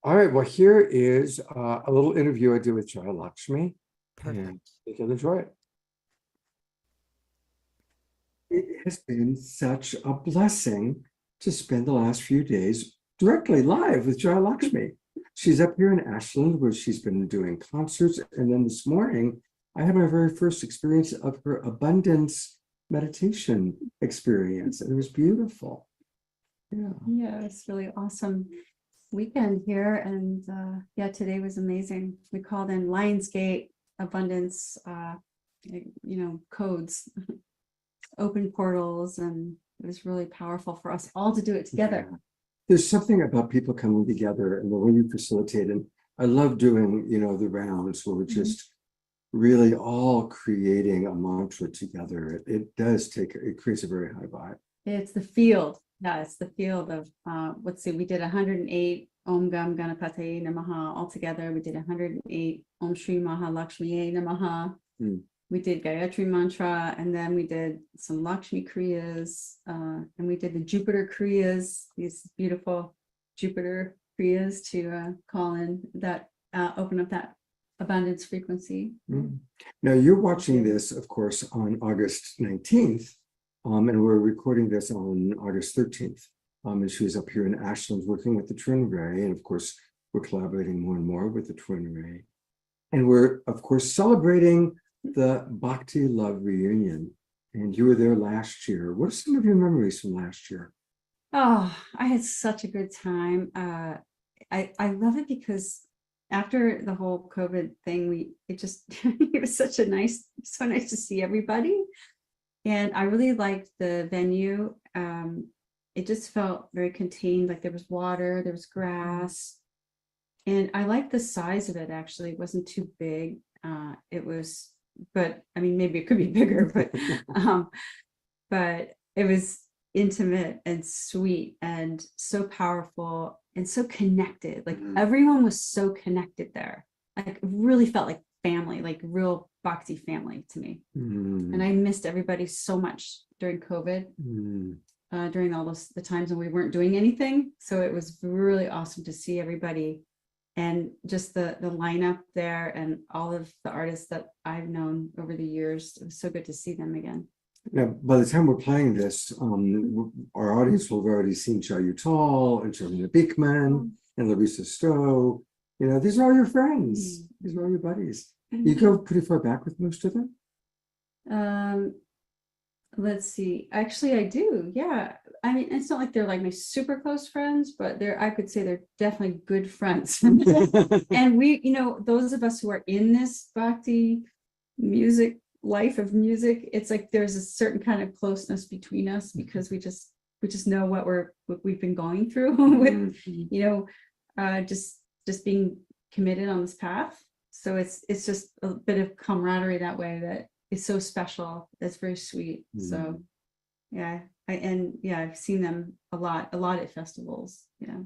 All right. Well, here is a little interview I did with Jaya Lakshmi. Perfect. And I think you'll enjoy it. It has been such a blessing to spend the last few days directly live with Jaya Lakshmi. She's up here in Ashland where she's been doing concerts. And then this morning, I had my very first experience of her abundance meditation experience. And it was beautiful. Yeah, it's really awesome weekend here. And yeah, today was amazing. We called in Lionsgate Abundance codes, open portals, and it was really powerful for us all to do it together. Yeah. There's something about people coming together and the way you facilitate, and I love doing, the rounds where we're just really all creating a mantra together. It creates a very high vibe. It's the field. Yeah, it's the field of, let's see, we did 108 Om Gam Ganapataye Namaha all together. We did 108 Om Shri Mahalakshmiye Namaha. We did Gayatri Mantra, and then we did some Lakshmi Kriyas, and we did the Jupiter Kriyas, these beautiful Jupiter Kriyas to call in that, open up that abundance frequency. Now you're watching this, of course, on August 19th, and we're recording this on August 13th. And she was up here in Ashland working with the Twin Ray, and of course, we're collaborating more and more with the Twin Ray. And we're, of course, celebrating the Bhakti Love Reunion. And you were there last year. What are some of your memories from last year? Oh, I had such a good time. I love it because after the whole COVID thing, it was so nice to see everybody. And I really liked the venue. It just felt very contained, like there was water, there was grass. And I liked the size of it, actually. It wasn't too big. But I mean, maybe it could be bigger, but it was intimate and sweet and so powerful and so connected. Like everyone was so connected there. Like it really felt like family, like real Bhakti family to me. And I missed everybody so much during COVID, during all the times when we weren't doing anything. So it was really awesome to see everybody. And just the lineup there and all of the artists that I've known over the years, it was so good to see them again. Now, by the time we'reண்ட் this, our audience will have already seen Chayu Tall and Sharmina Beekman and Larissa Stowe. These are all your friends. These are all your buddies. You go pretty far back with most of them? Let's see. Actually, I do. Yeah. I mean, it's not like they're like my super close friends, but I could say they're definitely good friends. And we, those of us who are in this Bhakti music, life of music, it's like there's a certain kind of closeness between us because we just know what we've been going through with, just being committed on this path. So it's just a bit of camaraderie that way that is so special. That's very sweet. So yeah. I've seen them a lot at festivals. Yeah.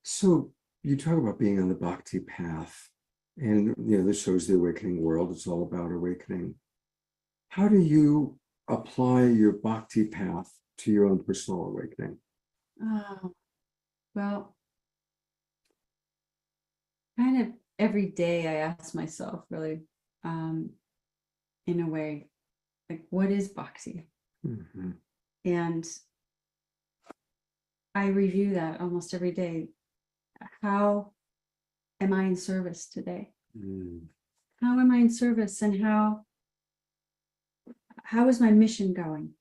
So you talk about being on the Bhakti path, and this shows the awakening world. It's all about awakening. How do you apply your Bhakti path to your own personal awakening? Well, kind of every day I ask myself, really, in a way, like, what is Bhakti? And I review that almost every day. How am I in service today? How am I in service, and how is my mission going?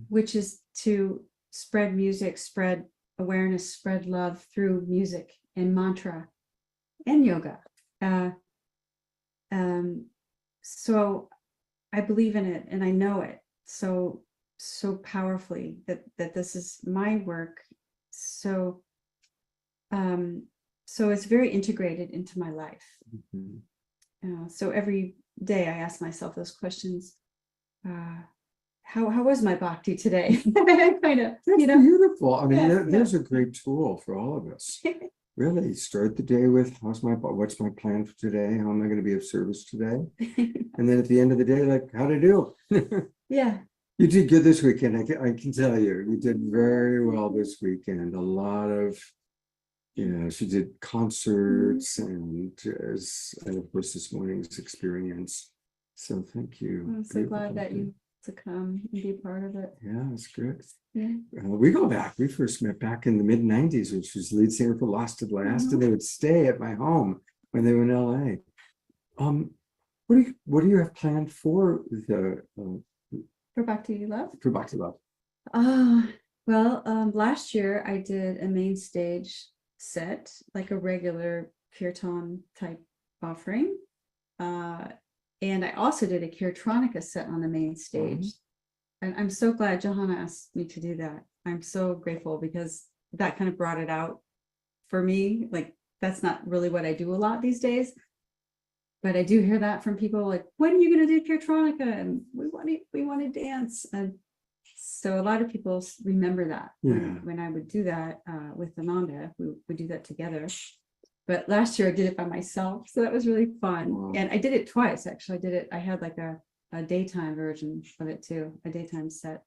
Which is to spread music, spread awareness, spread love through music and mantra and yoga. So I believe in it and I know it so powerfully that this is my work. So it's very integrated into my life. So every day I ask myself those questions. How was my Bhakti today? Kind of, beautiful. I mean, there's a great tool for all of us. Really, start the day with what's my plan for today? How am I going to be of service today? And then at the end of the day, like, how'd I do? Yeah. You did good this weekend. I can tell you did very well this weekend. A lot of, she did concerts and of course this morning's experience. So thank you. I'm so glad that you to come and be part of it. Yeah, it's good. Yeah. We go back. We first met back in the mid '90s when she was lead singer for Lost at Last, and they would stay at my home when they were in LA. What do you have planned for the for Bhakti Love? For Bhakti Love. Well, last year I did a main stage set, like a regular kirtan type offering. And I also did a Kiratronica set on the main stage. And I'm so glad Johanna asked me to do that. I'm so grateful because that kind of brought it out for me. Like, that's not really what I do a lot these days. But I do hear that from people like, when are you going to do Kiratronica? And we want to dance. And so a lot of people remember that when I would do that with Ananda, we would do that together. But last year I did it by myself. So that was really fun. Wow. And I did it twice, actually. I had like a daytime version of it too, a daytime set.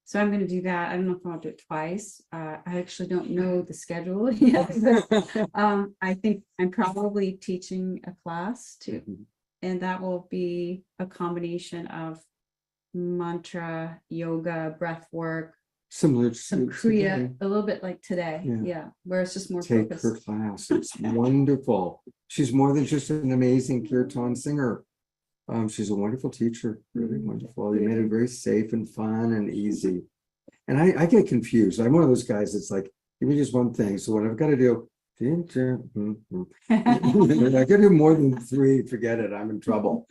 So I'm going to do that. I don't know if I'll do it twice. I actually don't know the schedule yet. But, I think I'm probably teaching a class too. And that will be a combination of mantra, yoga, breath work, Similar to some today. Kriya, a little bit like today. Yeah. Yeah. Where it's just more Take focused. her class. It's wonderful. She's more than just an amazing kirtan singer. She's a wonderful teacher, really wonderful. You made it very safe and fun and easy. And I get confused. I'm one of those guys that's like, give me just one thing. So what I've got to do, I got to do more than 3. Forget it. I'm in trouble.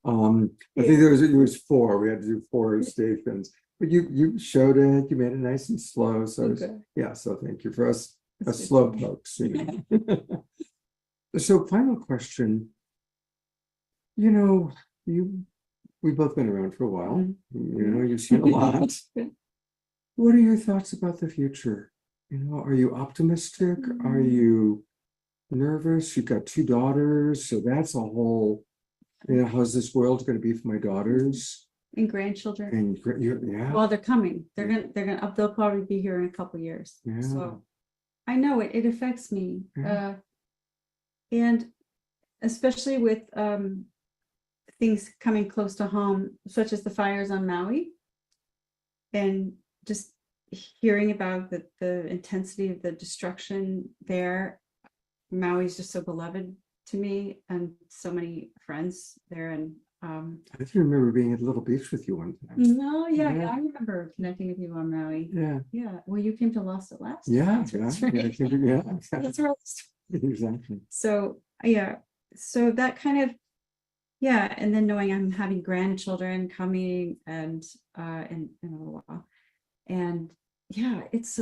I think it was 4. We had to do 4 stations. But you showed it. You made it nice and slow. So yeah. So thank you for us slow folks. You know. So final question. You know, we've both been around for a while. You know, you've seen a lot. What are your thoughts about the future? You know, are you optimistic? Are you nervous? You've got 2 daughters, so that's a whole. You know, how's this world going to be for my daughters And grandchildren. and yeah? Well, they're coming. They'll probably be here in a couple years. Yeah. So I know it affects me. Yeah. And especially with things coming close to home, such as the fires on Maui, and just hearing about the intensity of the destruction there. Maui is just so beloved to me and so many friends there. And I can remember being at Little Beach with you one time. no, yeah, I remember connecting with you on Maui. Yeah. Well, you came to Lost at Last. Yeah. That's Yeah. right. Yeah. That's right. Exactly. So yeah, so that kind of, yeah, and then knowing I'm having grandchildren coming and in a little while, and yeah, it's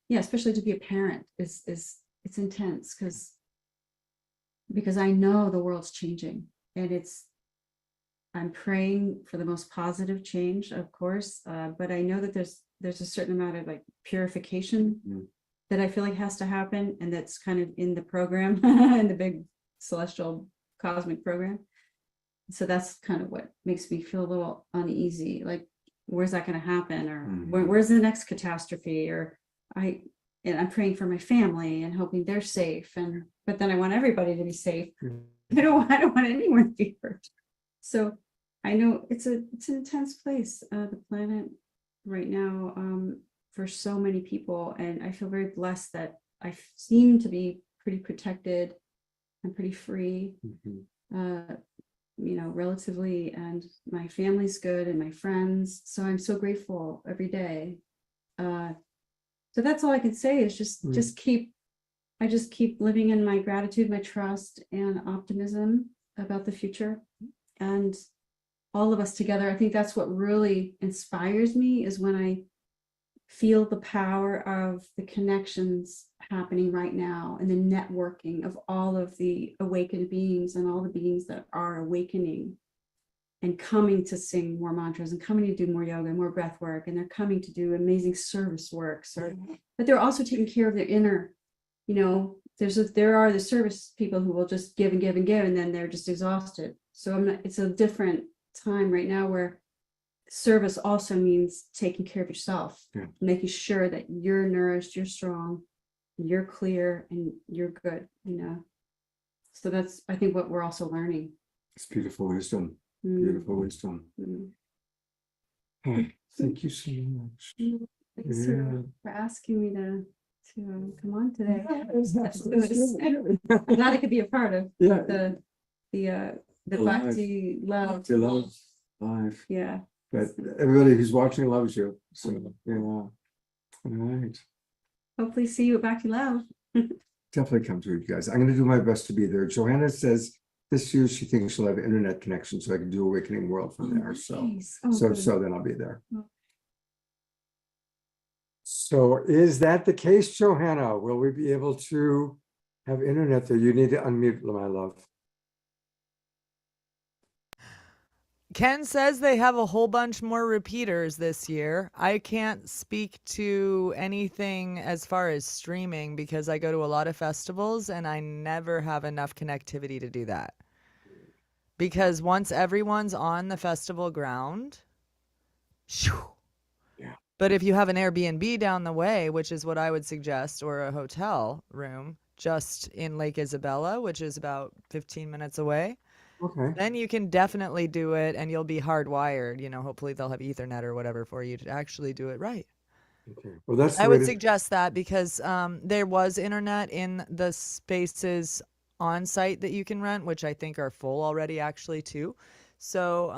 especially to be a parent is it's intense because I know the world's changing, and I'm praying for the most positive change, of course, but I know that there's a certain amount of like purification that I feel like has to happen, and that's kind of in the program, in the big celestial cosmic program. So that's kind of what makes me feel a little uneasy. Like, where's that going to happen, or where's the next catastrophe? Or I'm praying for my family and hoping they're safe, but then I want everybody to be safe. I don't want anyone to be hurt. So I know it's an intense place, the planet right now, for so many people, and I feel very blessed that I seem to be pretty protected and pretty free, you know, relatively, and my family's good and my friends. So I'm so grateful every day. So that's all I can say is just keep living in my gratitude, my trust, and optimism about the future, and all of us together. I think that's what really inspires me, is when I feel the power of the connections happening right now, and the networking of all of the awakened beings and all the beings that are awakening and coming to sing more mantras and coming to do more yoga and more breath work, and they're coming to do amazing service works, but they're also taking care of their inner, you know, there are the service people who will just give and give and give, and then they're just exhausted. So it's a different time right now where service also means taking care of yourself, making sure that you're nourished, you're strong, you're clear, and you're good, you know. So that's, I think, what we're also learning. It's beautiful wisdom. Beautiful wisdom. Thank you so much. Thanks for asking me to come on today. I'm glad I could be a part of the Bhakti love. The love life. Yeah. But everybody who's watching loves you. So yeah. All right. Hopefully see you at Bhakti Love. Definitely come to it, you guys. I'm going to do my best to be there. Joanna says this year she thinks she'll have internet connection so I can do Awakening World from there. So, nice. Oh, so good. then I'll be there. Oh. So is that the case, Johanna? Will we be able to have internet there? You need to unmute, my love. Ken says they have a whole bunch more repeaters this year. I can't speak to anything as far as streaming because I go to a lot of festivals and I never have enough connectivity to do that. Because once everyone's on the festival ground, shoo. Yeah. But if you have an Airbnb down the way, which is what I would suggest, or a hotel room just in Lake Isabella, which is about 15 minutes away, Okay. then you can definitely do it and you'll be hardwired. You know, hopefully they'll have Ethernet or whatever for you to actually do it right. Okay. Well, that's the I way would to- suggest that because there was internet in the spaces on site that you can rent, which I think are full already actually too. So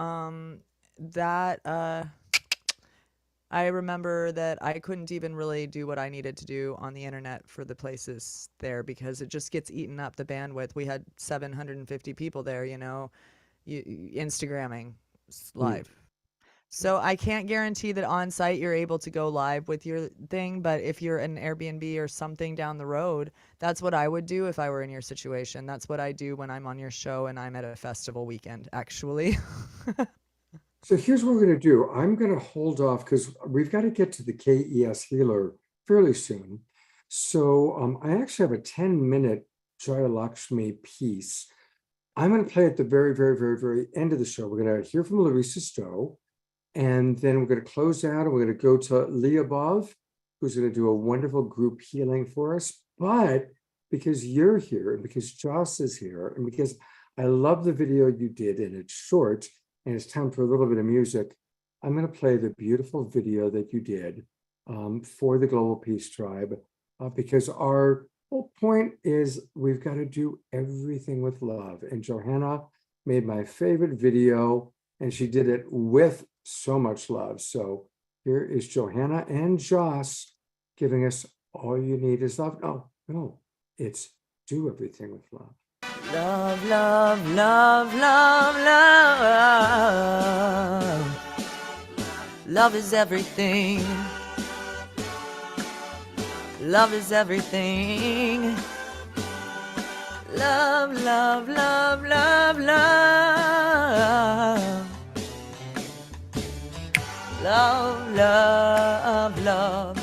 I remember that I couldn't even really do what I needed to do on the internet for the places there because it just gets eaten up, the bandwidth. We had 750 people there, you know, Instagramming live. So I can't guarantee that on site you're able to go live with your thing, but if you're an Airbnb or something down the road, that's what I would do if I were in your situation. That's what I do when I'm on your show and I'm at a festival weekend, actually. So here's what we're going to do. I'm going to hold off because we've got to get to the KES healer fairly soon. So I actually have a 10-minute Jaya Lakshmi piece. I'm going to play at the very, very, very, very end of the show. We're going to hear from Larissa Stowe, and then we're going to close out and we're going to go to Lyubov, who's going to do a wonderful group healing for us. But because you're here and because Joss is here and because I love the video you did and it's short, and it's time for a little bit of music, I'm going to play the beautiful video that you did for the Global Peace Tribe, because our whole point is we've got to do everything with love. And Johanna made my favorite video, and she did it with so much love. So here is Johanna and Joss giving us All You Need Is Love. No, it's Do Everything with Love. Love, love, love, love, love. Love is everything. Love is everything. Love, love, love, love, love. Love, love, love.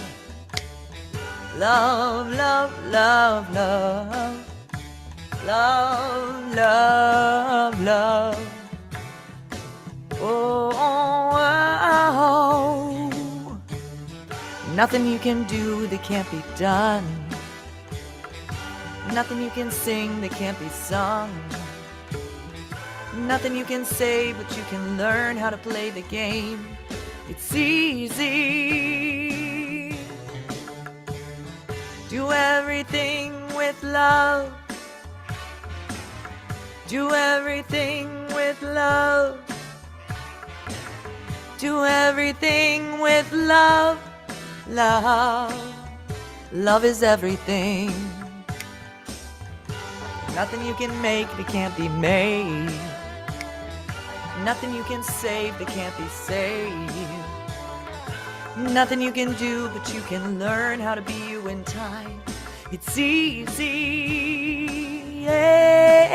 Love, love, love, love. Love, love, love. Oh, oh, oh. Nothing you can do that can't be done. Nothing you can sing that can't be sung. Nothing you can say, but you can learn how to play the game. It's easy. Do everything with love. Do everything with love. Do everything with love. Love. Love is everything. Nothing you can make that can't be made. Nothing you can save that can't be saved. Nothing you can do, but you can learn how to be you in time. It's easy. Yeah.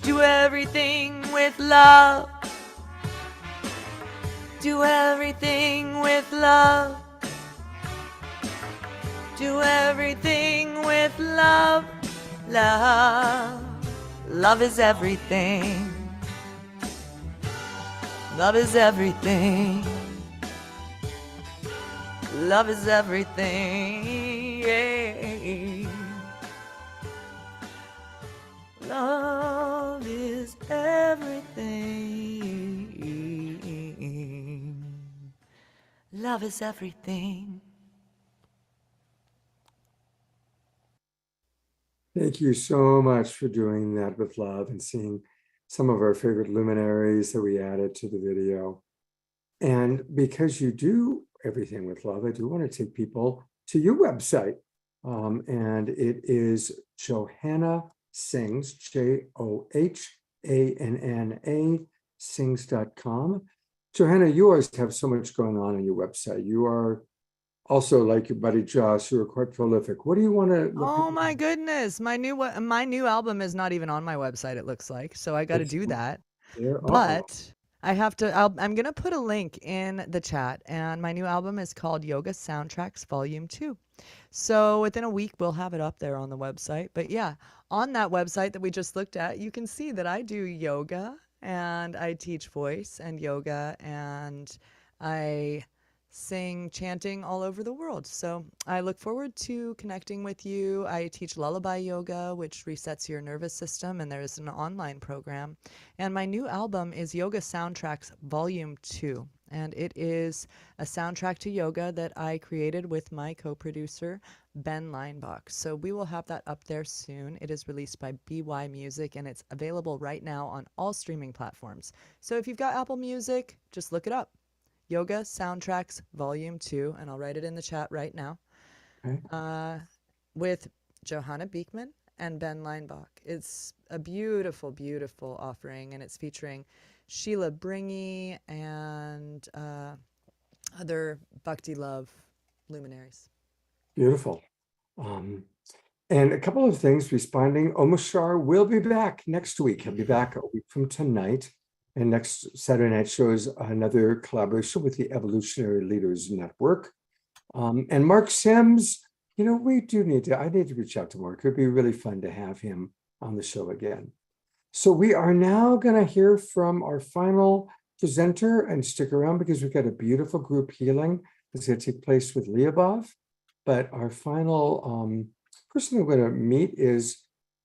Do everything with love. Do everything with love. Do everything with love. Love. Love is everything. Love is everything. Love is everything. Yeah. Love is everything. Love is everything. Thank you so much for doing that with love and seeing some of our favorite luminaries that we added to the video. And because you do everything with love, I do want to take people to your website. And it is Johanna Sings, Johanna, sings.com. Johanna, you always have so much going on your website. You are also, like your buddy Josh, you are quite prolific. What do you want to look Oh my goodness. My new album is not even on my website, it looks like. So I got to do that. there? But I have to, I'm going to put a link in the chat. And my new album is called Yoga Soundtracks Volume 2. So within a week, we'll have it up there on the website. But yeah, on that website that we just looked at, you can see that I do yoga and I teach voice and yoga and I sing chanting all over the world. So I look forward to connecting with you. I teach lullaby yoga, which resets your nervous system, and there's an online program. And my new album is Yoga Soundtracks Volume 2. And it is a soundtrack to yoga that I created with my co-producer, Ben Leinbach. So we will have that up there soon. It is released by BY Music, and it's available right now on all streaming platforms. So if you've got Apple Music, just look it up. Yoga Soundtracks Volume 2, and I'll write it in the chat right now, with Johanna Beekman and Ben Leinbach. It's a beautiful, beautiful offering, and it's featuring Sheila Bringy and other Bhakti love luminaries. Beautiful. And a couple of things responding. Omashar will be back next week. He'll be back a week from tonight. And next Saturday night shows another collaboration with the Evolutionary Leaders Network. And Mark Sims, I need to reach out to Mark. It would be really fun to have him on the show again. So we are now going to hear from our final presenter, and stick around because we've got a beautiful group healing that's going to take place with Lyubov. But our final person we're going to meet is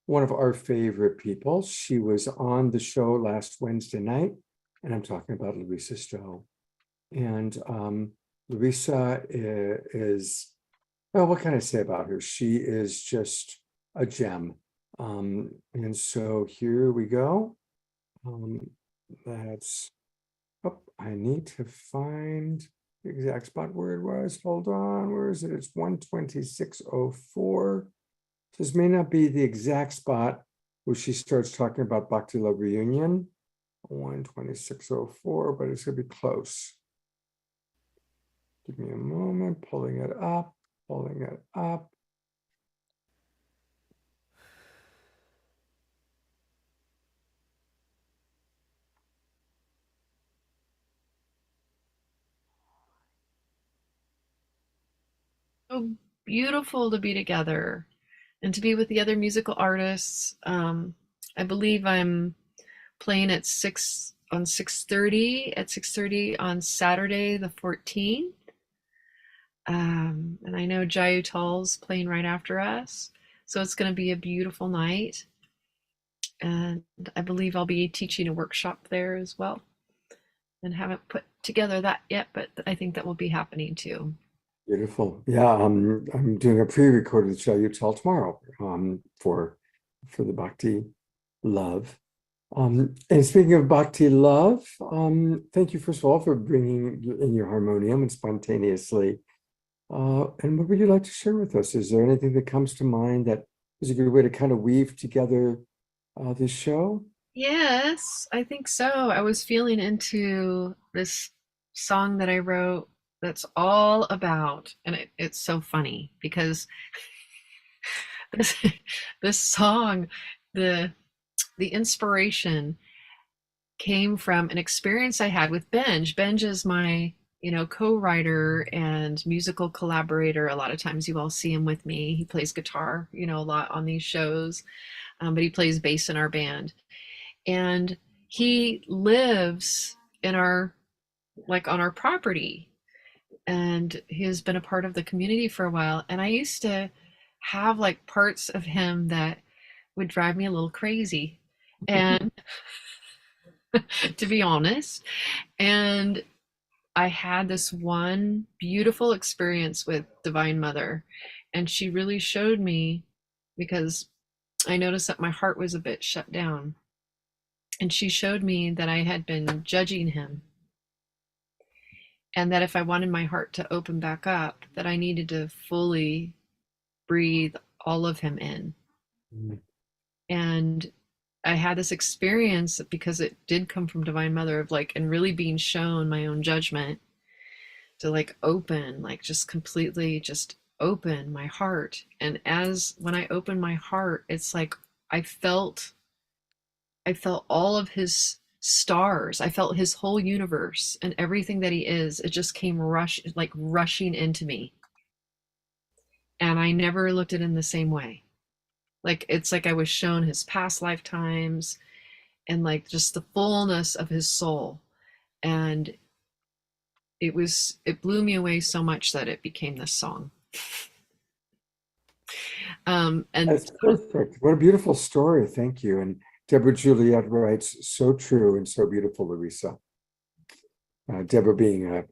one of our favorite people. She was on the show last Wednesday night, and I'm talking about Larissa Stowe. And Larissa is, well, what can I say about her? She is just a gem. And so here we go. I need to find the exact spot where it was. Hold on, where is it? It's 126.04. This may not be the exact spot where she starts talking about Bhakti Love Reunion, 126.04, but it's going to be close. Give me a moment, pulling it up. So beautiful to be together and to be with the other musical artists. I believe I'm playing at 6:30 on Saturday the 14th. And I know Jayu Tal's playing right after us. So it's going to be a beautiful night. And I believe I'll be teaching a workshop there as well. And haven't put together that yet, but I think that will be happening too. Beautiful. Yeah, I'm doing a pre-recorded show you tell tomorrow for the Bhakti Love. And speaking of Bhakti Love, thank you first of all for bringing in your harmonium and spontaneously. And what would you like to share with us? Is there anything that comes to mind that is a good way to kind of weave together this show? Yes, I think so. I was feeling into this song that I wrote that's all about, and it's so funny because this song, the inspiration came from an experience I had with Benj. Benj is my co-writer and musical collaborator. A lot of times you all see him with me. He plays guitar a lot on these shows, but he plays bass in our band, and he lives in on our property, and he has been a part of the community for a while. And I used to have parts of him that would drive me a little crazy, and to be honest, and I had this one beautiful experience with Divine Mother, and she really showed me, because I noticed that my heart was a bit shut down, and she showed me that I had been judging him, and that if I wanted my heart to open back up, that I needed to fully breathe all of him in. And I had this experience because it did come from Divine Mother of like, and really being shown my own judgment to like open, like just completely just open my heart. And as when I opened my heart, it's like I felt all of his stars. I felt his whole universe and everything that he is. It just came rushing into me. And I never looked at him the same way. Like, it's like I was shown his past lifetimes and like just the fullness of his soul. And it blew me away so much that it became this song. And that's perfect. What a beautiful story. Thank you. And Deborah Juliet writes, so true and so beautiful, Larissa. Deborah being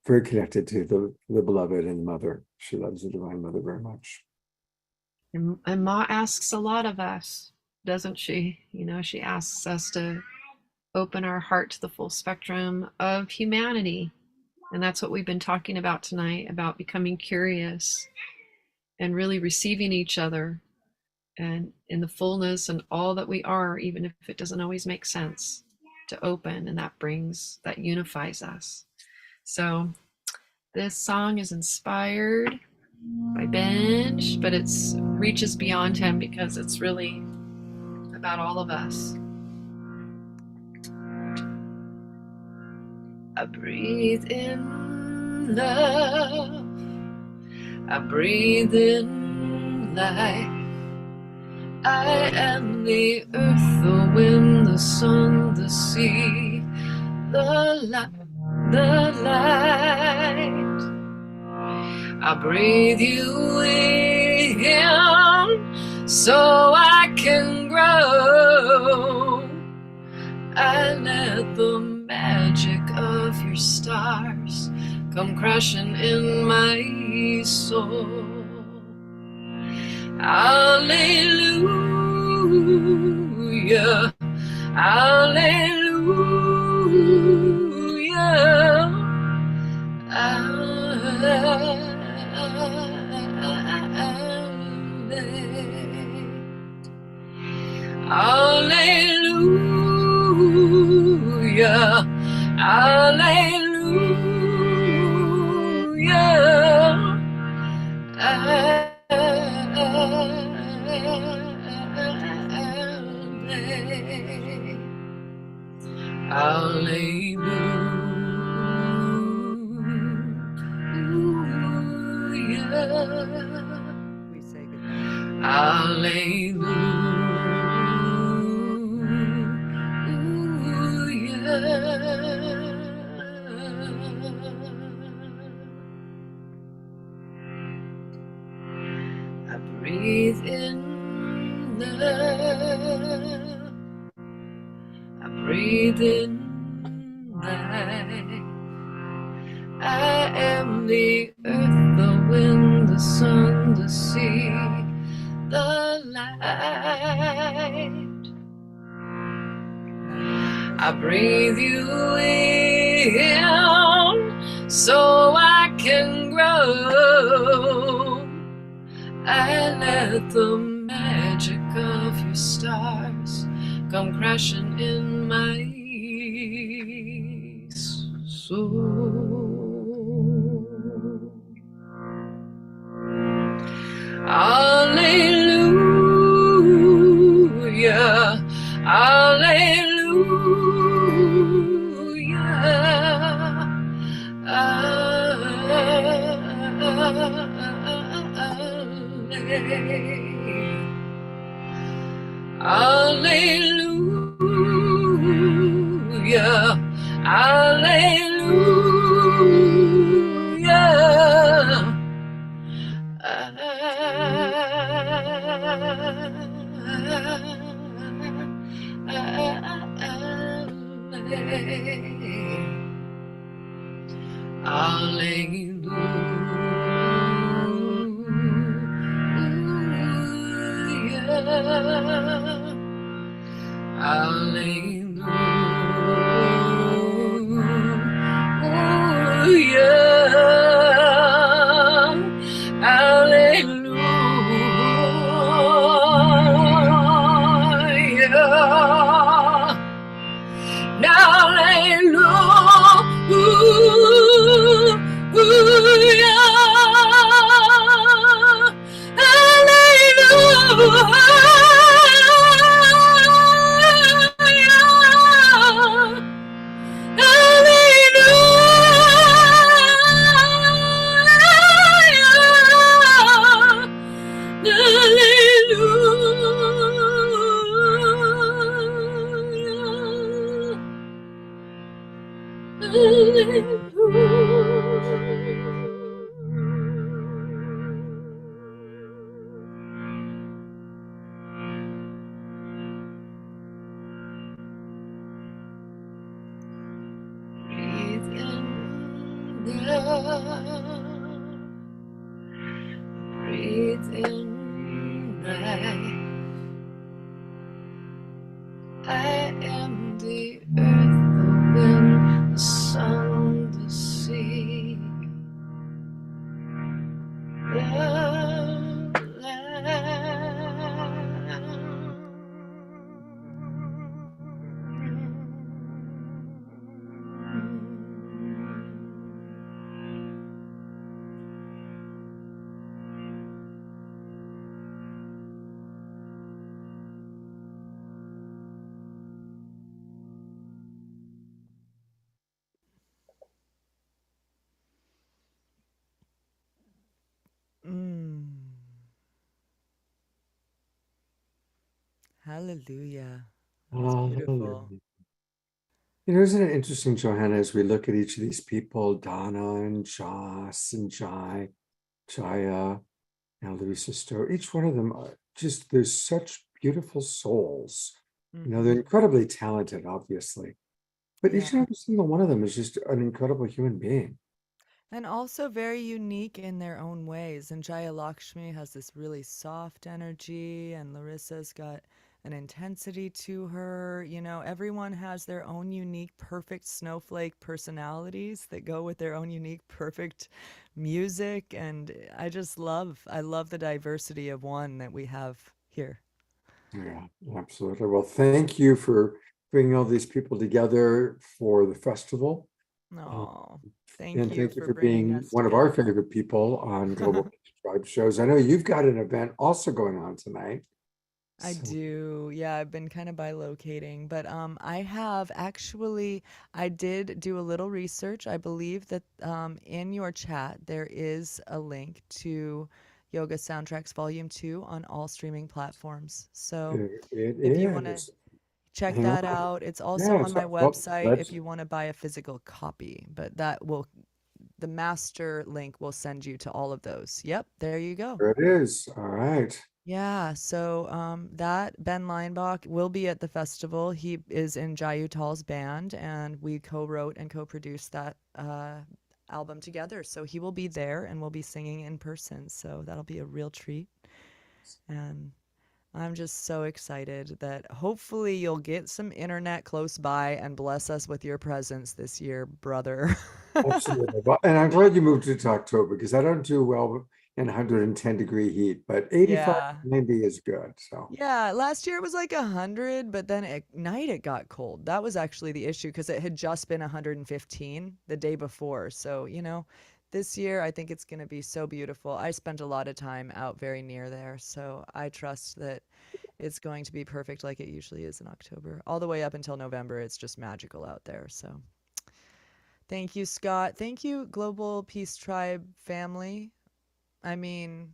very connected to the beloved and mother. She loves the Divine Mother very much. And Ma asks a lot of us, doesn't she? You know, she asks us to open our heart to the full spectrum of humanity. And that's what we've been talking about tonight, about becoming curious and really receiving each other and in the fullness and all that we are, even if it doesn't always make sense, to open, and that unifies us. So this song is inspired by Benj, but it reaches beyond him because it's really about all of us. I breathe in love, I breathe in life. I am the earth, the wind, the sun, the sea, the light. I breathe you in so I can grow. I let the magic of your stars come crashing in my soul. Hallelujah, hallelujah. Hallelujah, hallelujah. Hallelujah. We say goodbye. I breathe in love, I breathe in life. I am the earth, the wind, the sun, the sea, the light. I breathe you in so I can grow. I let the magic of your stars come crashing in my soul. Hallelujah, hallelujah. Hallelujah, hallelujah. Hallelujah. Breathe in life. I am the earth, the wind, the sun, the sea. The Hallelujah. That's Hallelujah. beautiful. You know, isn't it interesting, Johanna, as we look at each of these people, Donna and Joss and Jaya, and Louisa Stowe, each one of them are just, there's such beautiful souls. You know, they're incredibly talented, obviously, but each and every single one of them is just an incredible human being. And also very unique in their own ways. And Jaya Lakshmi has this really soft energy, and Larissa's got an intensity to her. You know, everyone has their own unique, perfect snowflake personalities that go with their own unique, perfect music. And I love the diversity of one that we have here. Yeah, absolutely. Well, thank you for bringing all these people together for the festival. Oh, And thank you thank you for for bringing being us one of our together. favorite people on Global Peace Tribe shows. I know you've got an event also going on tonight. I So, do. Yeah, I've been kind of bilocating, but I have actually I did do a little research. I believe that in your chat there is a link to Yoga Soundtracks Volume 2 on all streaming platforms. So it if you want to is. check Hang that on. out, it's also Yeah, on my well, website if you want to buy a physical copy, but the master link will send you to all of those. Yep, there you go. there it is. All right. Yeah, so that Ben Leinbach will be at the festival. He is in Jayu Tal's band, and we co-wrote and co-produced that album together. So he will be there, and we'll be singing in person. So that'll be a real treat. And I'm just so excited that hopefully you'll get some internet close by and bless us with your presence this year, brother. Absolutely. Well, and I'm glad you moved it to October because I don't do well in 110-degree heat, but 85, Yeah. 90 is good. So, Yeah, last year it was like 100, but then at night it got cold. That was actually the issue because it had just been 115 the day before. So, you know, this year I think it's going to be so beautiful. I spent a lot of time out very near there, so I trust that it's going to be perfect like it usually is in October. All the way up until November, it's just magical out there. So, thank you, Scott. Thank you, Global Peace Tribe family. I mean,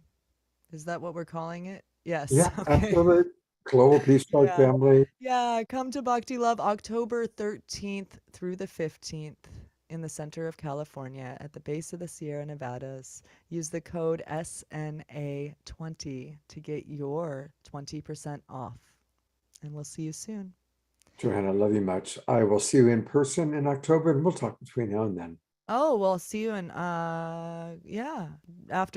is that what we're calling it? Yes. yeah, Okay. absolutely. Global Peace Tribe Yeah. family. Yeah, come to Bhakti Love October 13th through the 15th in the center of California at the base of the Sierra Nevadas. Use the code SNA20 to get your 20% off. And we'll see you soon. Johanna, I love you much. I will see you in person in October and we'll talk between now and then. Oh, well, see you in after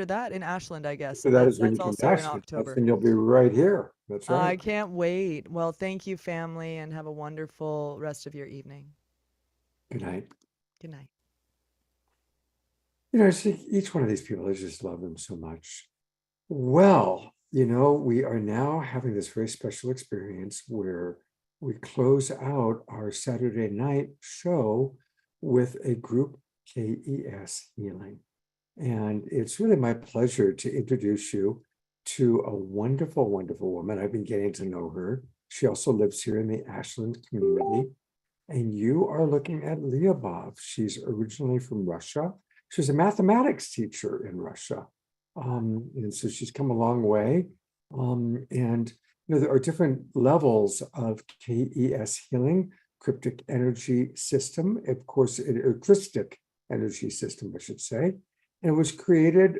that in Ashland, I guess. So And that is when you that's come to also in Ashland. That's October. when you'll be right here. That's right. I can't wait. Well, thank you, family, and have a wonderful rest of your evening. Good night. Good night. You know, I see each one of these people, I just love them so much. Well, you know, we are now having this very special experience where we close out our Saturday night show with a group KES healing. And it's really my pleasure to introduce you to a wonderful, wonderful woman. I've been getting to know her. She also lives here in the Ashland community. And you are looking at Lyubov. She's originally from Russia. She was a mathematics teacher in Russia. And so she's come a long way. And you know, there are different levels of KES healing, cryptic energy system, of course, a crystic energy system, I should say. And it was created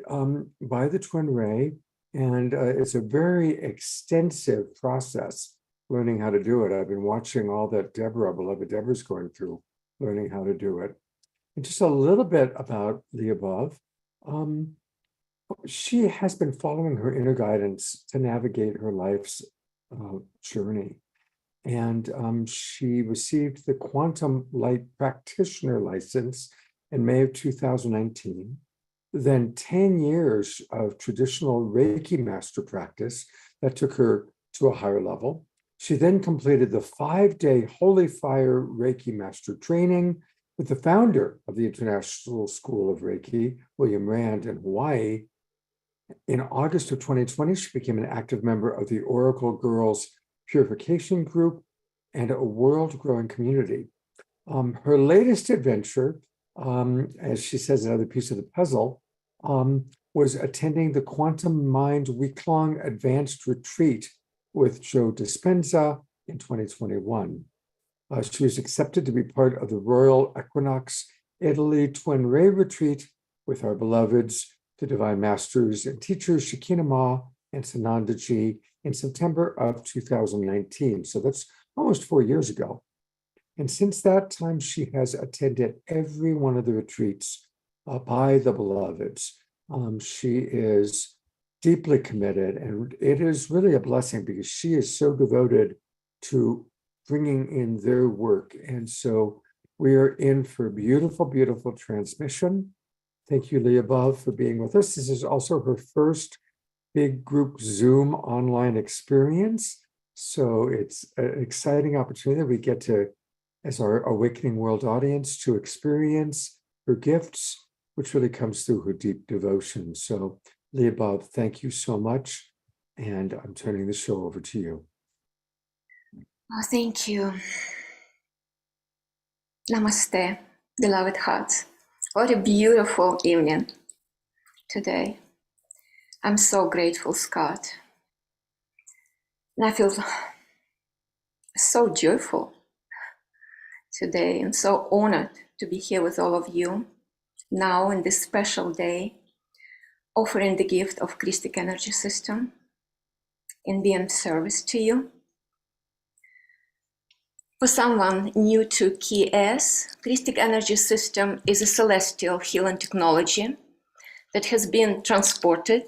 by the Twin Ray. And it's a very extensive process learning how to do it. I've been watching all that beloved Deborah's going through, learning how to do it. And just a little bit about Lyubov. She has been following her inner guidance to navigate her life's journey. And she received the Quantum Light Practitioner license in May of 2019. Then 10 years of traditional Reiki master practice that took her to a higher level. She then completed the 5-day Holy Fire Reiki master training with the founder of the International School of Reiki, William Rand, in Hawaii. In August of 2020, she became an active member of the Oracle Girls Purification Group and a world-growing community. Her latest adventure, as she says, another piece of the puzzle, was attending the Quantum Mind Week-long Advanced Retreat with Joe Dispenza in 2021. She was accepted to be part of the Royal Equinox Italy Twin Ray Retreat with our beloveds, the Divine Masters and Teachers Shekinah Ma and Sanandaji in September of 2019. So that's almost 4 years ago. And since that time, she has attended every one of the retreats by the beloveds. She is deeply committed, and it is really a blessing because she is so devoted to bringing in their work. And so we are in for a beautiful, beautiful transmission. Thank you, Lyubov, for being with us. This is also her first big group Zoom online experience. So it's an exciting opportunity that we get to, as our Awakening World audience, to experience her gifts, which really comes through her deep devotion. So Lyubov, thank you so much. And I'm turning the show over to you. Oh, thank you. Namaste, beloved hearts. What a beautiful evening today. I'm so grateful, Scott. And I feel so joyful today and so honored to be here with all of you now in this special day, offering the gift of Christic Energy System and being of service to you. For someone new to KS, Christic Energy System is a celestial healing technology that has been transported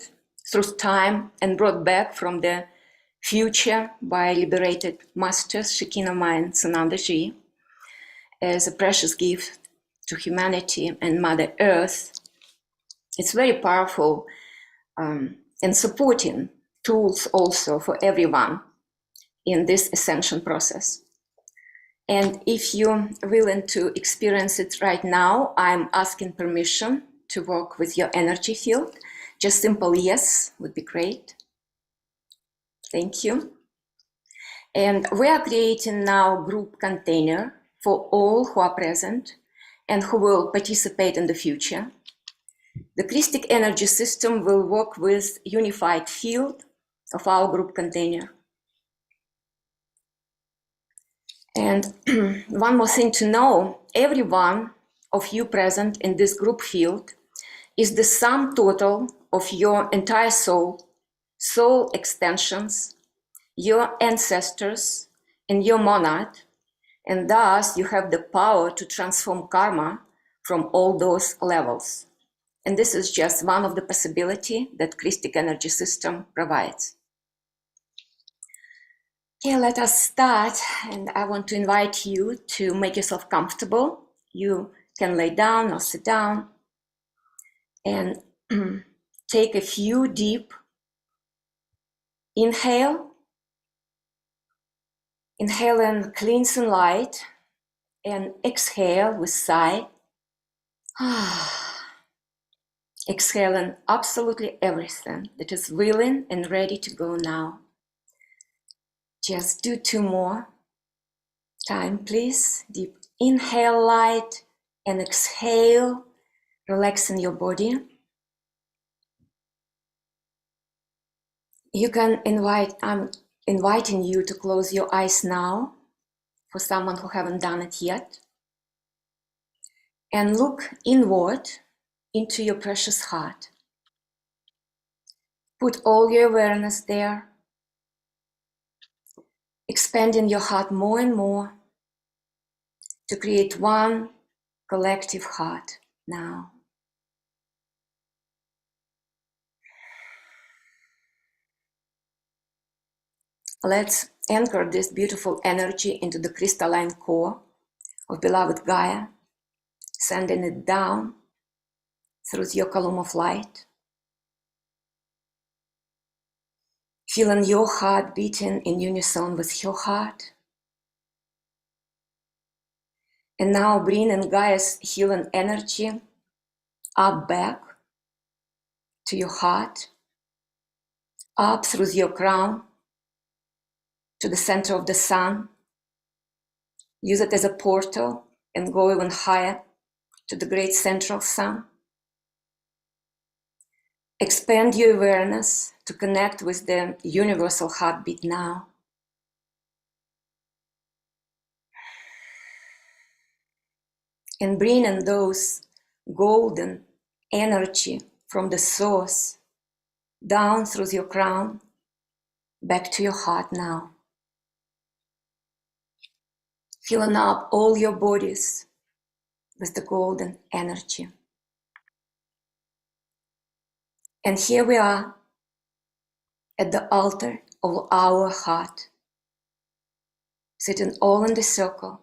through time and brought back from the future by liberated masters Shekinah Ma and Sanandaji as a precious gift to humanity and Mother Earth. It's very powerful and supporting tools also for everyone in this ascension process. And if you're willing to experience it right now, I'm asking permission to work with your energy field. Just simple yes would be great. Thank you. And we are creating now a group container for all who are present and who will participate in the future. The Christic Energy System will work with unified field of our group container. And one more thing to know, every one of you present in this group field is the sum total of your entire soul, soul extensions, your ancestors, and your monad, and thus you have the power to transform karma from all those levels. And this is just one of the possibilities that Christic Energy System provides. Okay, let us start, and I want to invite you to make yourself comfortable. You can lay down or sit down and take a few deep inhale and cleansing light, and exhale with sigh. Exhaling absolutely everything that is willing and ready to go now. Just do 2 more time, please. Deep inhale light and exhale, relaxing your body. You can I'm inviting you to close your eyes now for someone who haven't done it yet. And look inward into your precious heart. Put all your awareness there, expanding your heart more and more to create one collective heart now. Let's anchor this beautiful energy into the crystalline core of beloved Gaia, sending it down through your column of light. Feeling your heart beating in unison with her heart. And now bringing Gaia's healing energy up back to your heart, up through your crown to the center of the sun. Use it as a portal and go even higher to the great central sun. Expand your awareness to connect with the universal heartbeat now. And bring in those golden energy from the source down through your crown back to your heart now. Filling up all your bodies with the golden energy. And here we are at the altar of our heart, sitting all in the circle.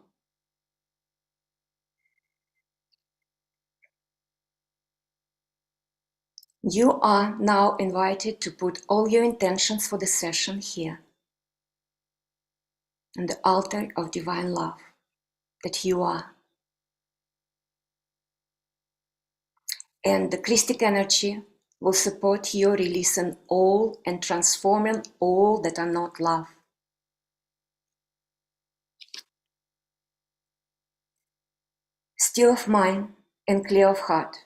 You are now invited to put all your intentions for the session here, on the altar of divine love that you are. And the Christic energy will support you releasing all and transforming all that are not love. Still of mind and clear of heart,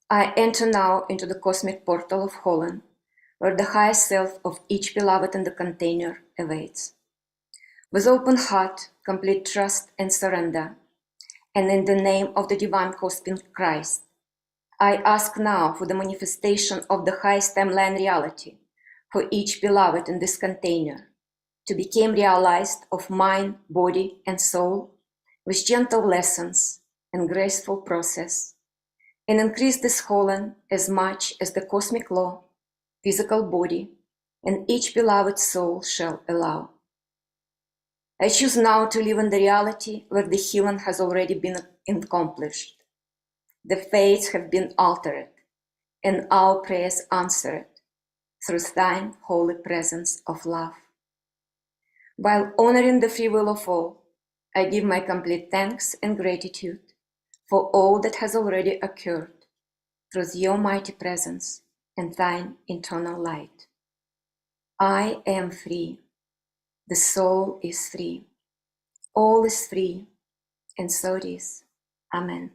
I enter now into the cosmic portal of Holland, where the highest self of each beloved in the container awaits. With open heart, complete trust and surrender, and in the name of the divine cosmic Christ, I ask now for the manifestation of the highest timeline reality for each beloved in this container to become realized of mind, body, and soul with gentle lessons and graceful process, and increase this Holland as much as the cosmic law, physical body, and each beloved soul shall allow. I choose now to live in the reality where the healing has already been accomplished. The fates have been altered, and our prayers answered through thine holy presence of love. While honoring the free will of all, I give my complete thanks and gratitude for all that has already occurred through your mighty presence and thine eternal light. I am free. The soul is free. All is free, and so it is. Amen.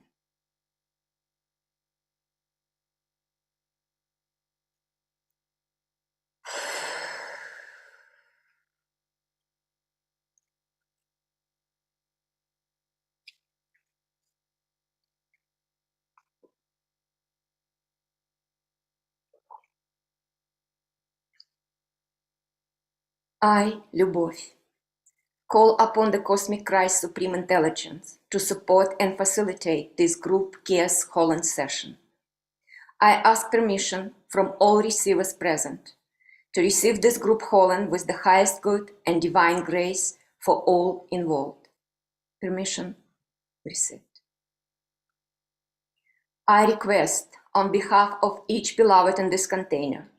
I, Любовь, call upon the Cosmic Christ Supreme Intelligence to support and facilitate this group Chaos Holland session. I ask permission from all receivers present to receive this group Holland with the highest good and divine grace for all involved. Permission received. I request on behalf of each beloved in this container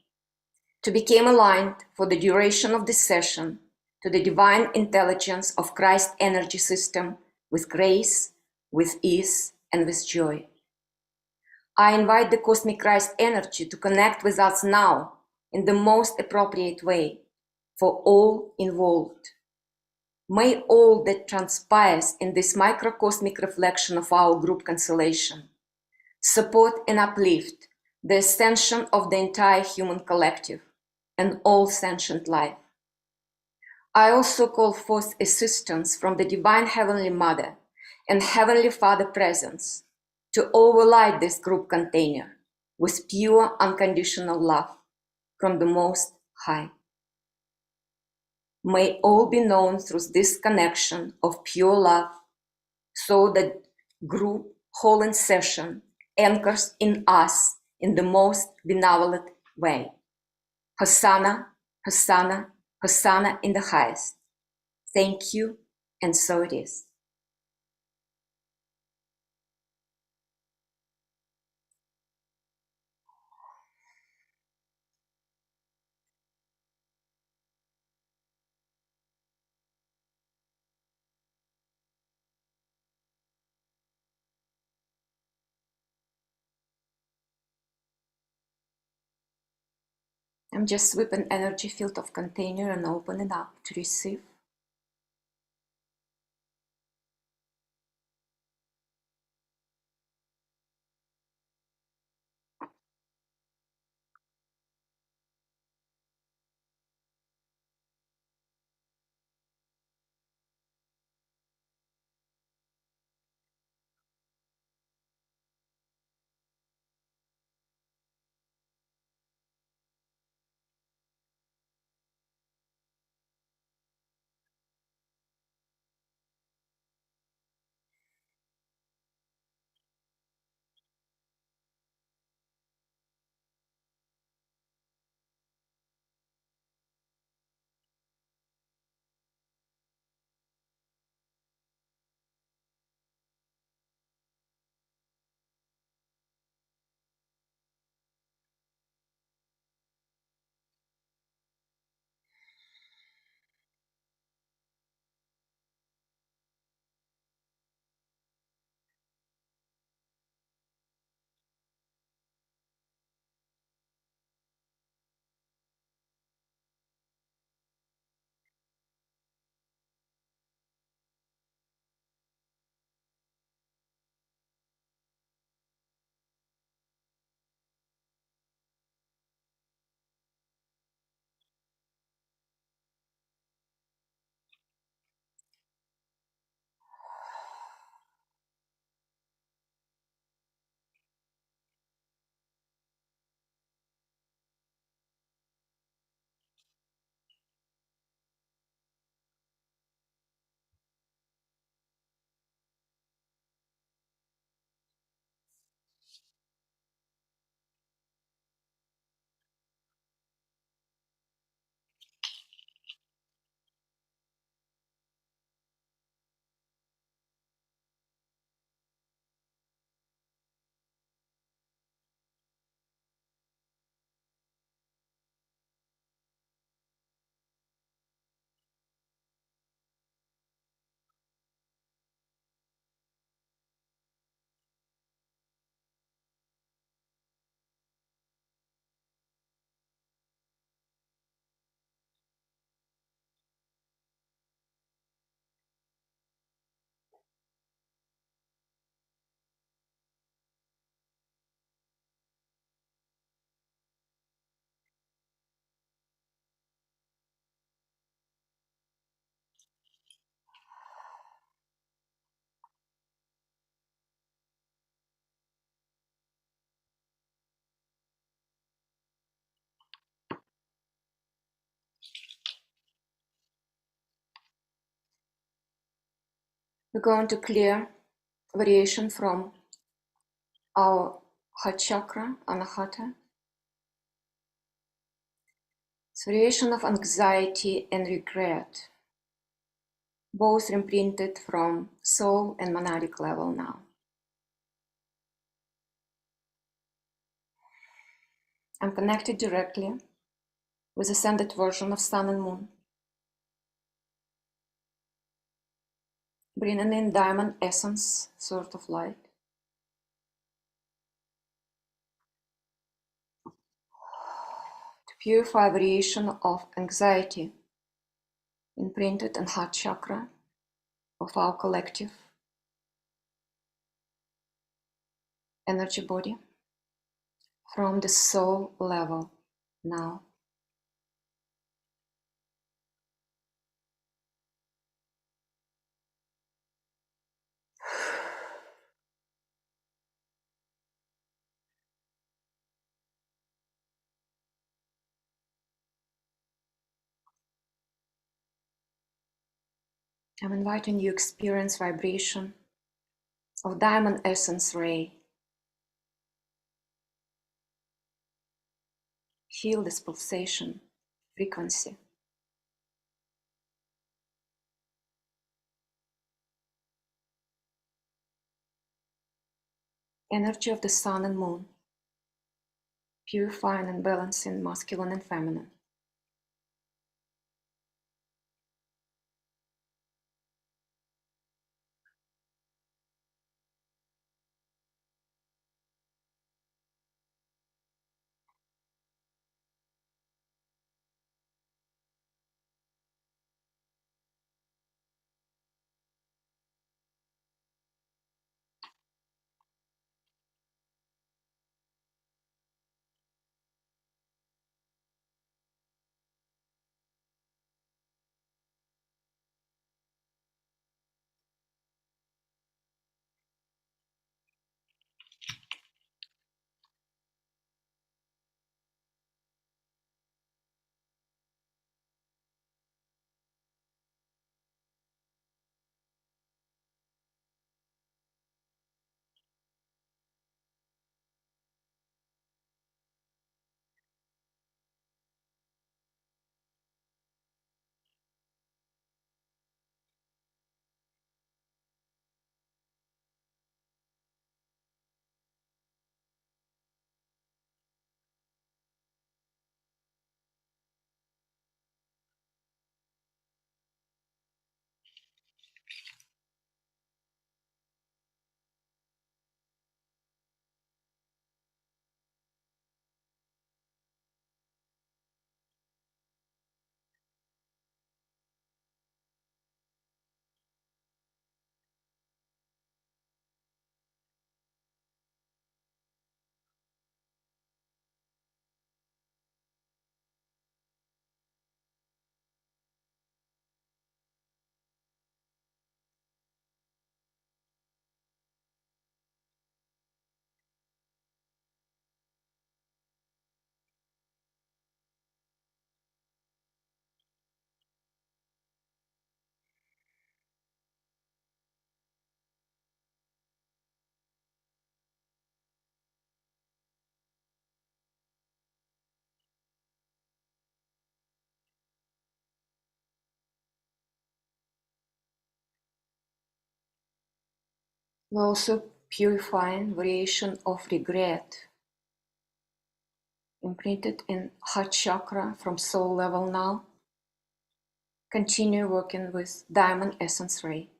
to become aligned for the duration of this session to the divine intelligence of Christ energy system with grace, with ease, and with joy. I invite the Cosmic Christ energy to connect with us now in the most appropriate way for all involved. May all that transpires in this microcosmic reflection of our group constellation support and uplift the ascension of the entire human collective and all sentient life. I also call forth assistance from the Divine Heavenly Mother and Heavenly Father presence to overlight this group container with pure unconditional love from the Most High. May all be known through this connection of pure love, so that group whole in session, anchors in us in the most benevolent way. Hosanna, Hosanna, Hosanna in the highest. Thank you, and so it is. I'm just sweep an energy field of container and open it up to receive. We're going to clear variation from our heart chakra, anahata. It's variation of anxiety and regret, both imprinted from soul and monadic level now. I'm connected directly with ascended version of sun and moon, bringing in diamond essence, sort of light. To purify variation of anxiety imprinted in heart chakra of our collective energy body from the soul level now. I'm inviting you to experience vibration of diamond essence ray. Feel this pulsation, frequency. Energy of the sun and moon, purifying and balancing masculine and feminine. We're also purifying variation of regret, imprinted in heart chakra from soul level now. Continue working with diamond essence ray.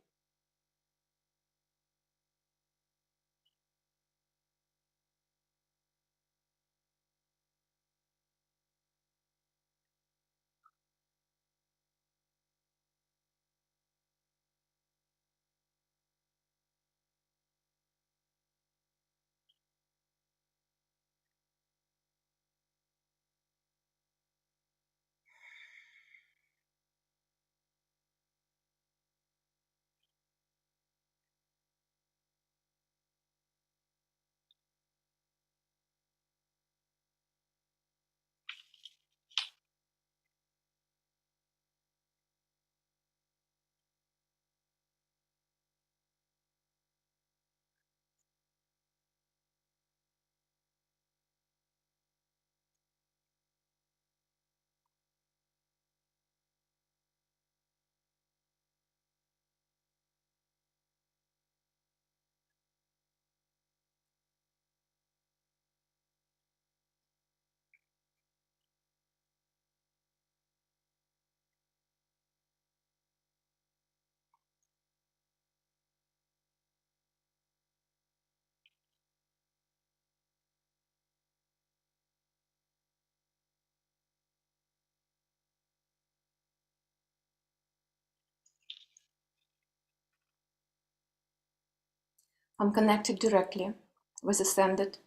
I'm connected directly with ascended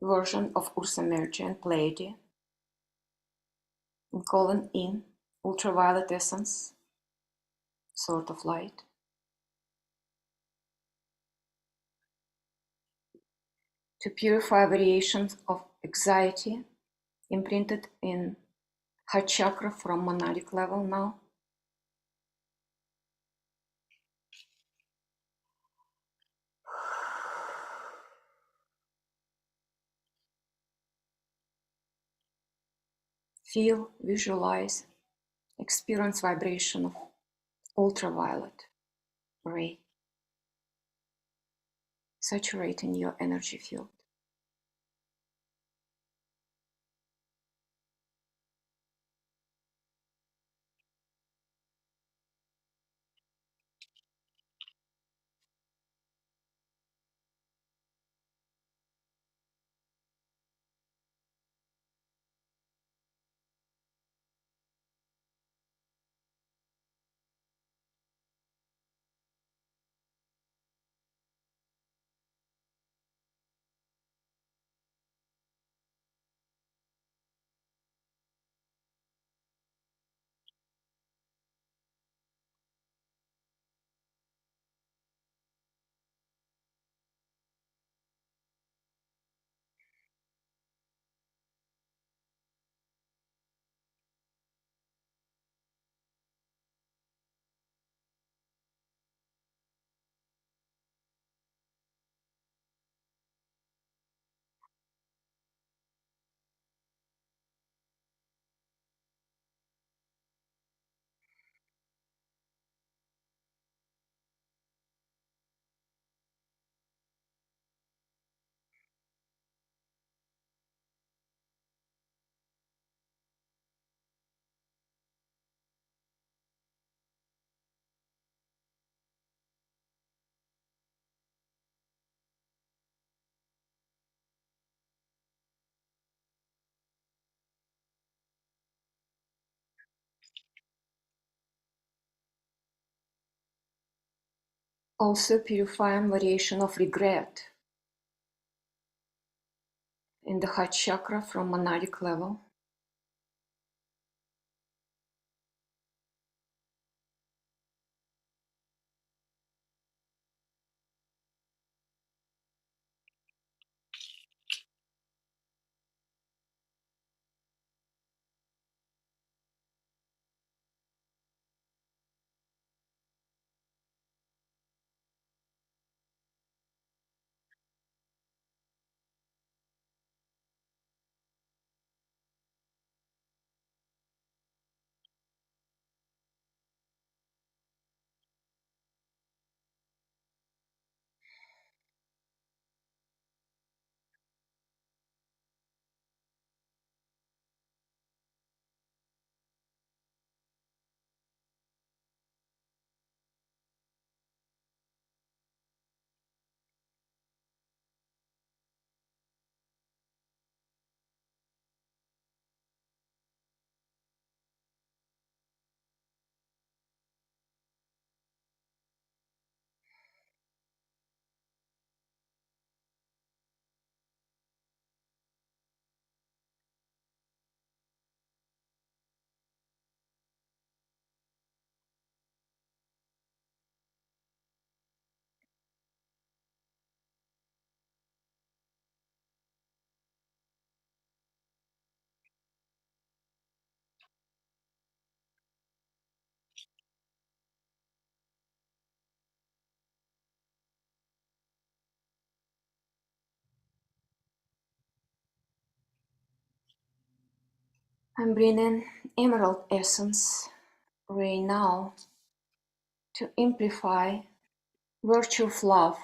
version of Ursa Merge and Pleiade and calling in ultraviolet essence, sort of light, to purify variations of anxiety imprinted in heart chakra from monadic level now. Feel, visualize, experience vibration of ultraviolet ray saturating your energy field. Also purifying variation of regret in the heart chakra from monadic level. I'm bringing emerald essence ray now to amplify virtue of love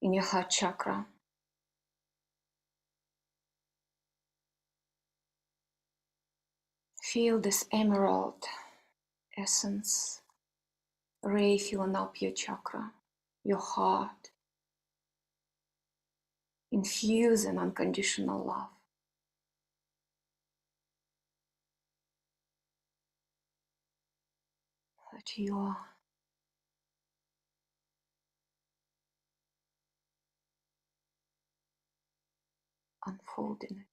in your heart chakra. Feel this emerald essence ray filling up your chakra, your heart, infusing unconditional love. That you are unfolding it.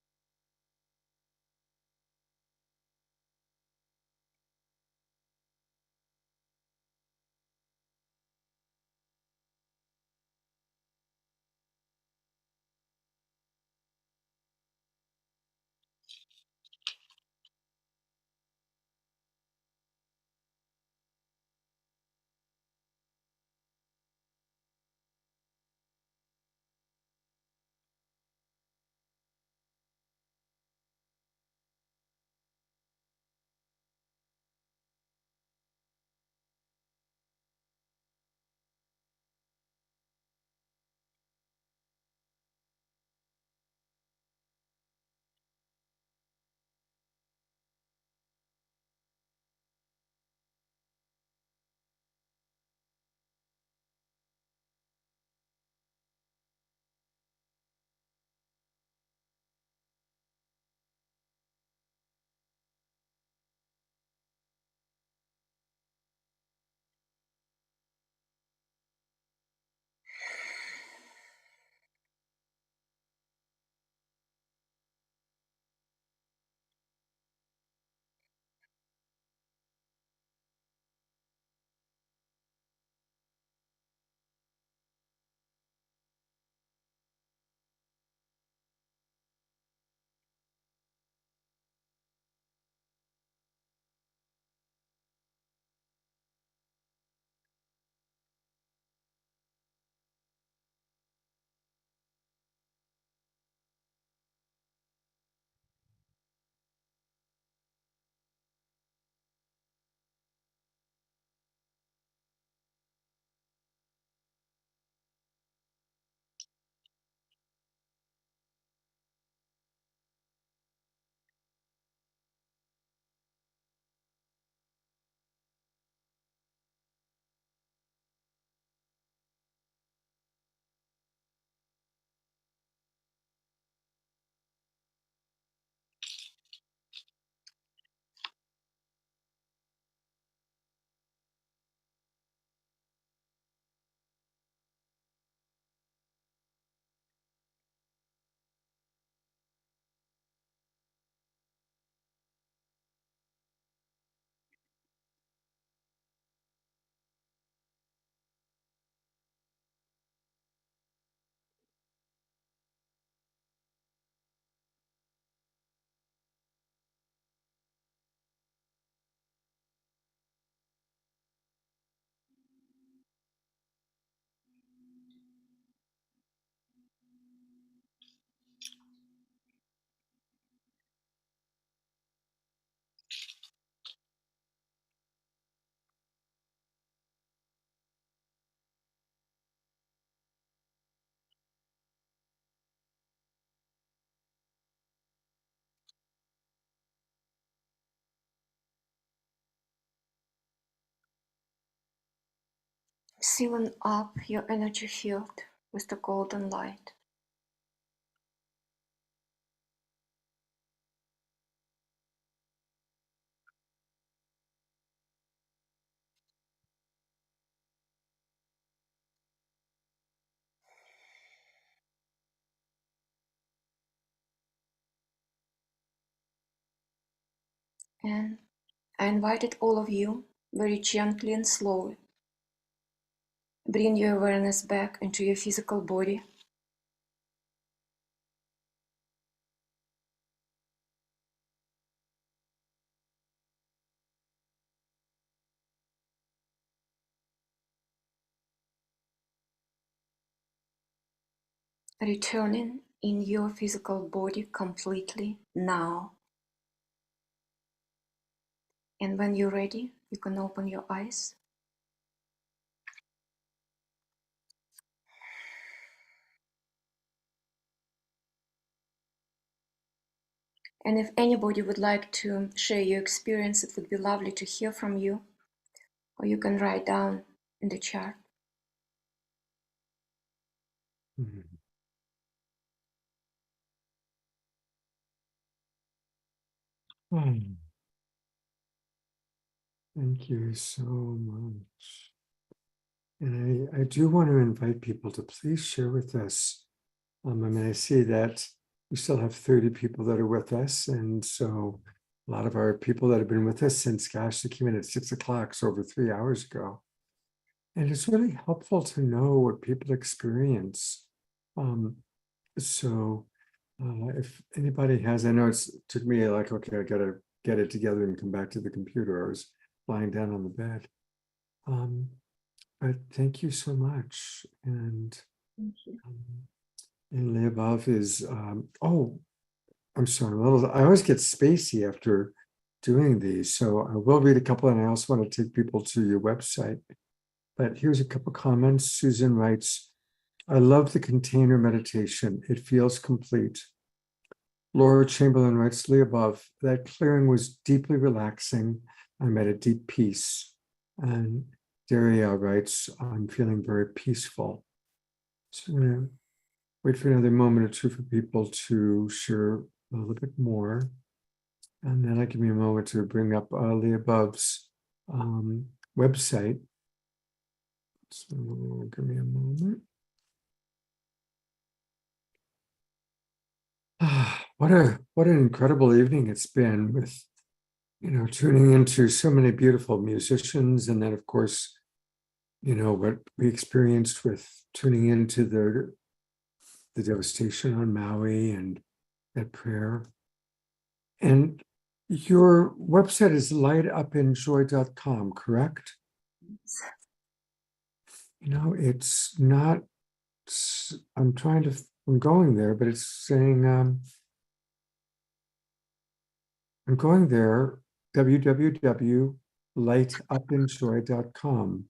sealing up your energy field with the golden light. And I invited all of you very gently and slowly. Bring your awareness back into your physical body. Returning in your physical body completely now. And when you're ready, you can open your eyes. And if anybody would like to share your experience, it would be lovely to hear from you. Or you can write down in the chat. Mhm. Hmm. Thank you so much. And I do want to invite people to please share with us. I mean, I see that we still have 30 people that are with us. And so a lot of our people that have been with us since, gosh, they came in at 6 o'clock, so over 3 hours ago. And it's really helpful to know what people experience. So if anybody has, I know it took me like, okay, I got to get it together and come back to the computer. I was lying down on the bed. But thank you so much. And and the above is, oh, I'm sorry, I always get spacey after doing these. So I will read a couple, and I also want to take people to your website. But here's a couple comments. Susan writes, I love the container meditation. It feels complete. Laura Chamberlain writes, the above, that clearing was deeply relaxing. I'm at a deep peace. And Daria writes, I'm feeling very peaceful. So I'm going to wait for another moment or two for people to share a little bit more. And then I'll give me a moment to bring up the above's website. So give me a moment. What an incredible evening it's been with, tuning into so many beautiful musicians. And then, of course, what we experienced with tuning into the devastation on Maui and that prayer. And your website is lightupinjoy.com, correct? It's not, I'm going there, but it's saying, I'm going there, www.lightupinjoy.com.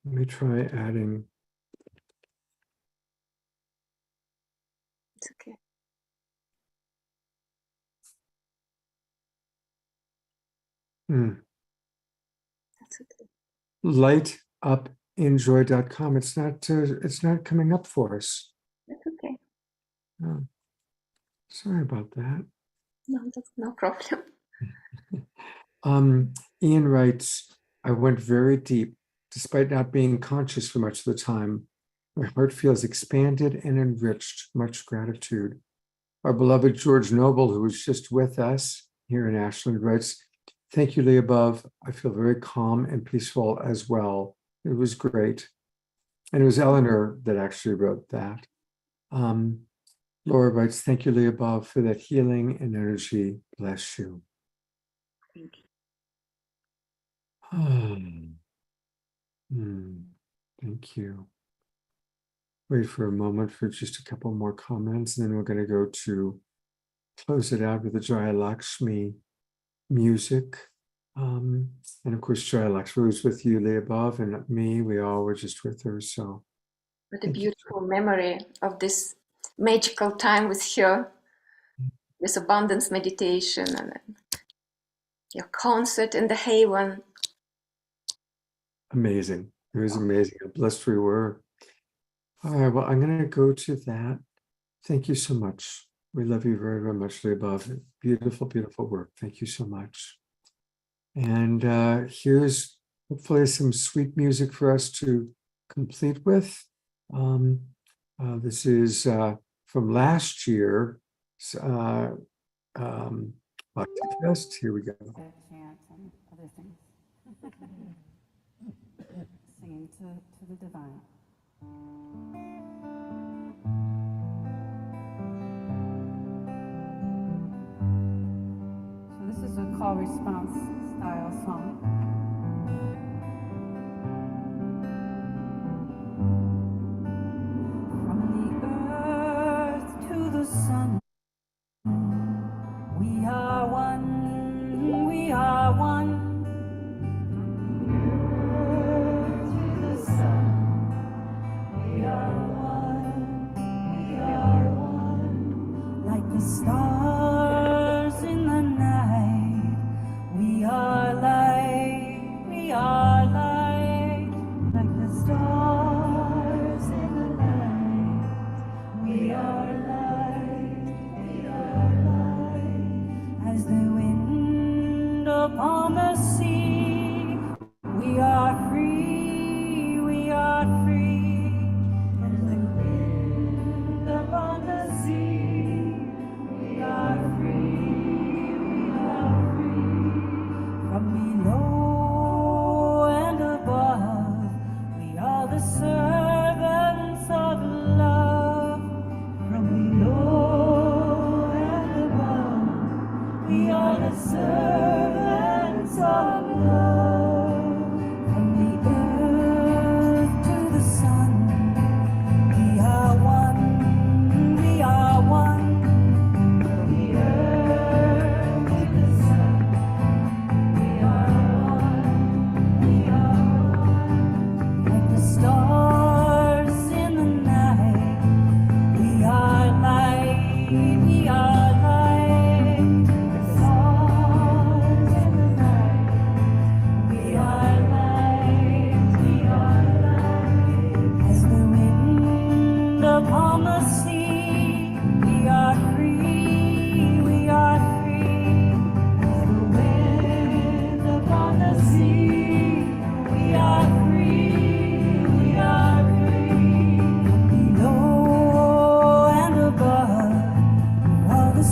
Let me try adding. It's okay. That's okay. Lightupinjoy.com. It's not coming up for us. That's okay. Oh, sorry about that. No, that's no problem. Ian writes, I went very deep, despite not being conscious for much of the time. My heart feels expanded and enriched. Much gratitude. Our beloved George Noble, who was just with us here in Ashland, writes, thank you, Lee above. I feel very calm and peaceful as well. It was great. And it was Eleanor that actually wrote that. Laura writes, thank you, Lee above, for that healing and energy. Bless you. Thank you. Thank you. Wait for a moment for just a couple more comments, and then we're going to go to close it out with the Jaya Lakshmi music. And of course, Jaya Lakshmi was with you, Lee above, and me. We all were just with her. So, What a beautiful memory of this magical time with her, this abundance meditation, and your concert in the Haven. Amazing. It was amazing. How blessed we were. All right, well, I'm going to go to that. Thank you so much. We love you very, very much, above. Beautiful, beautiful work. Thank you so much. And here's hopefully some sweet music for us to complete with. This is from last year, Bhakti Fest. Here we go. Chants and other things. Singing to the divine. So this is a call response style song. From the earth to the sun, we are one, we are one. To the sun, we are one, we are one. Like the stars in the night, we are light, we are light. Like the stars in the night, we are light, we are light. As the wind upon the sea, we are free, we are free. As the wind upon the sea, we are free, we are free. From below and above, we are the servants of love. From below and above, we are the servants of love. From the earth to the sun, we are one, we are one. From the earth to the sun, we are one, we are one. Like the stars in the night, we are light, we are light. The stars in the night, we are light, we are light. As the wind upon the sea, we are free, we are free. As the wind upon the sea, we are free, we are free. Below and above, we are the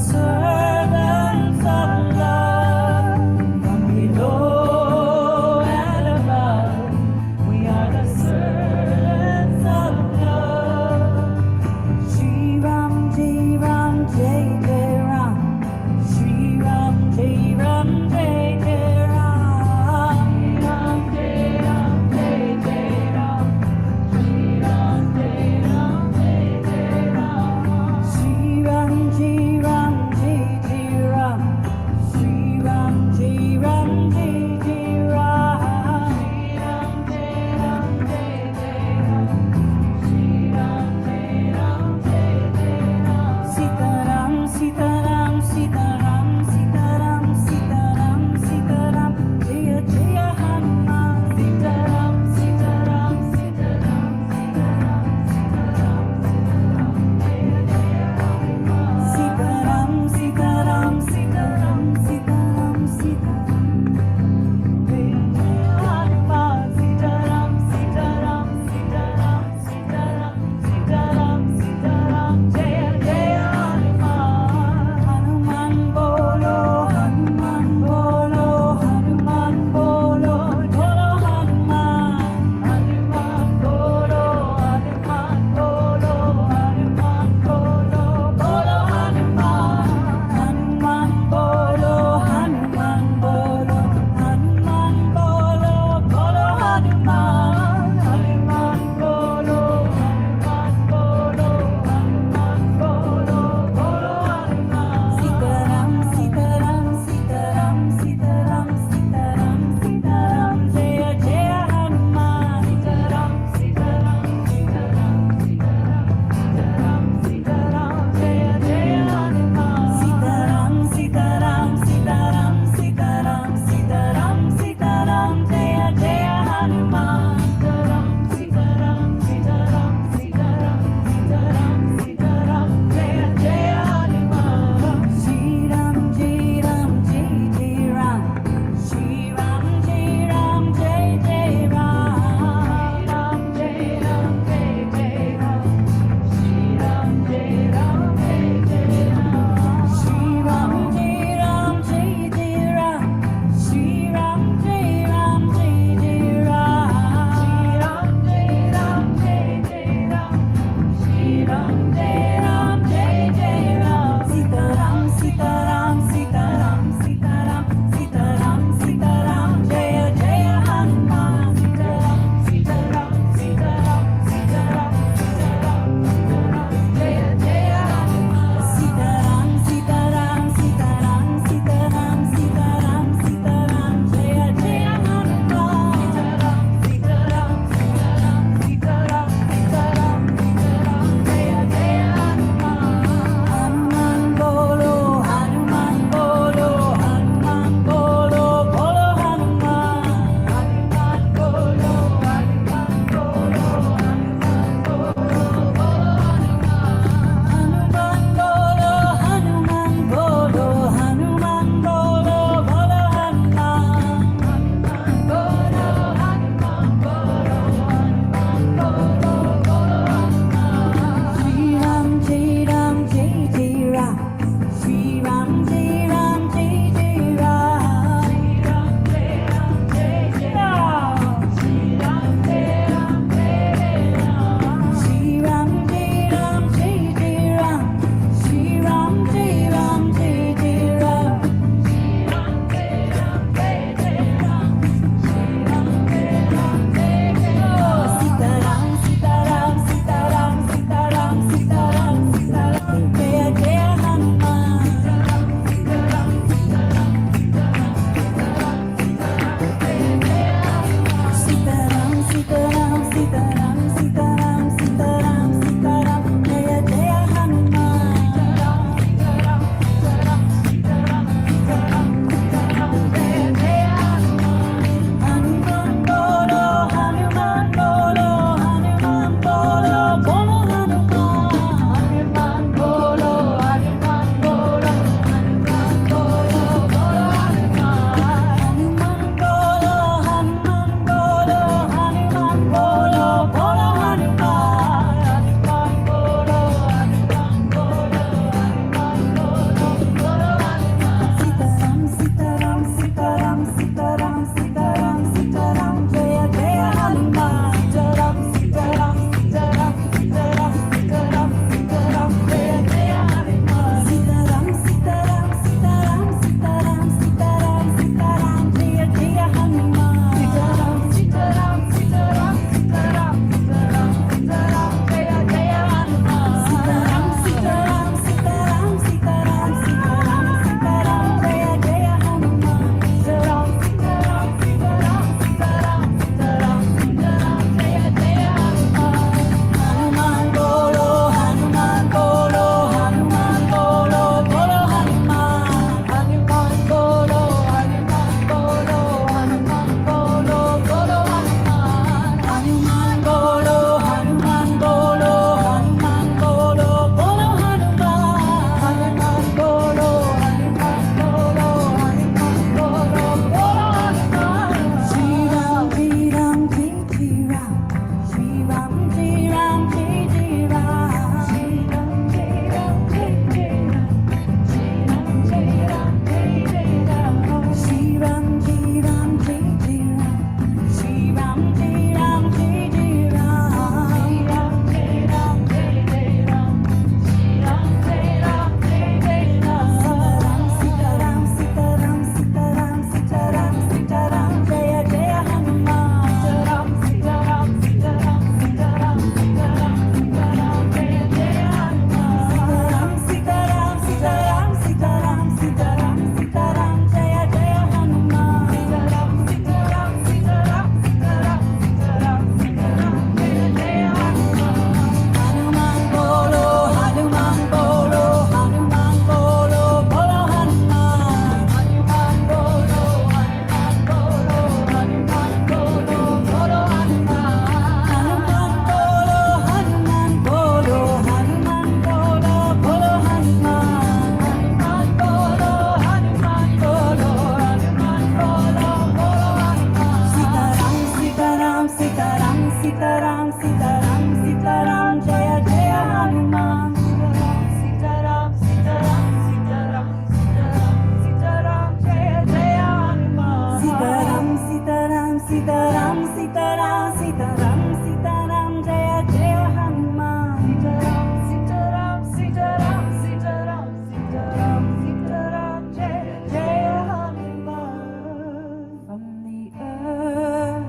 Sitaram, Sitaram, Sitaram, Sitaram, Jaya Jaya Hanuman. Sitaram, Sitaram, Sitaram, Sitaram, Sitaram, Sitaram, Jaya Jaya Hanuman. From the earth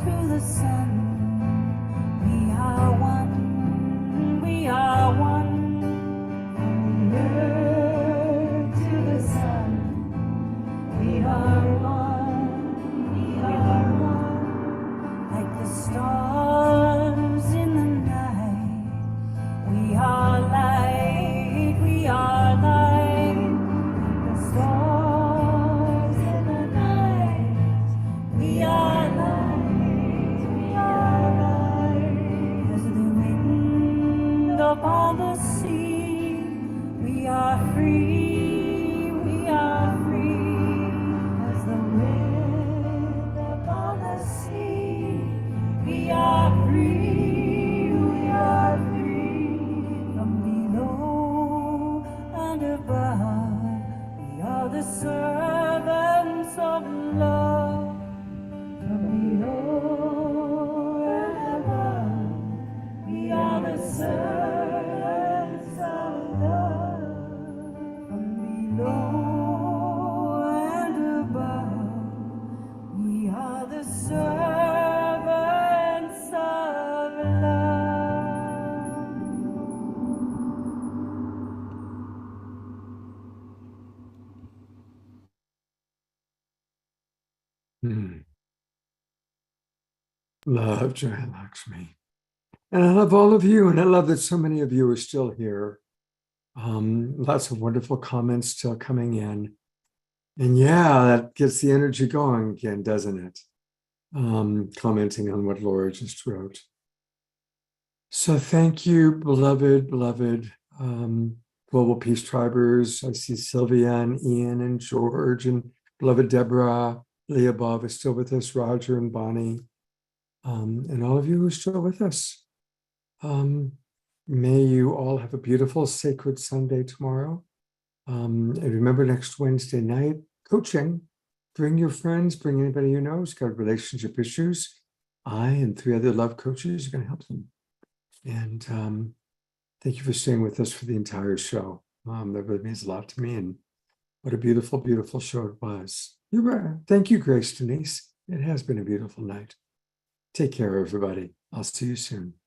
to the sun, we are one, we are one. From the earth to the sun, we are one, we are one. Like the stars in the night, we are light, we are light. Like the stars in the night, we are light, we are light. As the wind upon the sea, we are free, we are free. As the wind upon the sea, we are free, we are free. From below and above, we are the servants of love. From below and above, we are the servants of love. From below and above, we are the servants of love. Love Jaya Lakshmi. And I love all of you, and I love that so many of you are still here. Lots of wonderful comments still coming in. And yeah, that gets the energy going again, doesn't it? Commenting on what Laura just wrote. So thank you, beloved Global Peace Tribers. I see Sylvia and Ian and George and beloved Deborah, Leah Bob is still with us, Roger and Bonnie, and all of you who are still with us. May you all have a beautiful sacred Sunday tomorrow. And remember, next Wednesday night, coaching. Bring your friends, bring anybody you know who's got relationship issues. I and 3 other love coaches are going to help them. And thank you for staying with us for the entire show. That really means a lot to me. And what a beautiful, beautiful show it was. You're right. Thank you, Grace Denise. It has been a beautiful night. Take care, everybody. I'll see you soon.